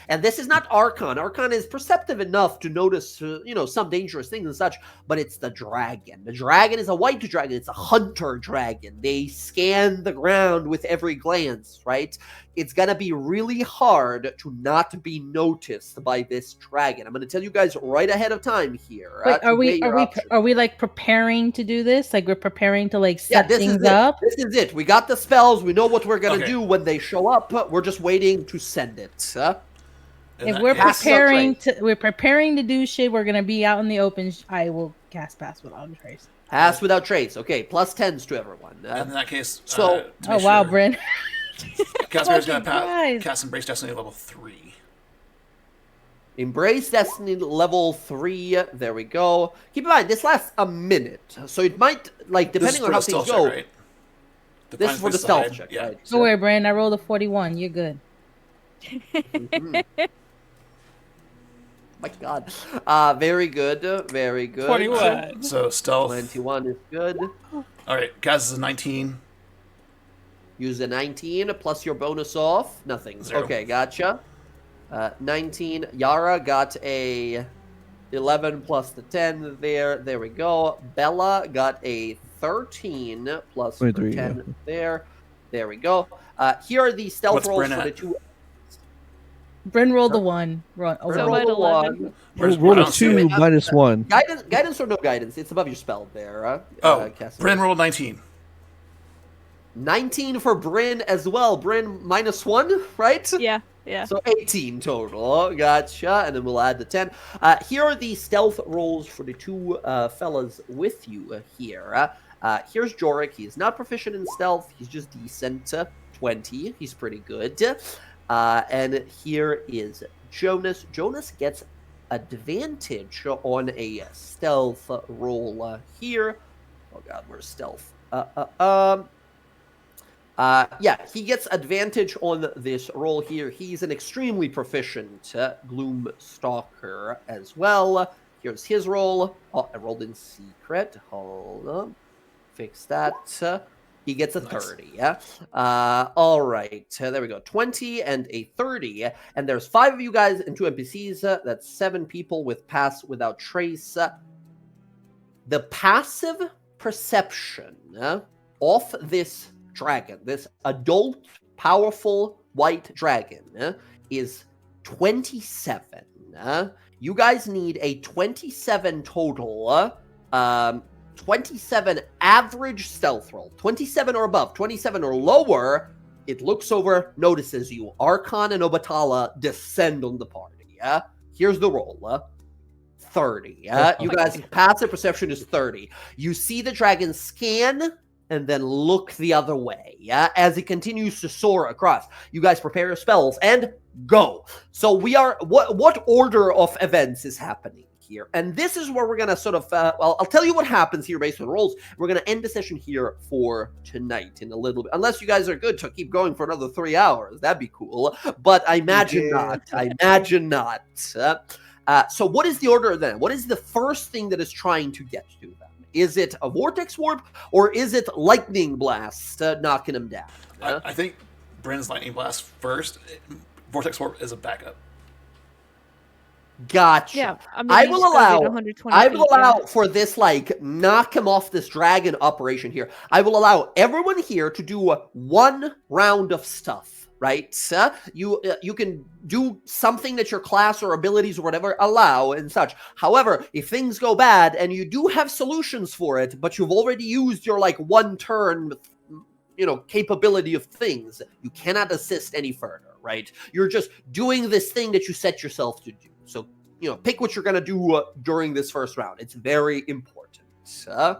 And this is not Archon. Archon is perceptive enough to notice, some dangerous things and such, but it's the dragon. The dragon is a white dragon. It's a hunter dragon. They scan the ground with every glance, right? It's going to be really hard to not be noticed by this dragon. I'm going to tell you guys right ahead of time here. Wait, are we like preparing to do this? Like we're preparing to like set things up? This is it. We got the spells. We know what we're going to Okay. do when they show up. We're just waiting to send it. If we're preparing to do shit, we're gonna be out in the open. I will cast Pass Without Trace. Pass without trace. Okay, plus 10s to everyone. And in that case, so- to Oh make wow, sure, Bryn. Casimir's going to Surprise. cast Embrace Destiny level 3. Embrace Destiny level 3. There we go. Keep in mind, this lasts a minute. So it might, depending on how things go. Check, right? This is for the stealth check, right? Don't worry, Bryn. I rolled a 41. You're good. Mhm. My God. Very good. Very good. 21. So stealth. 21 is good. All right, Kaz is 19. Use a 19 plus your bonus off. Nothing. 0. Okay, gotcha. 19. Yara got a 11 plus the 10 there. There we go. Bella got a 13 plus her 23, 10 yeah. there. There we go. Here are the stealth What's rolls Bryn for the at? two. Bryn rolled the 1. Bryn So rolled what, a 11? 1. Where's Roll Bryn? a 2 minus 1. Guidance or no guidance? It's above your spell there. Casimir. Bryn rolled 19. 19 for Bryn as well. Bryn minus 1, right? Yeah. So 18 total. Gotcha. And then we'll add the 10. Here are the stealth rolls for the two fellas with you here. Here's Jorik. He is not proficient in stealth. He's just decent. 20. He's pretty good. And here is Jonas. Jonas gets advantage on a stealth roll here. Oh God, where's stealth? Yeah, he gets advantage on this roll here. He's an extremely proficient Gloom Stalker as well. Here's his roll. Oh, I rolled in secret. Hold on. Fix that. He gets a 30. Yeah. All right. There we go. 20 and a 30. And there's 5 of you guys and 2 NPCs. That's 7 people with Pass Without Trace. The passive perception of this dragon, this adult, powerful white dragon, is 27. You guys need a 27 total, 27 average stealth roll. 27 or above, 27 or lower, it looks over, notices you. Archon and Obatala descend on the party. Here's the roll. 30. You guys' passive perception is 30. You see the dragon scan and then look the other way, as it continues to soar across. You guys prepare your spells and go. So we are, what order of events is happening here? And this is where we're going to sort of, well, I'll tell you what happens here based on rolls. We're going to end the session here for tonight in a little bit. Unless you guys are good to keep going for another 3 hours. That'd be cool. But I imagine not. I imagine not. So what is the order then? What is the first thing that is trying to get to them? Is it a vortex warp or is it lightning blast knocking them down? I think Bryn's lightning blast first. Vortex warp is a backup. Gotcha. Yeah, I mean, I you will just gotta allow. get 120 I feet, will allow yeah. for this knock him off this dragon operation here. I will allow everyone here to do 1 round of stuff. Right? You can do something that your class or abilities or whatever allow and such. However, if things go bad and you do have solutions for it, but you've already used your 1 turn, capability of things, you cannot assist any further, right? You're just doing this thing that you set yourself to do. So, pick what you're going to do during this first round. It's very important. So,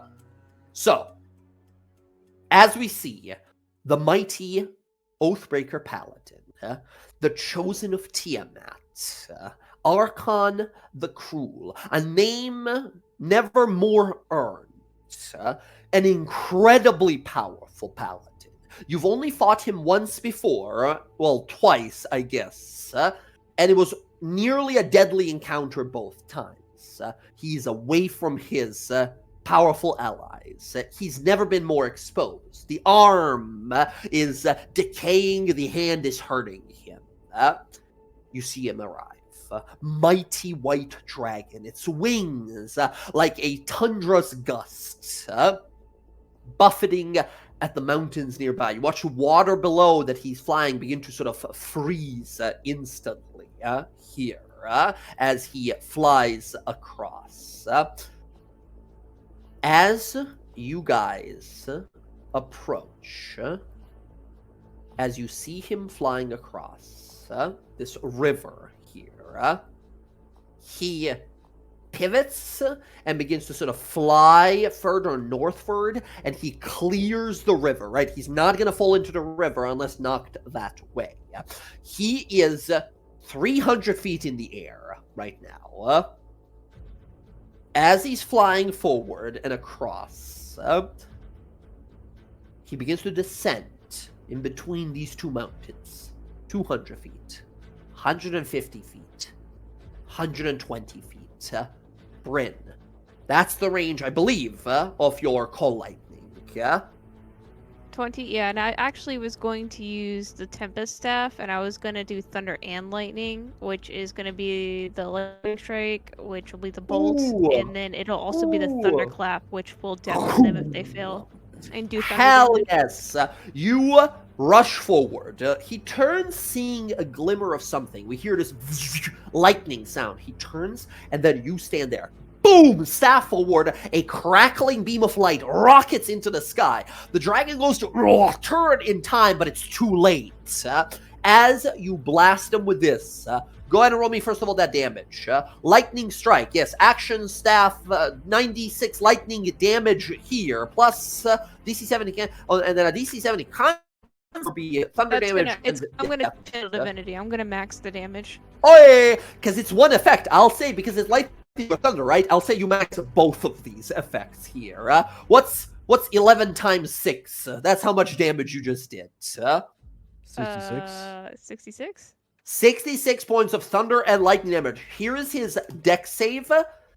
as we see, the mighty Oathbreaker Paladin, the Chosen of Tiamat, Archon the Cruel, a name never more earned, an incredibly powerful paladin. You've only fought him once before, well, twice, I guess, and it was nearly a deadly encounter both times. He's away from his powerful allies. He's never been more exposed. The arm is decaying, the hand is hurting him. You see him arrive. Mighty white dragon, its wings like a tundra's gust, buffeting at the mountains nearby. You watch water below that he's flying begin to sort of freeze instantly here as he flies across. As you guys approach, as you see him flying across this river here, he pivots and begins to sort of fly further northward, and he clears the river, right? He's not going to fall into the river unless knocked that way. He is 300 feet in the air right now. As he's flying forward and across, he begins to descend in between these two mountains. 200 feet, 150 feet, 120 feet. Bryn, that's the range, I believe, of your coal lightning, yeah? 20, yeah, and I actually was going to use the Tempest Staff, and I was going to do Thunder and Lightning, which is going to be the Lightning Strike, which will be the bolts, and then it'll also be the Thunderclap, which will deafen them if they fail. And do Thunder Hell damage. yes! You rush forward. He turns, seeing a glimmer of something. We hear this lightning sound. He turns, and then you stand there. Boom! Staff forward. A crackling beam of light rockets into the sky. The dragon goes to turn in time, but it's too late. As you blast him with this, go ahead and roll me, first of all, that damage. Lightning strike. Yes, action staff, 96 lightning damage here, plus DC 70 can, and then a DC 70 con be thunder damage. I'm gonna channel divinity. I'm gonna max the damage. Oh yeah, because it's one effect. I'll say, because it's lightning or thunder, right? I'll say you max both of these effects here. What's 11 times 6? That's how much damage you just did. 66. 66. 66 points of thunder and lightning damage. Here is his dex save.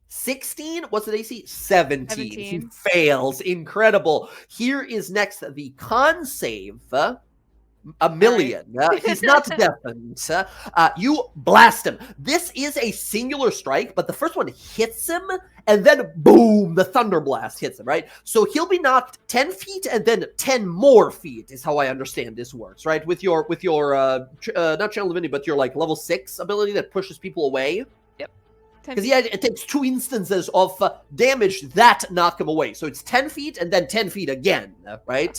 16. What's the AC? 17. He fails. Incredible. Here is next the con save. A million. He's not deafened. You blast him. This is a singular strike, but the first one hits him, and then boom, the thunder blast hits him, right? So he'll be knocked 10 feet and then 10 more feet is how I understand this works, right? With your not channel divinity, but your like level 6 ability that pushes people away. Yep. Because it takes 2 instances of damage that knock him away. So it's 10 feet and then 10 feet again, right?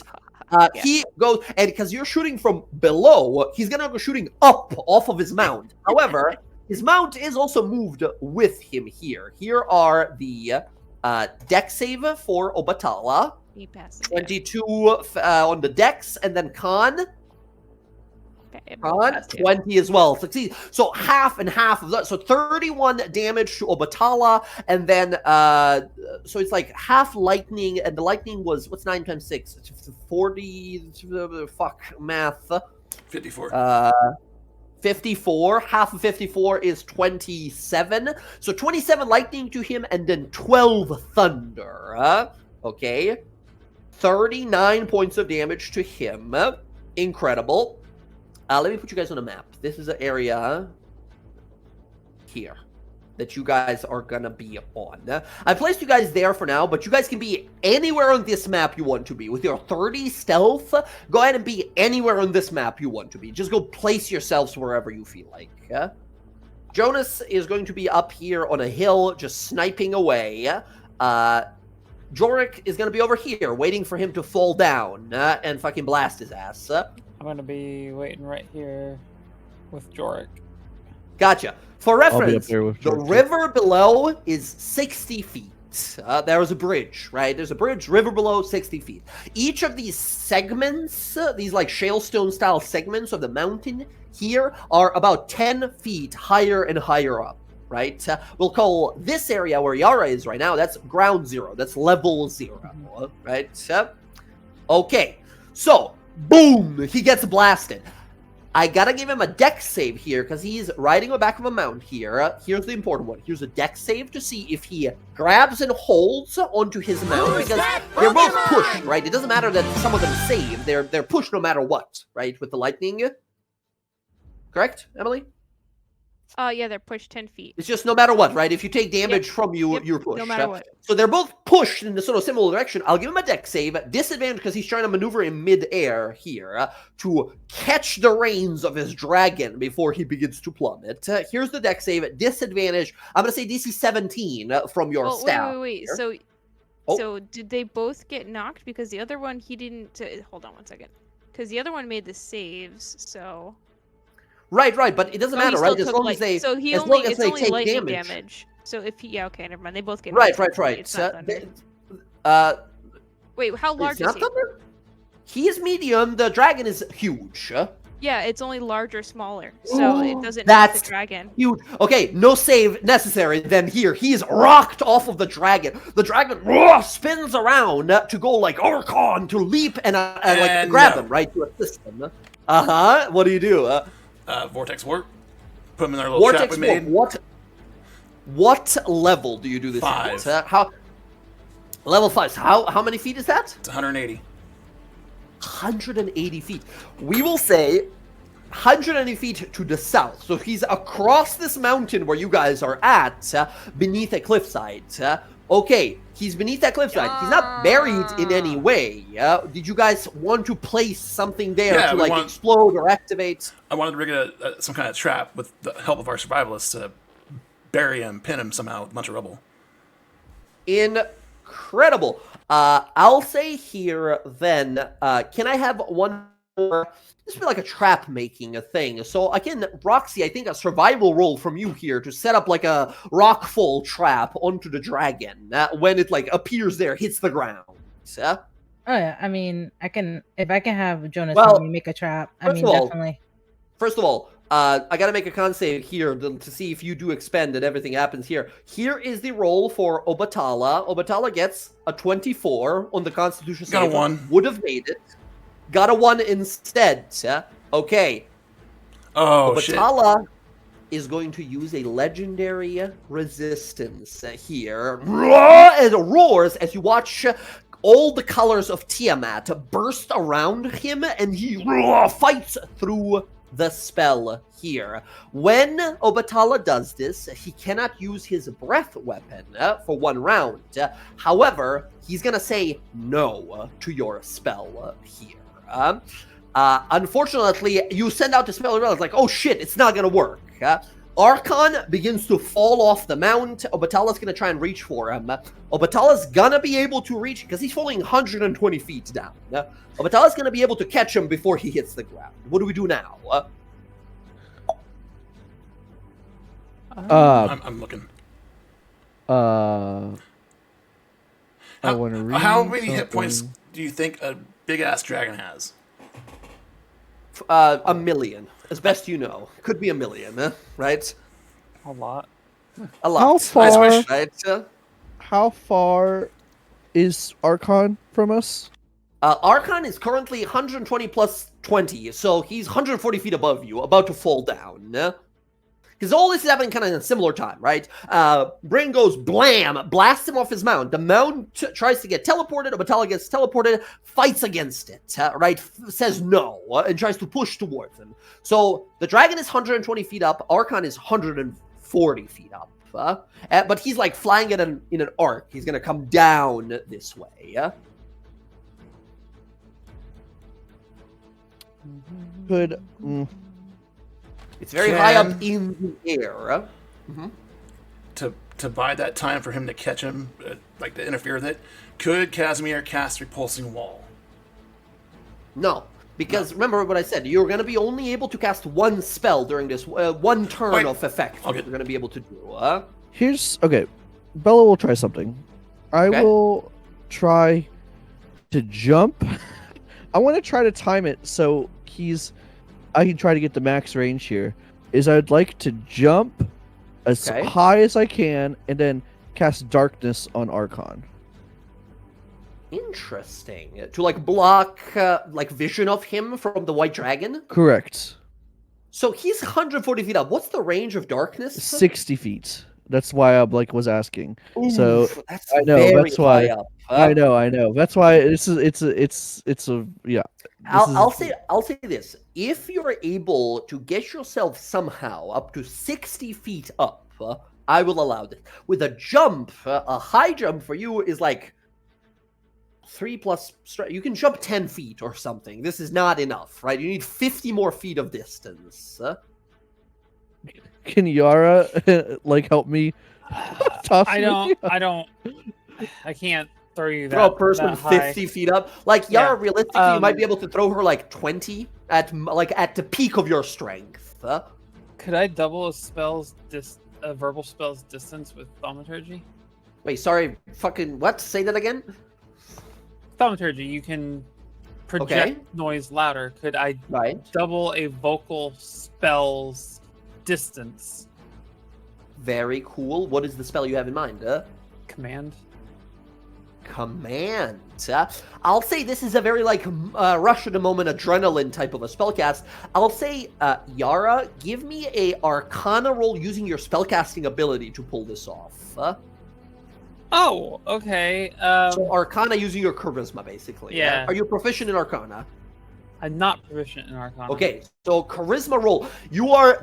He goes, and because you're shooting from below, he's gonna go shooting up off of his mount. However, his mount is also moved with him here. Here are the dex save for Obatala. 22 on the dex, and then con. Con 20 as well. Succeed. So half and half of that. So 31 damage to Obatala, and then so it's like half lightning, and the lightning was what's 9 times 6? 40. Fuck math. 54. 54. Half of 54 is 27. So 27 lightning to him, and then 12 thunder. Okay. 39 points of damage to him. Incredible. Let me put you guys on a map. This is an area here that you guys are gonna be on. I placed you guys there for now, but you guys can be anywhere on this map you want to be. With your 30 stealth, go ahead and be anywhere on this map you want to be. Just go place yourselves wherever you feel like. Jonas is going to be up here on a hill, just sniping away. Jorik is gonna be over here, waiting for him to fall down and fucking blast his ass. I'm gonna be waiting right here with Jorik. Gotcha. For reference, there with the Jorik, river below is 60 feet. There is a bridge, right? There's a bridge, river below, 60 feet. Each of these segments, these like Shalestone style segments of the mountain here, are about 10 feet higher and higher up, right? We'll call this area where Yara is right now, that's ground zero. That's level 0, right? Okay, so boom, he gets blasted. I gotta give him a dex save here because he's riding on the back of a mount here. Here's the important one. Here's a dex save to see if he grabs and holds onto his mount because they're both pushed, right? It doesn't matter that some of them save. They're pushed no matter what, right? With the lightning. Correct, Emily? Yeah, they're pushed 10 feet. It's just no matter what, right? If you take damage from you, you're pushed. No matter what. So they're both pushed in a sort of similar direction. I'll give him a dex save. Disadvantage because he's trying to maneuver in midair here to catch the reins of his dragon before he begins to plummet. Here's the dex save. Disadvantage. I'm going to say DC 17 from your staff. Wait. Here. So did they both get knocked? Because the other one, he didn't... hold on one second. Because the other one made the saves, so... Right, but it doesn't matter, right? As long as they, so he as only, long as it's they only take lightning damage. So if he, okay, never mind. They both get Right. It's not thunder. Wait, how large is he? Thunder? He is medium. The dragon is huge. Yeah, it's only large or smaller, so it doesn't That's knock the dragon. huge. Okay, no save necessary. Then here, he's rocked off of the dragon. The dragon spins around to go like Archon to leap and like grab him, right, to assist him. What do you do? Vortex Warp. Put him in our little trap we made. What level do you do this 5. at? How? Level 5. So how many feet is that? It's 180. 180 feet. We will say 180 feet to the south. So he's across this mountain where you guys are at, beneath a cliffside. Okay, he's beneath that cliffside. He's not buried in any way. Did you guys want to place something there to like explode or activate? I wanted to rig some kind of trap with the help of our survivalists to bury him, pin him somehow with a bunch of rubble. Incredible. I'll say here then, can I have one more? This would be like a trap making a thing. So again, Roxy, I think a survival roll from you here to set up like a rockfall trap onto the dragon when it like appears there, hits the ground. Oh yeah, I mean, if I can have Jonas help me make a trap. I mean, definitely. First of all, I gotta make a con save here to see if you do expend and everything happens here. Here is the roll for Obatala. Obatala gets a 24 on the Constitution save. Got a 1. Would have made it. Got a 1 instead. Okay. Oh, Obatala is going to use a legendary resistance here. As it roars as you watch all the colors of Tiamat burst around him, and he fights through the spell here. When Obatala does this, he cannot use his breath weapon for 1 round. However, he's going to say no to your spell here. Unfortunately, you send out the spell, and it's like, oh shit, it's not going to work. Archon begins to fall off the mount. Obatala's going to try and reach for him. Obatala's going to be able to reach, because he's falling 120 feet down. Obatala's going to be able to catch him before he hits the ground. What do we do now? I'm looking. I want to read How many hit points do you think a big-ass dragon has? 1 million, as best you know. Could be 1 million, right? A lot. A lot. How far? Right? How far is Archon from us? Archon is currently 120 plus 20, so he's 140 feet above you, about to fall down. Because all this is happening kind of in a similar time, right? Brain goes blam, blasts him off his mount. The mount tries to get teleported. Obatala gets teleported, fights against it, right? Says no, and tries to push towards him. So the dragon is 120 feet up. Archon is 140 feet up. But he's like flying in an arc. He's going to come down this way. Could... It's very high up in the air. To buy that time for him to catch him, like to interfere with it, could Casimir cast Repulsing Wall? No, because remember what I said. You're going to be only able to cast 1 spell during this 1 turn of effect. You're going to be able to do. Here's okay. Bella will try something. I will try to jump. I want to try to time it so I can try to get the max range here. I'd like to jump as high as I can and then cast darkness on Archon. Interesting. To like block like vision of him from the white dragon? Correct. So he's 140 feet up. What's the range of darkness? 60 feet. That's why I was asking. So Oof, that's I know very that's why. high up. I know. That's why it's a yeah. I'll say this: if you're able to get yourself somehow up to 60 feet up, I will allow this. With a jump, a high jump for you is like 3 plus. You can jump 10 feet or something. This is not enough, right? You need 50 more feet of distance. Can Yara like help me? Toss I me? I can't throw you that. Throw a person that high. 50 feet up. Like Yara, Yeah. realistically, you might be able to throw her like 20 at the peak of your strength. Could I double a verbal spell's distance with thaumaturgy? Wait, sorry, fucking what? Say that again. Thaumaturgy, you can project noise louder. Could I double a vocal spell's distance? Very cool. What is the spell you have in mind? Command. Command. I'll say this is a very rush of the moment adrenaline type of a spellcast. I'll say, Yara, give me a Arcana roll using your spellcasting ability to pull this off. Oh, okay. So Arcana using your charisma, basically. Yeah. Are you proficient in Arcana? I'm not proficient in Arcana. Okay, so charisma roll.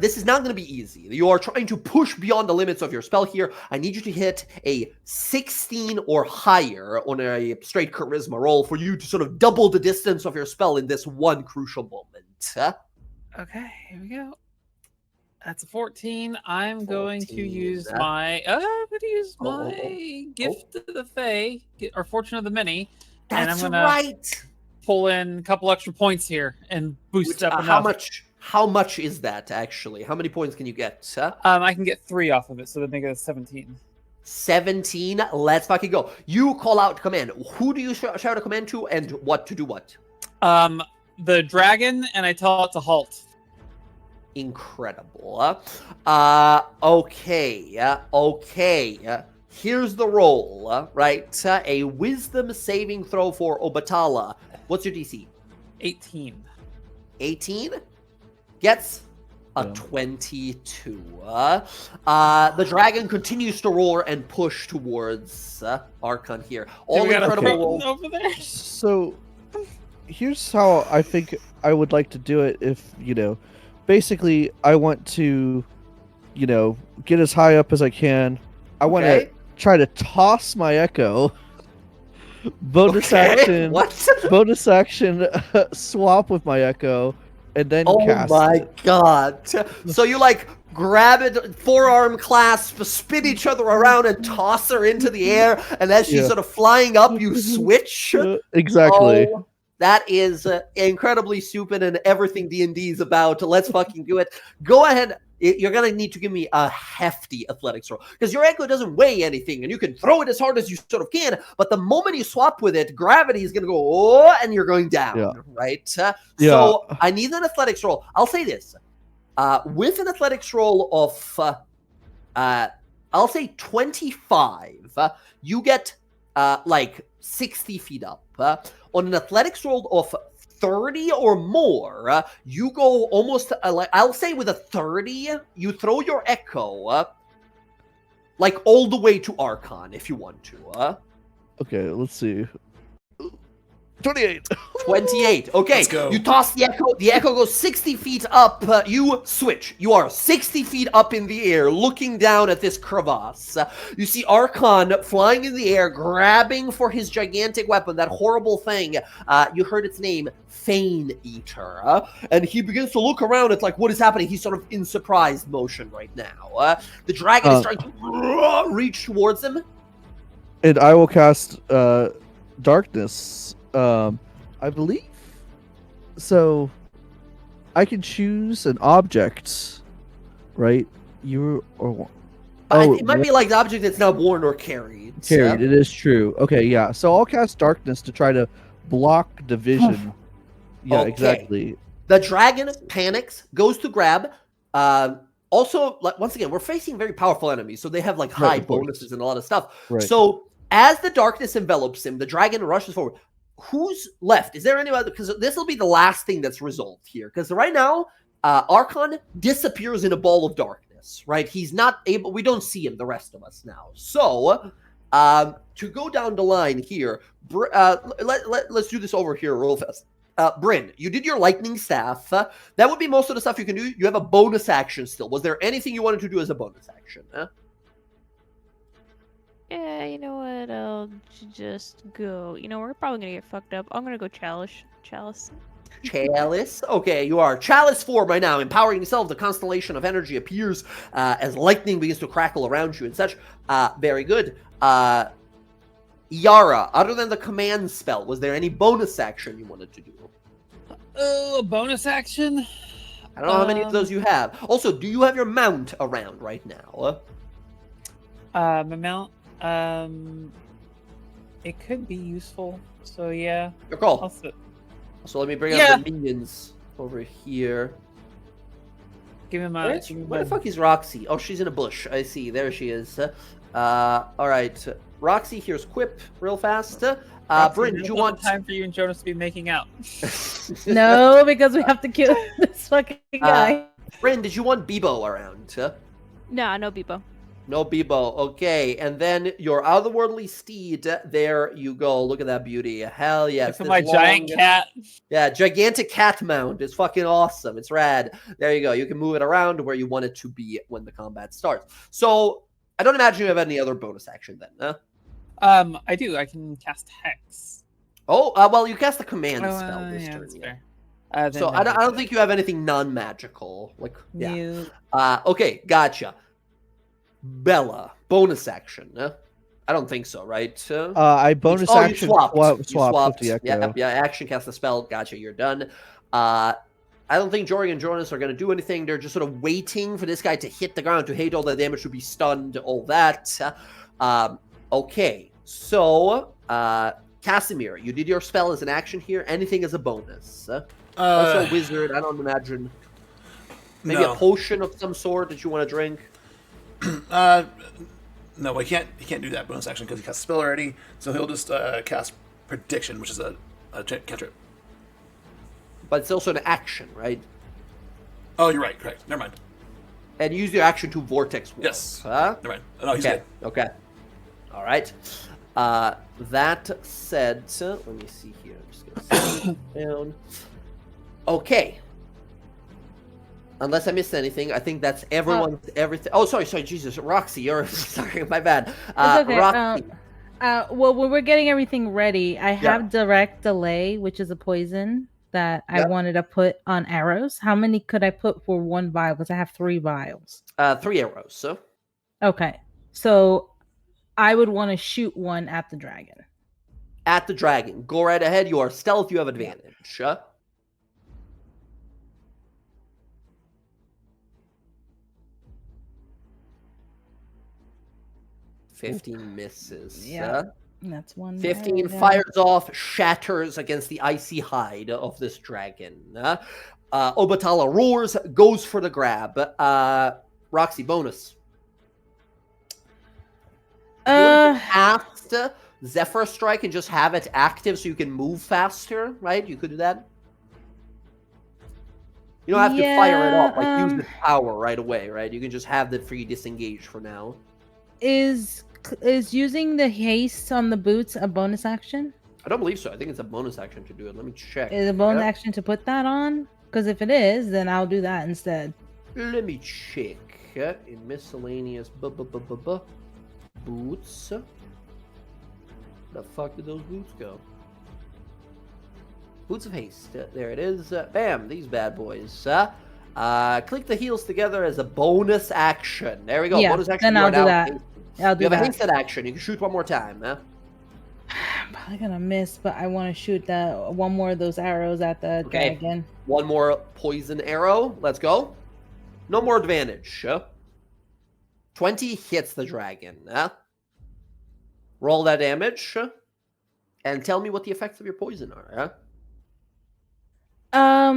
This is not going to be easy. You are trying to push beyond the limits of your spell here. I need you to hit a 16 or higher on a straight charisma roll for you to sort of double the distance of your spell in this one crucial moment. Okay, here we go. That's a 14. I'm going to 14, use my gift of the Fae, or fortune of the many. And I'm gonna right. pull in a couple extra points here and boost up enough. How much is that actually? How many points can you get? I can get 3 off of it, so that make it 17. 17. Let's fucking go. You call out command. Who do you shout a command to, and what to do what? The dragon, and I tell it to halt. Incredible. Okay. Here's the roll, right? A wisdom saving throw for Obatala. What's your DC? 18. 18? Gets a 22. The dragon continues to roar and push towards Archon here. All incredible. Over there. So, here's how I think I would like to do it. If basically, I want to, get as high up as I can. I want to try to toss my echo. Bonus action. What? Bonus action. Swap with my echo, and then cast. Oh my god! So you grab it, forearm clasp, spin each other around, and toss her into the air. And as she's sort of flying up, you switch. Exactly. Oh, that is incredibly stupid and everything D&D is about. Let's fucking do it. Go ahead. You're going to need to give me a hefty athletics roll because your echo doesn't weigh anything and you can throw it as hard as you sort of can. But the moment you swap with it, gravity is going to go, and you're going down, right? So I need an athletics roll. I'll say this. With an athletics roll of, I'll say 25, you get 60 feet up. On an athletics roll of 30 or more, you go almost, I'll say with a 30, you throw your echo, all the way to Archon if you want to. Okay, let's see. 28. 28. Okay, Let's go. You toss the echo. The echo goes 60 feet up. You switch. You are 60 feet up in the air, looking down at this crevasse. You see Archon flying in the air, grabbing for his gigantic weapon, that horrible thing. You heard its name, Fane Eater. And he begins to look around at what is happening. He's sort of in surprised motion right now. The dragon is trying to reach towards him. And I will cast Darkness. I believe so. I can choose an object, right? It might be the object that's not worn or carried. Carried. It is true. Okay, yeah. So I'll cast Darkness to try to block the vision. Yeah, exactly. The dragon panics, goes to grab. Also, once again, we're facing very powerful enemies, so they have high bonuses and a lot of stuff. Right. So as the darkness envelops him, the dragon rushes forward. Who's left? Is there anybody? Because this will be the last thing that's resolved here. Because right now, Archon disappears in a ball of darkness, right? He's not able, we don't see him, the rest of us now. So, to go down the line here, let's do this over here real fast. Bryn, you did your lightning staff. That would be most of the stuff you can do. You have a bonus action still. Was there anything you wanted to do as a bonus action? Yeah, you know what? I'll just go. You know, we're probably gonna get fucked up. I'm gonna go chalice. Chalice. Okay, you are Chalice form right now. Empowering yourself, the constellation of energy appears as lightning begins to crackle around you and such. Very good. Yara, other than the command spell, was there any bonus action you wanted to do? Oh, a bonus action? I don't know how many of those you have. Also, do you have your mount around right now? My mount, it could be useful. So yeah. Your call. Also, So let me bring up the minions over here. give me my. Where the fuck is Roxy? Oh, she's in a bush. I see. There she is. All right. Roxy, here's Quip real fast. Bryn, did you want time for you and Jonas to be making out? No, because we have to kill this fucking guy. Bryn, did you want Bebo around? Nah, no Bebo. No Bebo. Okay, and then your otherworldly steed. There you go. Look at that beauty. Hell yes. Look at my giant cat. Yeah, gigantic cat mount. It's fucking awesome. It's rad. There you go. You can move it around where you want it to be when the combat starts. So I don't imagine you have any other bonus action then, huh? I do. I can cast Hex. Oh, well, you cast the command spell this yeah, turn. that's Yeah. fair. So I don't think you have anything non-magical. Like, yeah. You... Okay, gotcha. Bella, bonus action. I don't think so, right? I bonus action you swapped. swap You with swapped. the Echo. Yeah, action cast the spell. Gotcha, you're done. I don't think Jory and Jonas are going to do anything. They're just sort of waiting for this guy to hit the ground, to hate all the damage, to be stunned, all that. Okay, so Casimir, you did your spell as an action here. Anything as a bonus? Also, wizard. I don't imagine. Maybe a potion of some sort that you want to drink. No, he can't do that bonus action because he cast a spell already. So he'll just cast Prediction, which is a cantrip. But it's also an action, right? Oh, you're right. Correct. Never mind. And use your action to vortex warp. Yes. Huh? Never mind. No, he's Okay. good. Okay. All right. That said, let me see here. I'm just gonna set it down. Okay. Unless I missed anything, I think that's everyone's everything. Oh, sorry, Jesus, Roxy, you're sorry, my bad. It's okay. Roxy. Well, when we're getting everything ready, I have direct delay, which is a poison that I wanted to put on arrows. How many could I put for one vial? Because I have 3 vials. 3 arrows. So. Okay, so I would want to shoot one at the dragon. At the dragon, go right ahead. You are stealth. You have advantage. 15 misses. Yeah. That's one. 15 fires off, shatters against the icy hide of this dragon. Obatala roars, goes for the grab. Roxy, bonus. Cast Zephyr Strike and just have it active so you can move faster, right? You could do that. You don't have to fire it up, like use the power right away, right? You can just have the free disengage for now. Is using the haste on the boots a bonus action? I don't believe so. I think it's a bonus action to do it. Let me check. Is it a bonus action to put that on? Because if it is, then I'll do that instead. Let me check. In miscellaneous boots. The fuck did those boots go? Boots of haste. There it is. Bam, these bad boys. Click the heels together as a bonus action. There we go. Yeah, bonus action. then I'll do that. I'll do you have that. a hasted action. You can shoot one more time. I'm probably gonna miss, but I want to shoot one more of those arrows at the dragon. One more poison arrow. Let's go. No more advantage. 20 hits the dragon. Roll that damage. And tell me what the effects of your poison are.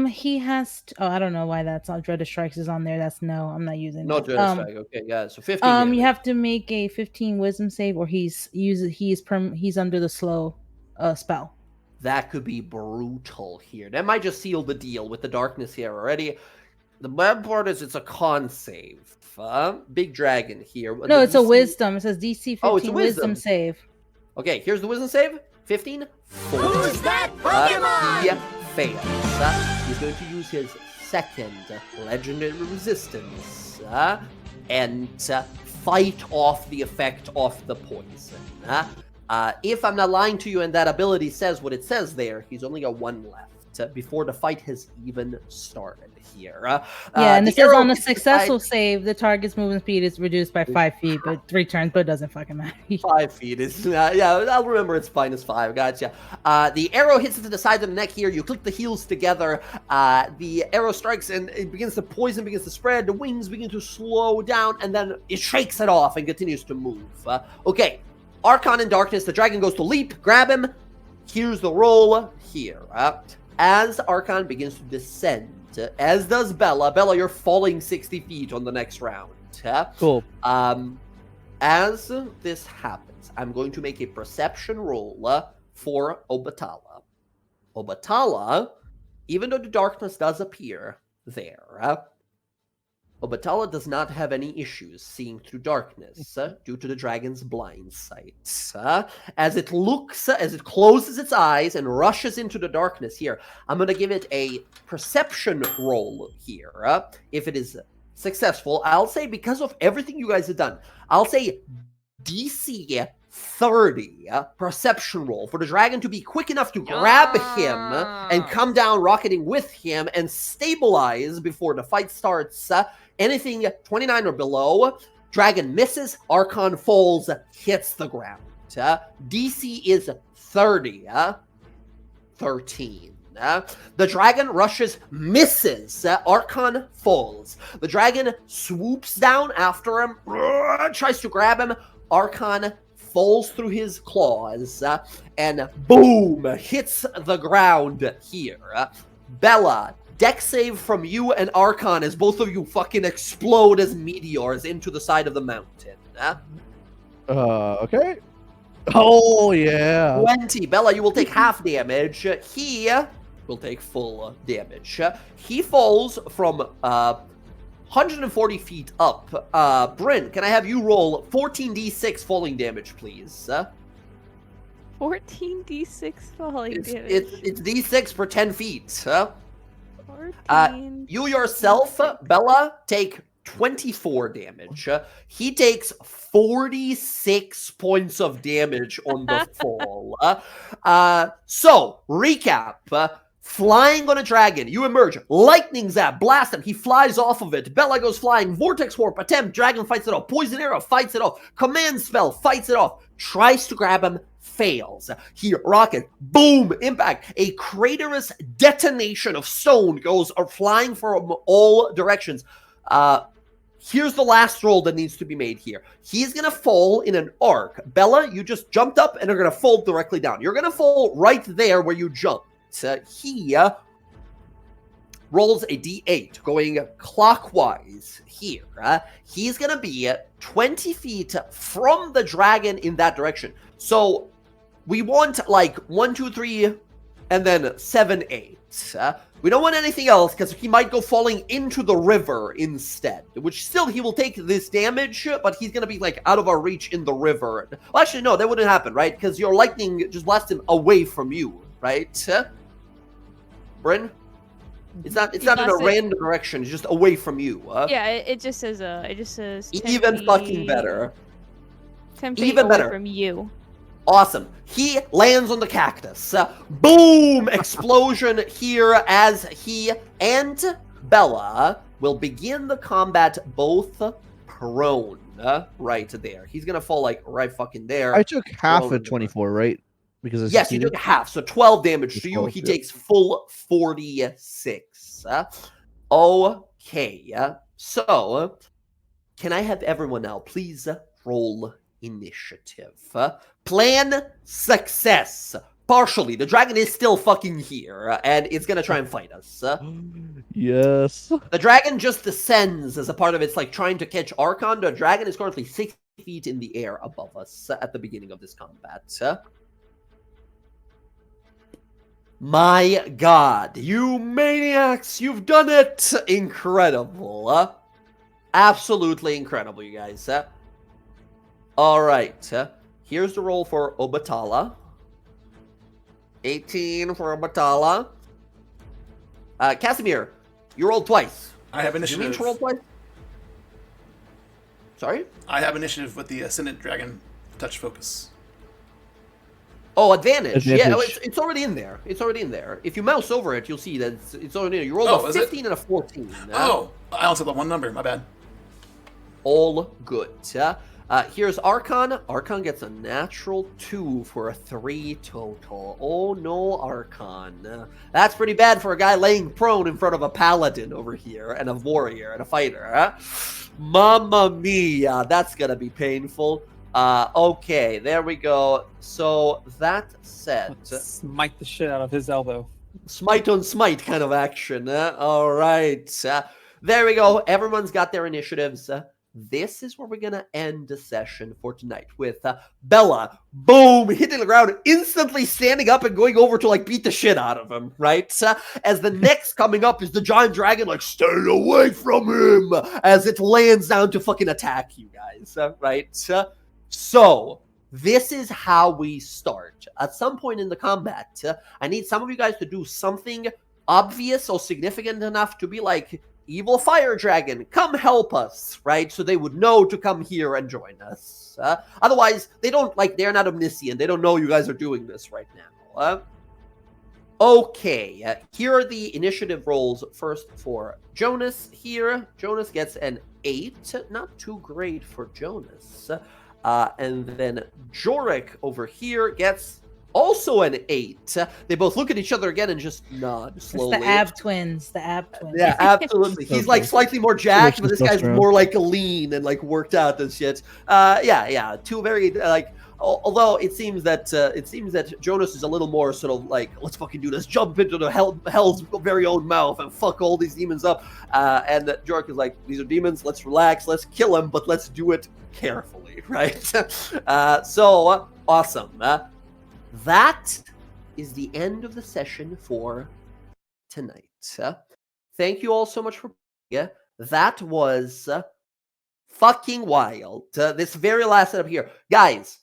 He has I don't know why that's on Dreaded Strikes is on there. That's no, I'm not using no that. Dreaded Strike. Okay, guys. So 15 damage. You have to make a 15 wisdom save or he's under the slow spell. That could be brutal here. That might just seal the deal with the darkness here already. The bad part is it's a con save. Big dragon here. No, The it's a DC wisdom. It says DC 15 Oh, it's a wisdom wisdom. save. Okay, here's the wisdom save. 15. Who's that Pokemon? He fails. He's going to use his second legendary resistance and fight off the effect of the poison. If I'm not lying to you and that ability says what it says there, he's only got 1 left before the fight has even started here. Yeah, and the it says arrow on a hits the successful side- save, the target's movement speed is reduced by 5 feet, but 3 turns, but it doesn't fucking matter. 5 feet is, yeah, I'll remember it's -5, gotcha. The arrow hits into the side of the neck here, you click the heels together, the arrow strikes and it begins to poison, begins to spread, the wings begin to slow down, and then it shakes it off and continues to move. Okay, Archon in darkness, the dragon goes to leap, grab him, here's the roll here. As Archon begins to descend, as does Bella. Bella, you're falling 60 feet on the next round. Cool. As this happens, I'm going to make a perception roll for Obatala. Obatala, even though the darkness does appear there, Obatala does not have any issues seeing through darkness due to the dragon's blind sight. As it closes its eyes and rushes into the darkness here, I'm going to give it a perception roll here. If it is successful, I'll say, because of everything you guys have done, I'll say DC 30 perception roll for the dragon to be quick enough to grab him and come down rocketing with him and stabilize before the fight starts. Anything 29 or below, dragon misses, Archon falls, hits the ground. DC is 30. 13. The dragon rushes, misses. Archon falls. The dragon swoops down after him, tries to grab him. Archon falls through his claws, and boom, hits the ground here. Bella, dex save from you and Archon as both of you fucking explode as meteors into the side of the mountain. Okay. Oh, yeah. 20. Bella, you will take half damage. He will take full damage. He falls from 140 feet up. Bryn, can I have you roll 14d6 falling damage, please? 14d6 falling damage. It's d6 for 10 feet. 14. You yourself, Bella, take 24 damage. He takes 46 points of damage on the fall. So, recap. Flying on a dragon, you emerge, lightning zap, blast him, he flies off of it, Bella goes flying, vortex warp, attempt, dragon fights it off, poison arrow fights it off, command spell fights it off, tries to grab him, fails. He rocket, boom, impact, a craterous detonation of stone goes flying from all directions. Here's the last roll that needs to be made here. He's going to fall in an arc. Bella, you just jumped up and are going to fall directly down. You're going to fall right there where you jumped. He rolls a d8 going clockwise here. He's going to be 20 feet from the dragon in that direction. So we want like 1, 2, 3, and then 7, 8. We don't want anything else because he might go falling into the river instead, which still he will take this damage, but he's going to be like out of our reach in the river. Well, actually, no, that wouldn't happen, right? Because your lightning just blasts him away from you, right? Bryn? It's not in a random direction. It's just away from you. Yeah, it just says 10 even feet, fucking better. 10 feet Even away better. from you. Awesome. He lands on the cactus. Boom! Explosion here as he and Bella will begin the combat both prone. Right there. He's gonna fall like right fucking there. I took half Prone. at 24, right? Because I Yes, you succeeded? took half, so 12 damage to you. 12, He yeah. takes full 46. Okay, so can I have everyone now please roll initiative? Plan success. Partially. The dragon is still fucking here, and it's gonna try and fight us. Yes. The dragon just descends as a part of its like trying to catch Archon. The dragon is currently 6 feet in the air above us at the beginning of this combat. My God, you maniacs, you've done it! Incredible. Absolutely incredible, you guys. All right. Here's the roll for Obatala. 18 for Obatala. Casimir, you rolled twice. I have You mean initiative. to roll twice? Sorry? I have initiative with the Ascendant Dragon Touch Focus. Oh, advantage. Yeah, Advantage. it's already in there. It's already in there. If you mouse over it, you'll see that it's already in there. You rolled Oh, a is it? 15 and a 14. Oh, I only said the one number. My bad. All good. Here's Archon. Archon gets a natural 2 for a 3 total. Oh no, Archon. That's pretty bad for a guy laying prone in front of a paladin over here, and a warrior, and a fighter. Mamma mia, that's gonna be painful. Okay, there we go. So, that said... Smite the shit out of his elbow. Smite on smite kind of action. All right. There we go. Everyone's got their initiatives. This is where we're going to end the session for tonight with Bella, boom, hitting the ground, instantly standing up and going over to, like, beat the shit out of him, right? As the next coming up is the giant dragon, like, stay away from him, as it lands down to fucking attack you guys, right? So, this is how we start. At some point in the combat, I need some of you guys to do something obvious or significant enough to be like, evil fire dragon, come help us, right? So they would know to come here and join us. Otherwise, they don't, like, they're not omniscient. They don't know you guys are doing this right now. Okay, here are the initiative rolls. First for Jonas here. Jonas gets an 8. Not too great for Jonas. And then Jorik over here gets also an 8. They both look at each other again and just nod slowly. It's the ab twins. The ab twins. Yeah, absolutely. He's like slightly more jacked, but this guy's more like lean and like worked out and shit. Yeah. Two very like. Although it seems that Jonas is a little more sort of like, let's fucking do this, jump into the hell's very own mouth and fuck all these demons up. And Jorik is like, these are demons. Let's relax. Let's kill them, but let's do it carefully, right? So awesome. That is the end of the session for tonight. Thank you all so much for playing. That was fucking wild. This very last setup here. Guys,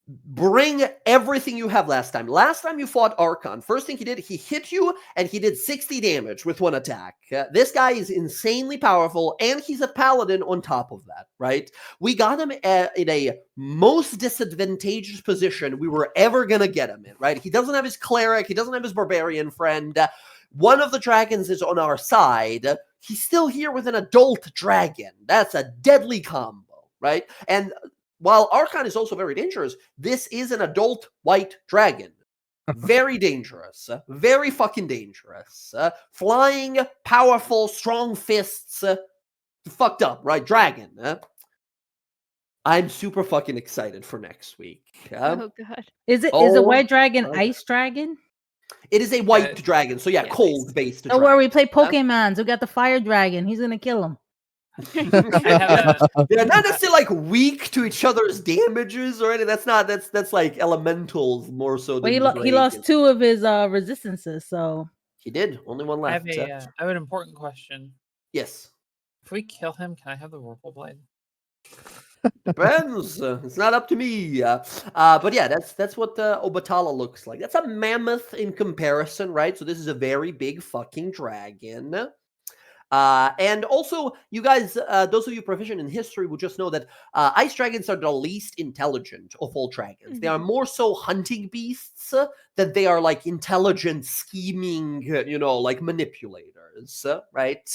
bring everything you have last time. Last time you fought Archon, first thing he did, he hit you and he did 60 damage with one attack. This guy is insanely powerful and he's a paladin on top of that, right? We got him in a most disadvantageous position we were ever going to get him in, right? He doesn't have his cleric, he doesn't have his barbarian friend. One of the dragons is on our side. He's still here with an adult dragon. That's a deadly combo, right? And while Archon is also very dangerous, this is an adult white dragon. Very dangerous. Very fucking dangerous. Flying, powerful, strong fists. Fucked up, right? Dragon. I'm super fucking excited for next week. Oh god. Is a white dragon ice dragon? It is a white dragon, so yeah, cold-based Don't worry, we play Pokemons. We got the fire dragon. He's gonna kill him. They're not necessarily like weak to each other's damages or anything. That's like elementals more so. Well, he lost 2 of his resistances, so he did. Only one left. I have an important question. Yes. If we kill him, can I have the Whirlpool Blade? Depends. It's not up to me. But yeah, that's what Obatala looks like. That's a mammoth in comparison, right? So this is a very big fucking dragon. And also, you guys, those of you proficient in history will just know that ice dragons are the least intelligent of all dragons. Mm-hmm. They are more so hunting beasts than they are like intelligent, scheming, like manipulators, right?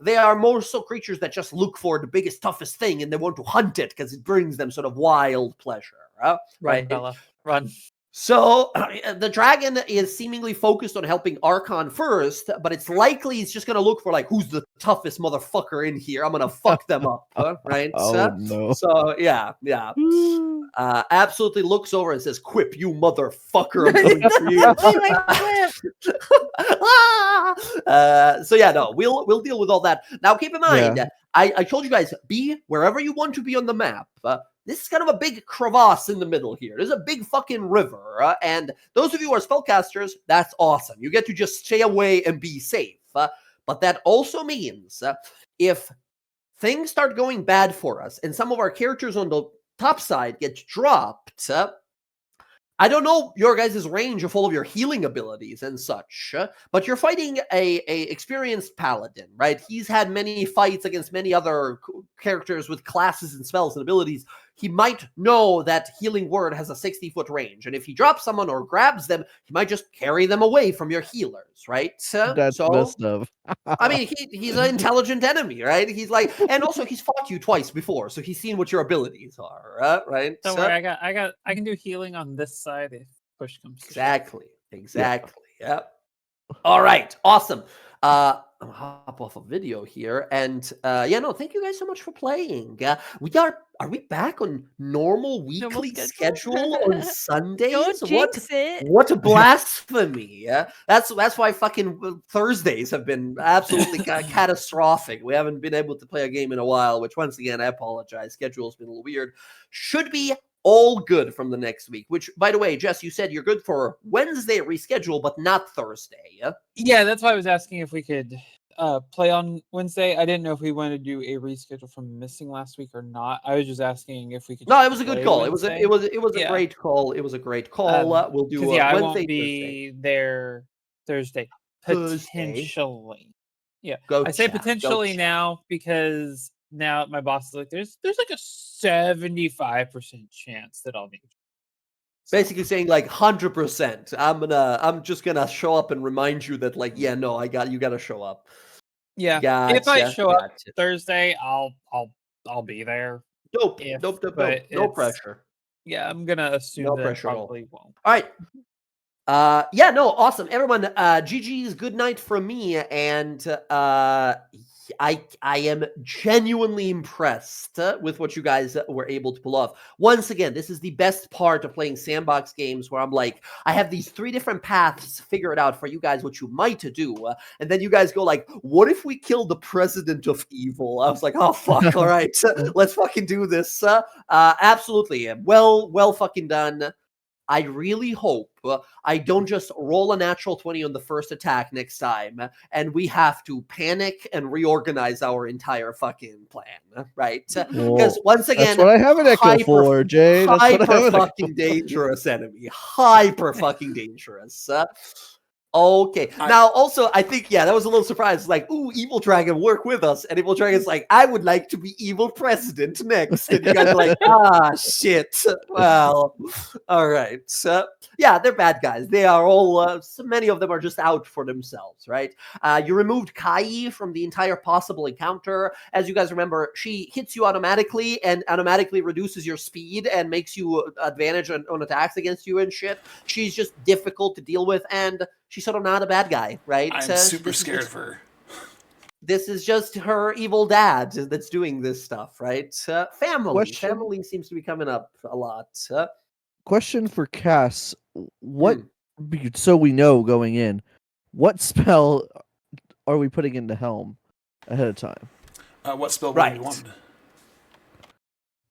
They are more so creatures that just look for the biggest, toughest thing and they want to hunt it because it brings them sort of wild pleasure, right? Run, Bella, run. So the dragon is seemingly focused on helping Archon first, but it's likely he's just going to look for like, who's the toughest motherfucker in here? I'm going to fuck them up, right? Oh, no. So yeah. Absolutely looks over and says, "Quip, you motherfucker, I'm coming for you." So yeah, no, we'll deal with all that. Now keep in mind, I told you guys, be wherever you want to be on the map. this is kind of a big crevasse in the middle here. There's a big fucking river, and those of you who are spellcasters, that's awesome. You get to just stay away and be safe. But that also means if things start going bad for us and some of our characters on the top side get dropped, I don't know your guys' range of all of your healing abilities and such, but you're fighting a experienced paladin, right? He's had many fights against many other characters with classes and spells and abilities. He might know that Healing Word has a 60-foot range, and if he drops someone or grabs them, he might just carry them away from your healers, right? That's So, messed up. I mean, he's an intelligent enemy, right? He's like, and also he's fought you twice before, so he's seen what your abilities are, right? Don't worry, I can do healing on this side if push comes to shove. Exactly. Yep. All right. Awesome. I'm gonna hop off a video here, and thank you guys so much for playing. Are we back on normal weekly schedule on Sundays? Don't jinx it. What a blasphemy! That's why fucking Thursdays have been absolutely catastrophic. We haven't been able to play a game in a while, which once again I apologize. Schedule's been a little weird. Should be all good from the next week, which, by the way, Jess, you said you're good for Wednesday reschedule, but not Thursday. Yeah, that's why I was asking if we could play on Wednesday. I didn't know if we wanted to do a reschedule from missing last week or not. I was just asking if we could. No, it was a good call. Wednesday. It was a great call. It was a great call. We'll do I Wednesday, won't be there Thursday. Potentially. Yeah. I say potentially now because now my boss is like, there's like a 75% chance that I'll need. Basically saying like 100%. I'm just gonna show up and remind you that you gotta show up. Yeah. If I show up Thursday, I'll be there. Nope. No pressure. Yeah, I'm gonna assume no that pressure probably won't. All right. Awesome. Everyone, GG's good night from me, and I am genuinely impressed with what you guys were able to pull off. Once again, this is the best part of playing sandbox games where I'm like, I have these 3 different paths figured out for you guys what you might do, and then you guys go like, what if we kill the president of evil? I was like, oh fuck, all right, let's fucking do this. Absolutely, well fucking done. I really hope I don't just roll a natural 20 on the first attack next time, and we have to panic and reorganize our entire fucking plan, right? Because once again, that's what I have an echo for, Jay. That's hyper fucking dangerous enemy. Hyper fucking dangerous. Okay. Now, also, I think, that was a little surprise. Like, ooh, Evil Dragon, work with us. And Evil Dragon's like, I would like to be evil president next. And you guys are like, shit. Well, all right. They're bad guys. They are all, so many of them are just out for themselves, right? You removed Kai from the entire possible encounter. As you guys remember, she hits you automatically and automatically reduces your speed and makes you advantage on attacks against you and shit. She's just difficult to deal with, and she's sort of not a bad guy, right? I'm super scared of her. This is just her evil dad that's doing this stuff, right? Family seems to be coming up a lot. Question for Cass: what? So we know going in, what spell are we putting into Helm ahead of time? What spell would you want?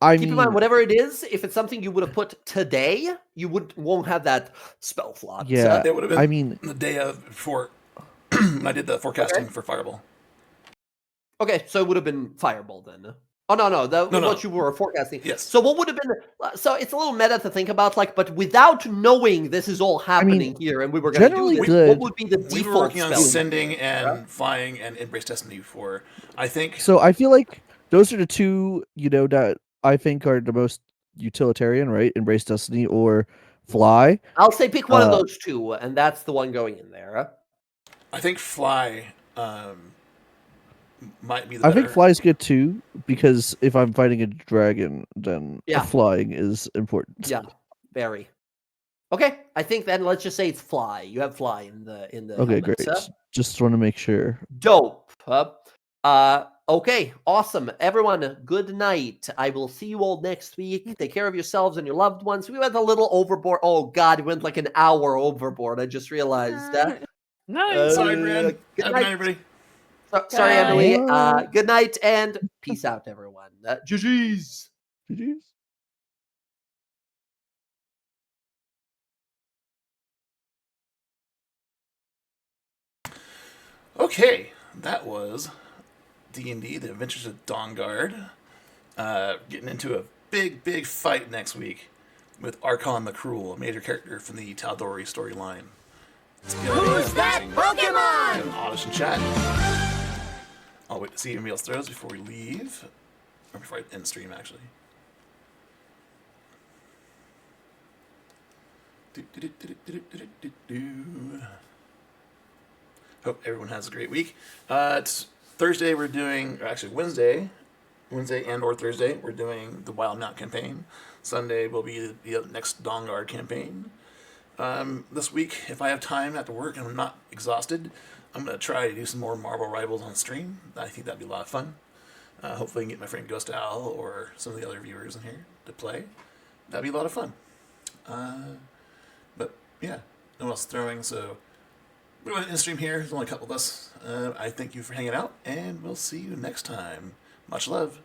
Keep in mind, whatever it is, if it's something you would have put today, you won't have that spell slot. Yeah, it would have been the day before when I did the forecasting for Fireball. Okay, so it would have been Fireball then. Oh, no. What you were forecasting. Yes. So what would have been... So it's a little meta to think about, but without knowing this is all happening here and we were going to do this, what would be the default We were working on spell? Sending and Flying and Embrace Destiny before, I think... So I feel like those are the 2, that I think are the most utilitarian, right? Embrace Destiny or Fly. I'll say pick one of those 2, and that's the one going in there. I think Fly... might be the better. I think Fly's good too, because if I'm fighting a dragon, then flying is important. Yeah, very. Okay, I think then let's just say it's Fly. You have Fly in the Okay, helmet. great. Just want to make sure. Dope. Okay, awesome. Everyone, good night. I will see you all next week. Take care of yourselves and your loved ones. We went a little overboard. Oh God, we went like an hour overboard. I just realized that. Nice. Sorry, Brad. Good night, everybody. Sorry, Emily. Good night and peace out, everyone. GG's. GG's. Okay, that was D&D, The Adventures of DawnGuard. Getting into a big fight next week with Archon the Cruel, a major character from the Tal'dorai storyline. Who's that Pokemon? An audition chat. I'll wait to see if anybody else throws before we leave. Or before I end stream, actually. Hope everyone has a great week. It's Thursday, we're doing, or actually Wednesday and or Thursday, we're doing the Wild Mount campaign. Sunday will be the next DawnGuard campaign. This week, if I have time after work and I'm not exhausted, I'm going to try to do some more Marvel Rivals on stream. I think that'd be a lot of fun. Hopefully I can get my friend Ghost Owl or some of the other viewers in here to play. That'd be a lot of fun. But yeah, no one else is throwing, so we're going to end stream here. There's only a couple of us. I thank you for hanging out, and we'll see you next time. Much love.